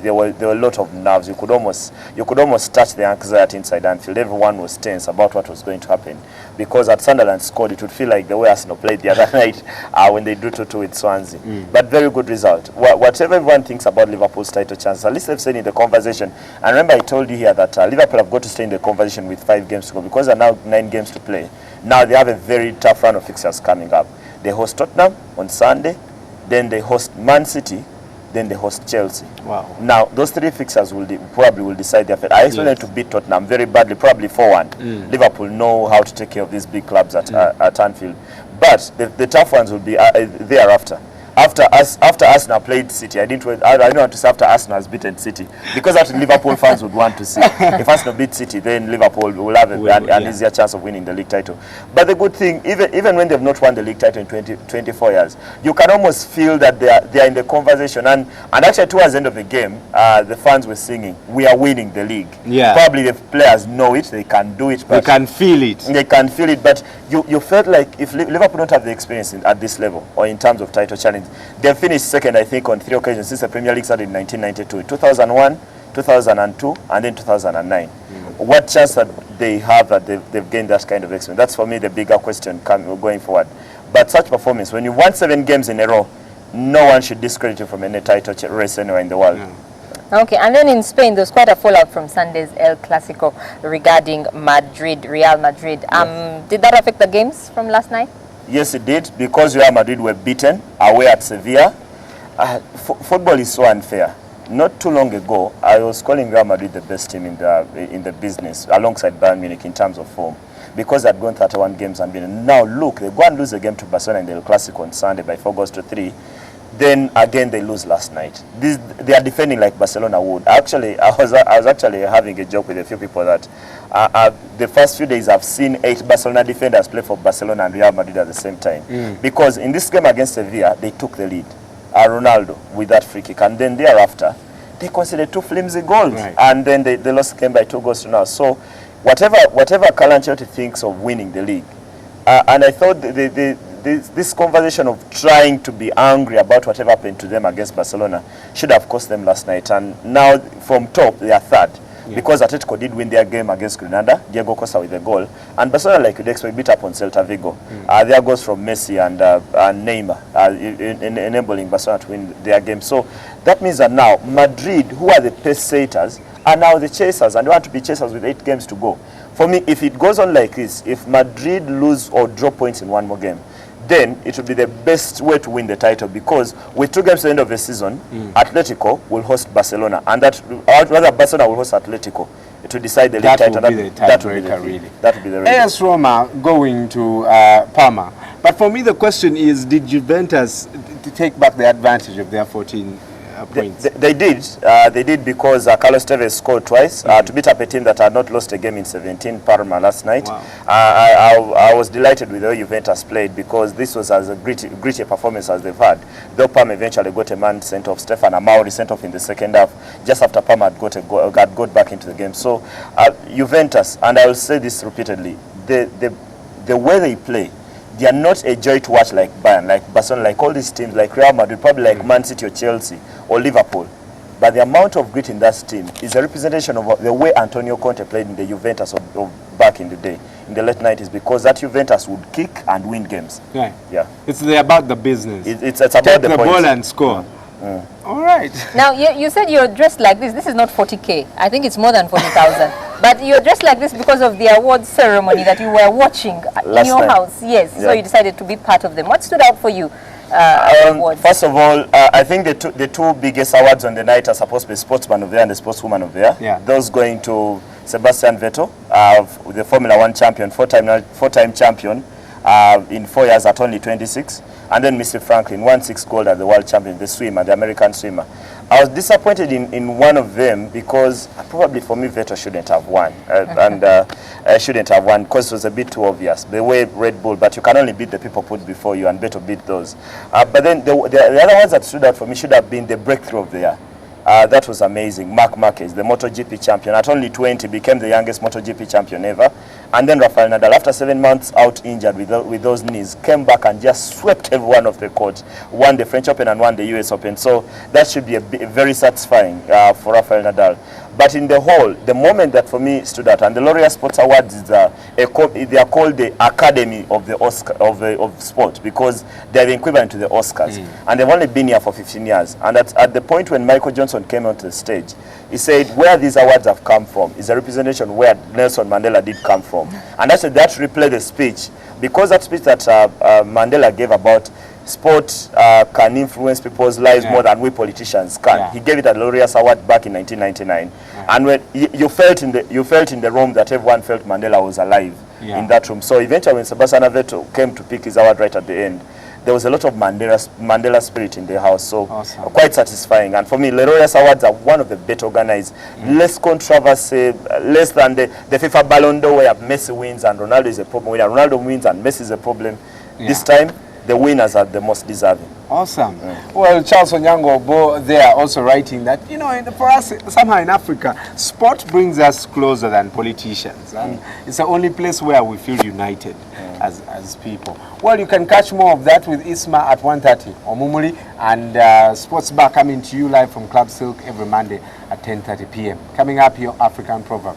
there were a lot of nerves. You could almost touch the anxiety inside Anfield. Everyone was tense about what was going to happen, because at Sunderland scored, it would feel like the way Arsenal played the other night when they drew 2-2 with Swansea. But very good result. Whatever everyone thinks about Liverpool's title chances, at least they've said in the conversation. And remember, I told you here that Liverpool have got to stay in the conversation with 5 games to go, because there are now 9 games to play. Now they have a very tough run of fixtures coming up. They host Tottenham on Sunday, then they host Man City, then they host Chelsea. Wow. Now, those 3 fixtures probably will decide their fate. I expect them to beat Tottenham very badly, probably 4-1. Liverpool know how to take care of these big clubs at Anfield. But the tough ones will be thereafter. After Arsenal played City, I didn't want to say after Arsenal has beaten City, because that's what Liverpool fans would want to see. If Arsenal beat City, then Liverpool will have an easier chance of winning the league title. But the good thing, even when they've not won the league title in 24 years, you can almost feel that they are in the conversation. And actually, towards the end of the game, the fans were singing, "We are winning the league." Yeah. Probably the players know it, they can do it, but they can feel it. They can feel it, but you felt like if Liverpool don't have the experience at this level or in terms of title challenge, they've finished second, I think, on 3 occasions since the Premier League started in 1992, 2001, 2002, and then 2009. What chance that they have that they've gained that kind of experience? That's for me the bigger question going forward. But such performance, when you won 7 games in a row, no one should discredit you from any title race anywhere in the world. Okay, and then in Spain, there's quite a fallout from Sunday's El Clasico regarding Real Madrid. Did that affect the games from last night? Yes, it did, because Real Madrid were beaten away at Sevilla. Football is so unfair. Not too long ago, I was calling Real Madrid the best team in the business, alongside Bayern Munich in terms of form, because they'd gone 31 games and been. Now look, they go and lose a game to Barcelona in the El Clasico on Sunday by 4 goals to 3. Then again they lose last night. They are defending like Barcelona would. Actually, I was actually having a joke with a few people that the first few days I've seen 8 Barcelona defenders play for Barcelona and Real Madrid at the same time. Because in this game against Sevilla, they took the lead. Ronaldo with that free kick, and then thereafter they conceded 2 flimsy goals, and then they lost the game by 2 goals to 0. So whatever Carlo Ancelotti thinks of winning the league, and I thought this conversation of trying to be angry about whatever happened to them against Barcelona should have cost them last night. And now from top they are 3rd. Because Atletico did win their game against Granada, Diego Costa with a goal, and Barcelona, like you'd expect, beat up on Celta Vigo. Their goals from Messi and Neymar enabling Barcelona to win their game. So that means that now Madrid, who are the pace setters, are now the chasers, and they want to be chasers with 8 games to go. For me, if it goes on like this, if Madrid lose or draw points in 1 more game, then it will be the best way to win the title, because with 2 games at the end of the season, Atletico will host Barcelona, and rather Barcelona will host Atletico to decide the league title. That will be the really. That will be the AS Roma going to Parma. But for me, the question is, did Juventus take back the advantage of their 14 points? They did because Carlos Tevez scored twice to beat up a team that had not lost a game in 17, Parma, last night. Wow. I was delighted with the way Juventus played, because this was as a gritty performance as they've had. Though Parma eventually got a man sent off, Stefan Amauri sent off in the second half, just after Parma had got back into the game. So Juventus, and I will say this repeatedly, the way they play, they are not a joy to watch like Bayern, like Barcelona, like all these teams, like Real Madrid, probably like Man City or Chelsea or Liverpool. But the amount of grit in that team is a representation of the way Antonio Conte played in the Juventus of back in the day, in the late 90s, because that Juventus would kick and win games. Yeah. It's about the business. It's about take the ball and score. All right. Now, you said you're dressed like this. This is not 40K. I think it's more than 40,000. But you're dressed like this because of the awards ceremony that you were watching in your house. Yes. Yeah. So you decided to be part of them. What stood out for you? First of all, I think the two biggest awards on the night are supposed to be Sportsman of the Year and the Sportswoman of the Year. Yeah. Those going to Sebastian Vettel, the Formula 1 champion, four-time champion, in 4 years at only 26. And then Mr. Franklin won 6 gold at the world champion, the swimmer, the American swimmer. I was disappointed in one of them because probably for me Vettel shouldn't have won. Shouldn't have won because it was a bit too obvious. The way Red Bull, but you can only beat the people put before you, and Vettel beat those. But then the other ones that stood out for me should have been the breakthrough of the year. That was amazing. Marc Marquez, the MotoGP champion, at only 20, became the youngest MotoGP champion ever. And then Rafael Nadal, after 7 months out injured with those knees, came back and just swept everyone off the court. Won the French Open and won the US Open. So that should be very satisfying for Rafael Nadal. But in the whole, the moment that for me stood out, and the Laureate Sports Awards is they are called the Academy of the Oscar of sport, because they are the equivalent to the Oscars, and they've only been here for 15 years. And at the point when Michael Johnson came onto the stage, he said where these awards have come from is a representation where Nelson Mandela did come from, and I said that replay the speech, because that speech that Mandela gave about sport can influence people's lives more than we politicians can. He gave it a Laureate Award back in 1999, and when you felt in the room that everyone felt Mandela was alive in that room. So eventually, when Sebastian Vettel came to pick his award right at the end, there was a lot of Mandela spirit in the house. So quite satisfying. And for me, Laureate Awards are one of the better organized, less controversy, less than the FIFA Ballon d'Or where Messi wins and Ronaldo is a problem. Where Ronaldo wins and Messi is a problem. This time, the winners are the most deserving. Awesome. Well, Charles Onyango, they are also writing that, you know, for us, somehow in Africa, sport brings us closer than politicians. And it's the only place where we feel united as people. Well, you can catch more of that with Isma at 1:30 or Mumuli, and Sports Bar coming to you live from Club Silk every Monday at 10:30 p.m. Coming up, your African proverb.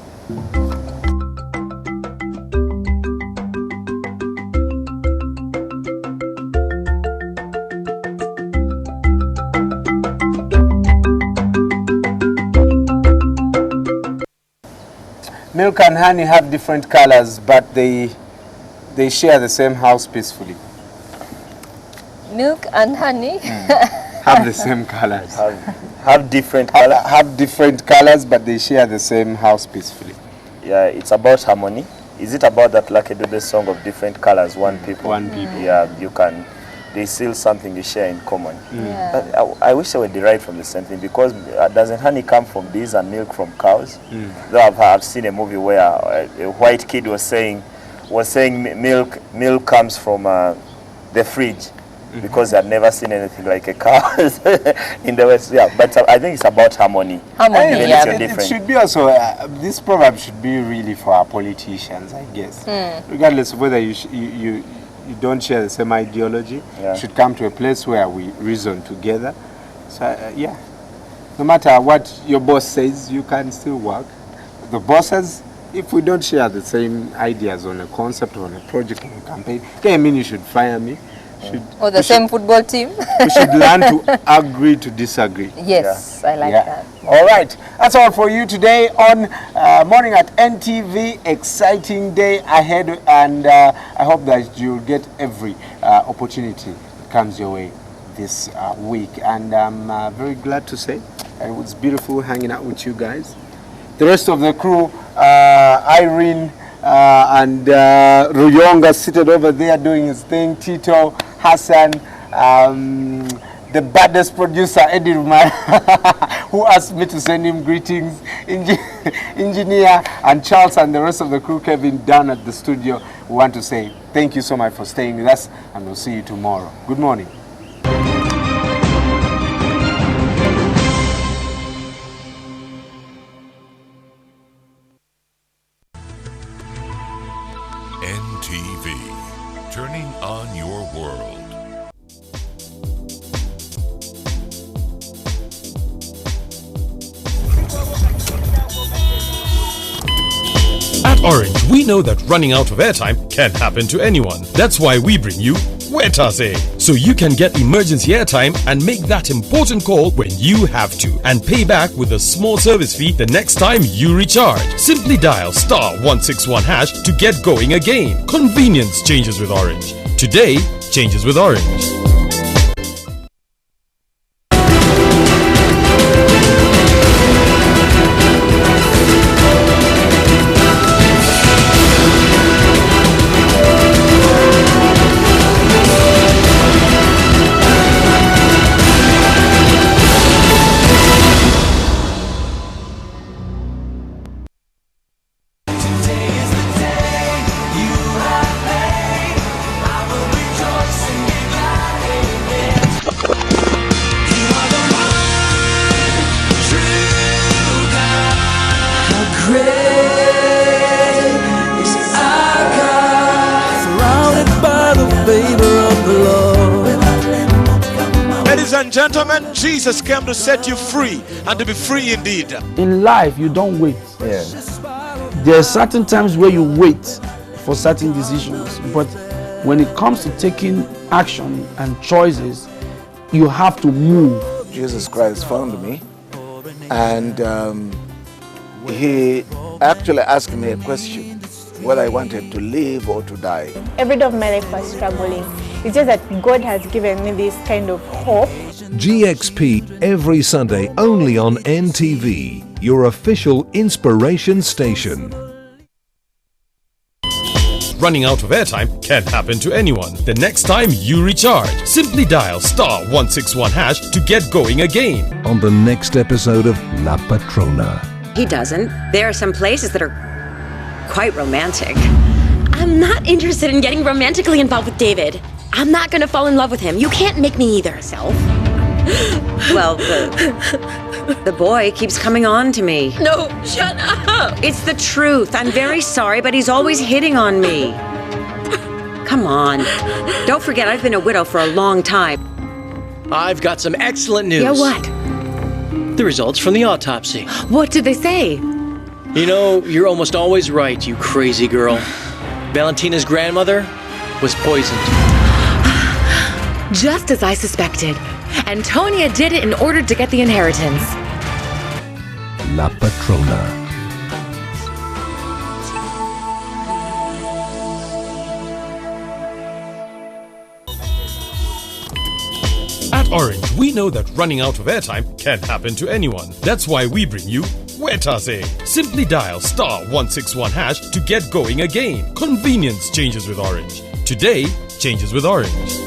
Milk and honey have different colors, but they share the same house peacefully. Milk and honey have the same colors. Have different colors. Have different colors, but they share the same house peacefully. Yeah, it's about harmony. Is it about that Lucky Dube song of different colors, one people? One people. Yeah, you can. There's still something you share in common. But I wish they were derived from the same thing, because doesn't honey come from bees and milk from cows? Though I've seen a movie where a white kid was saying milk comes from the fridge, because I'd never seen anything like a cow in the West. Yeah, but I think it's about harmony. It should be also, this proverb should be really for our politicians, I guess. Regardless of whether you don't share the same ideology, should come to a place where we reason together. So yeah, no matter what your boss says, you can still work. The bosses, if we don't share the same ideas on a concept, on a project, on a campaign, doesn't mean you should fire me. Or the same football team. We should learn to agree to disagree. Yes, I like that. All right, that's all for you today on Morning at NTV. Exciting day ahead, and I hope that you'll get every opportunity that comes your way this week. And I'm very glad to say it was beautiful hanging out with you guys. The rest of the crew, Irene and Ruyonga seated over there doing his thing, Tito, Hassan, the baddest producer, Eddie Rumar, who asked me to send him greetings, engineer, and Charles and the rest of the crew, Kevin, down at the studio. We want to say thank you so much for staying with us, and we'll see you tomorrow. Good morning. NTV, turning on your world. At Orange, we know that running out of airtime can happen to anyone. That's why we bring you Wetase, so you can get emergency airtime and make that important call when you have to, and pay back with a small service fee the next time you recharge. Simply dial *161# to get going again. Convenience changes with Orange. Today changes with Orange. and gentlemen, Jesus came to set you free and to be free indeed. In life, you don't wait. Yeah. There are certain times where you wait for certain decisions, but when it comes to taking action and choices, you have to move. Jesus Christ found me, and he actually asked me a question, whether I wanted to live or to die. Every day of my life was struggling. It's just that God has given me this kind of hope. GXP every Sunday only on NTV, your official inspiration station. Running out of airtime can happen to anyone. The next time you recharge, simply dial *161# to get going again. On the next episode of La Patrona. He doesn't. There are some places that are quite romantic. I'm not interested in getting romantically involved with David. I'm not gonna fall in love with him. You can't make me either, Self. Well, the boy keeps coming on to me. No, shut up. It's the truth. I'm very sorry, but he's always hitting on me. Come on. Don't forget, I've been a widow for a long time. I've got some excellent news. Yeah, what? The results from the autopsy. What did they say? You know, you're almost always right, you crazy girl. Valentina's grandmother was poisoned. Just as I suspected. Antonia did it in order to get the inheritance. La Patrona. At Orange, we know that running out of airtime can happen to anyone. That's why we bring you Wetase. Simply dial *161# to get going again. Convenience changes with Orange. Today changes with Orange.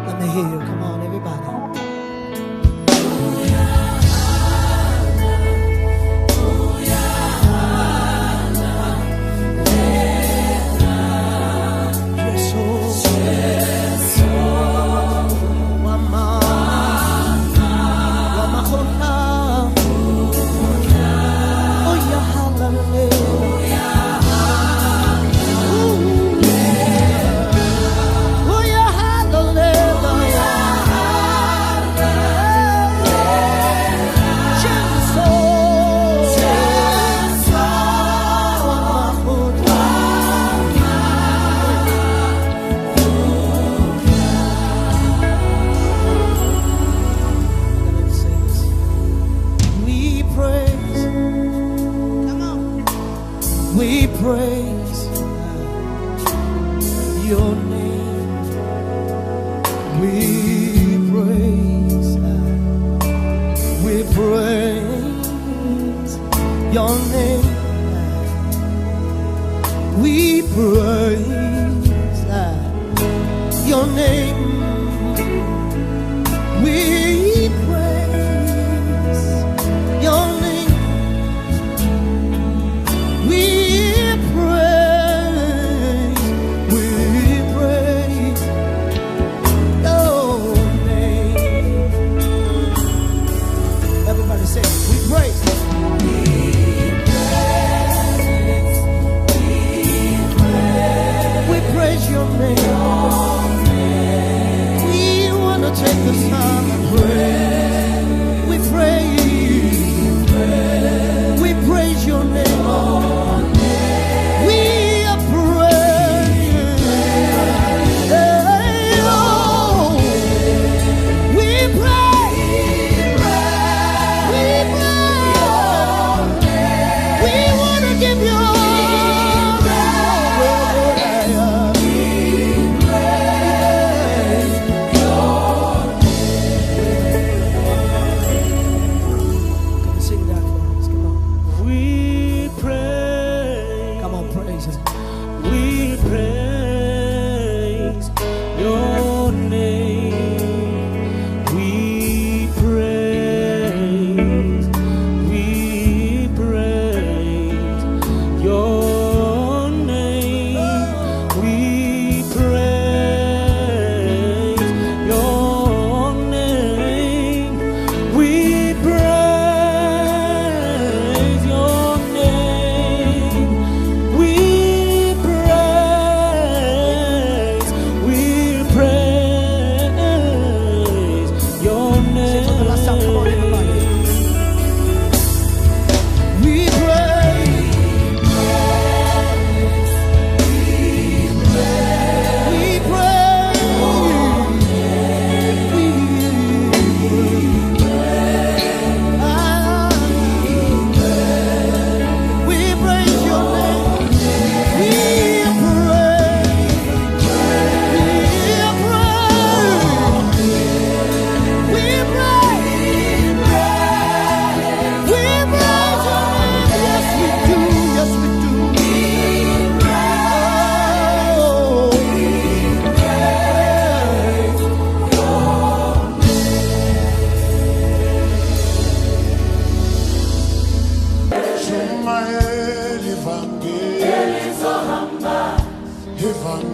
Let me hear you. Come on, everybody. We praise your name. We praise your name. We praise your name. We praise your name. We praise your name. Everybody say, we praise. We praise your name. We want to take this time and pray. We praise. We praise your name, Lord. We are praying. Hey, oh. We pray. We pray. We want to give you If I'm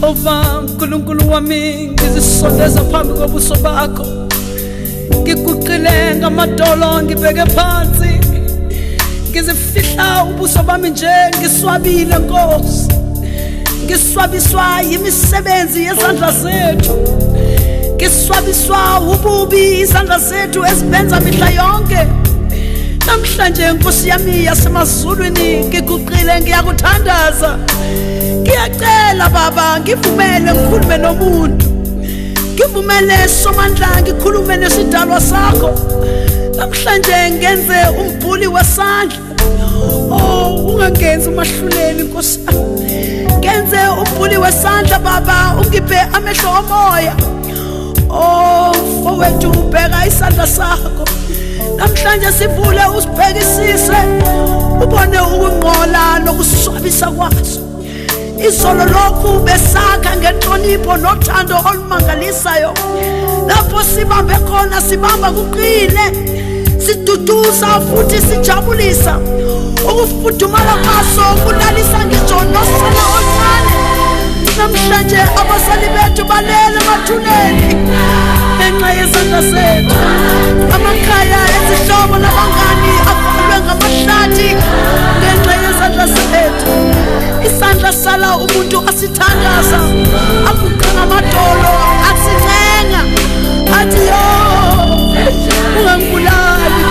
Jehova nkulunkulu wami ngizisondeza phambi kobuso bakho ngiguqile ngamadolo ngibeke phansi ngizifihla ubuso bami nje ngiswabile Nkosi ngiswabiswa yimisebenzi yezandla zethu ngiswabiswa ububi izandla zethu ezibenza mihla yonke namhlanje Nkosi yami yasemazulwini ngiguqile ngiyakuthandaza ngiyacela baba ngivumele ngikhulume nomuntu ngivumele somandla ngikhulume nesidalwa sakho namhlanje ngenze umbhuli wesandla ungangenzi umahluleli Nkosi ngenze umbhuli wesandla baba ungiphe amehlo omoya mfowethu ubheka isandla sakho namhlanje sivule usibhekisise ubone ukungqola nokuswabisa kwaso izolo lokhu besakha ngenhlonipho nothando olumangalisayo lapho sibambe khona sibamba kuqine siduduza futhi sijabulisa ukufudumala kwaso kulalisa ngisho nosana oluncane namhlanje abasali bethu balele emathuneni ngenxa yezandla zethu amakhaya ezihlobo nabangani avalwe ngamahlathi ngenxa yezandla zethu isandla sala umuntu asithandaza aguqa ngamadolo asincenga athi yo ungangibulali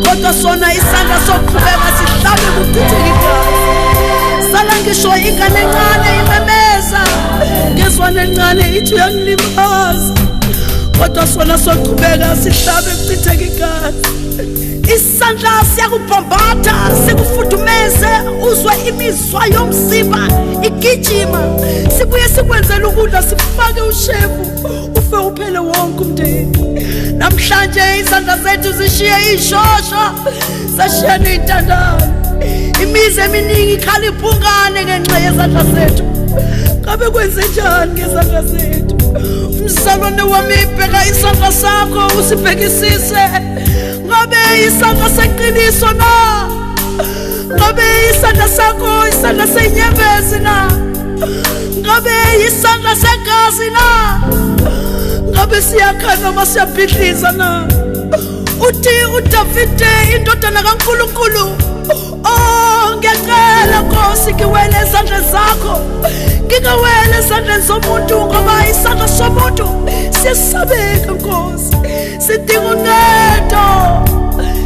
kodwa sona isandla soqhubeka sihlabe kuchitheke igazi sala ngisho ingane encane imemeza ngezwane encane ithi uyangilimaza kodwa sona soqhubeka sihlabe kuchitheke igazi isandla siyakubhombatha sikufudumeze uzwe imizwa yomzimba igijima sibuye sikwenzele ukudla sifake ushevu ufe uphele wonke umndeni namhlanje izandla zethu zishiye ishosha sashiya ney'ntandane imizi eminingi ikhala iphungane ngenxa yezandla zethu ngabe kwenze njani ngezandla zethu mzalwane wami bheka isandla sakho usibhekisise ngabe isandla seqiniso na ngabe isandla sakho isandla senyembezi na ngabe isandla segazi na ngabe siyakha noma siyabhidliza na uthi uDavide indodana kaNkulunkulu ngiyacela Nkosi ngiwele ezandleni zakho ngingawele ezandleni zomuntu ngoba isandla somuntu siyasabeka Nkosi sidinga uncedo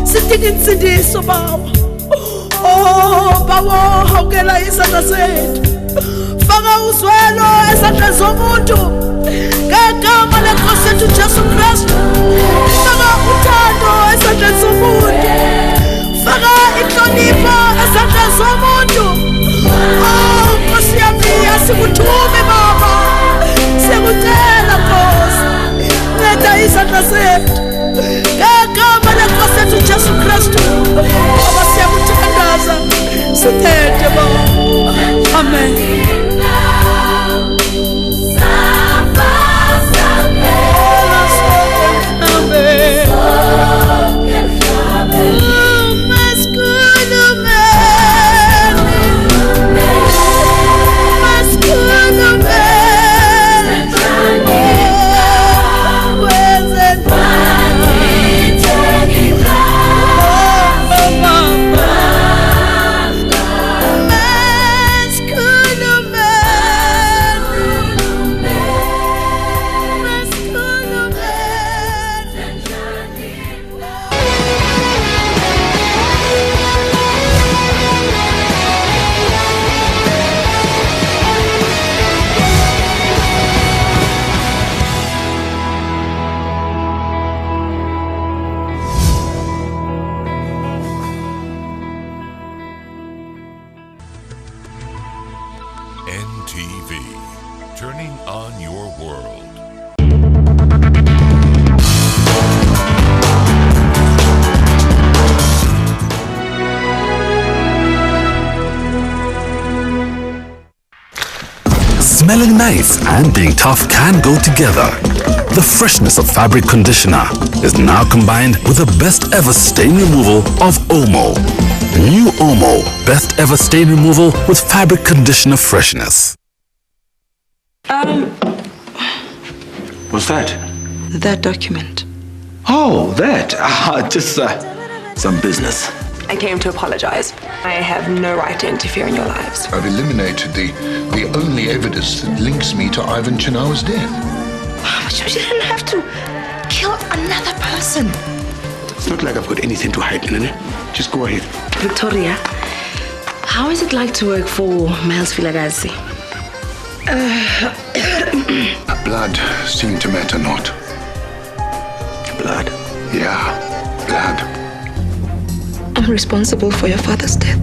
sidinga insindiso baba bawo hawukela izandla zethu faka uzwelo ezandleni zomuntu ngegama leNkosi yethu Jesu Kristu faka uthando ezandleni zomuntu faka inhlonipho ezandleni zomuntu Nkosi yami asikuthume baba siyakutshela Nkosi nceda izandla zethu ngegama leNkosi yethu Jesu Kristu baba siyakuthandaza sithethe baba amen. NTV, turning on your world. Smelling nice and being tough can go together. The freshness of fabric conditioner is now combined with the best ever stain removal of Omo. New Omo, best ever stain removal with fabric conditioner freshness. What's that? That document. Oh, that. Just some business. I came to apologize. I have no right to interfere in your lives. I've eliminated the only evidence that links me to Ivan Chinawa's death. But you didn't have to kill another person. It's not like I've got anything to hide, Nene. Just go ahead. Victoria, how is it like to work for Miles Vilagazi? Blood seemed to matter not. Blood? Yeah, blood. I'm responsible for your father's death.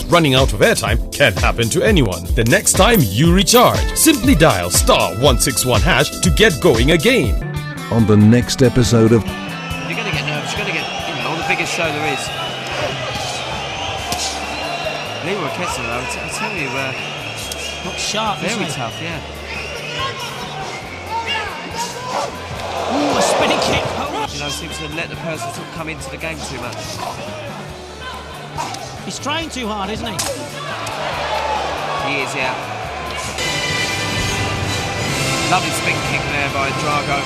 Running out of airtime can happen to anyone. The next time you recharge, simply dial *161# to get going again. On the next episode of You're going to get nervous. You're going to get, on the biggest show there is. Leroy Kessler, I tell you, not sharp, very tough, yeah. Ooh, a spinning kick. Seems to let the person sort of come into the game too much. He's trying too hard, isn't he? He is, yeah. Lovely spin kick there by Drago.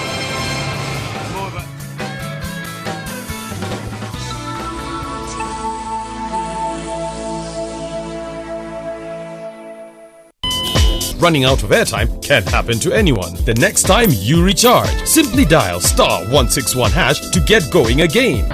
More of a... Running out of airtime can happen to anyone. The next time you recharge, simply dial *161# to get going again.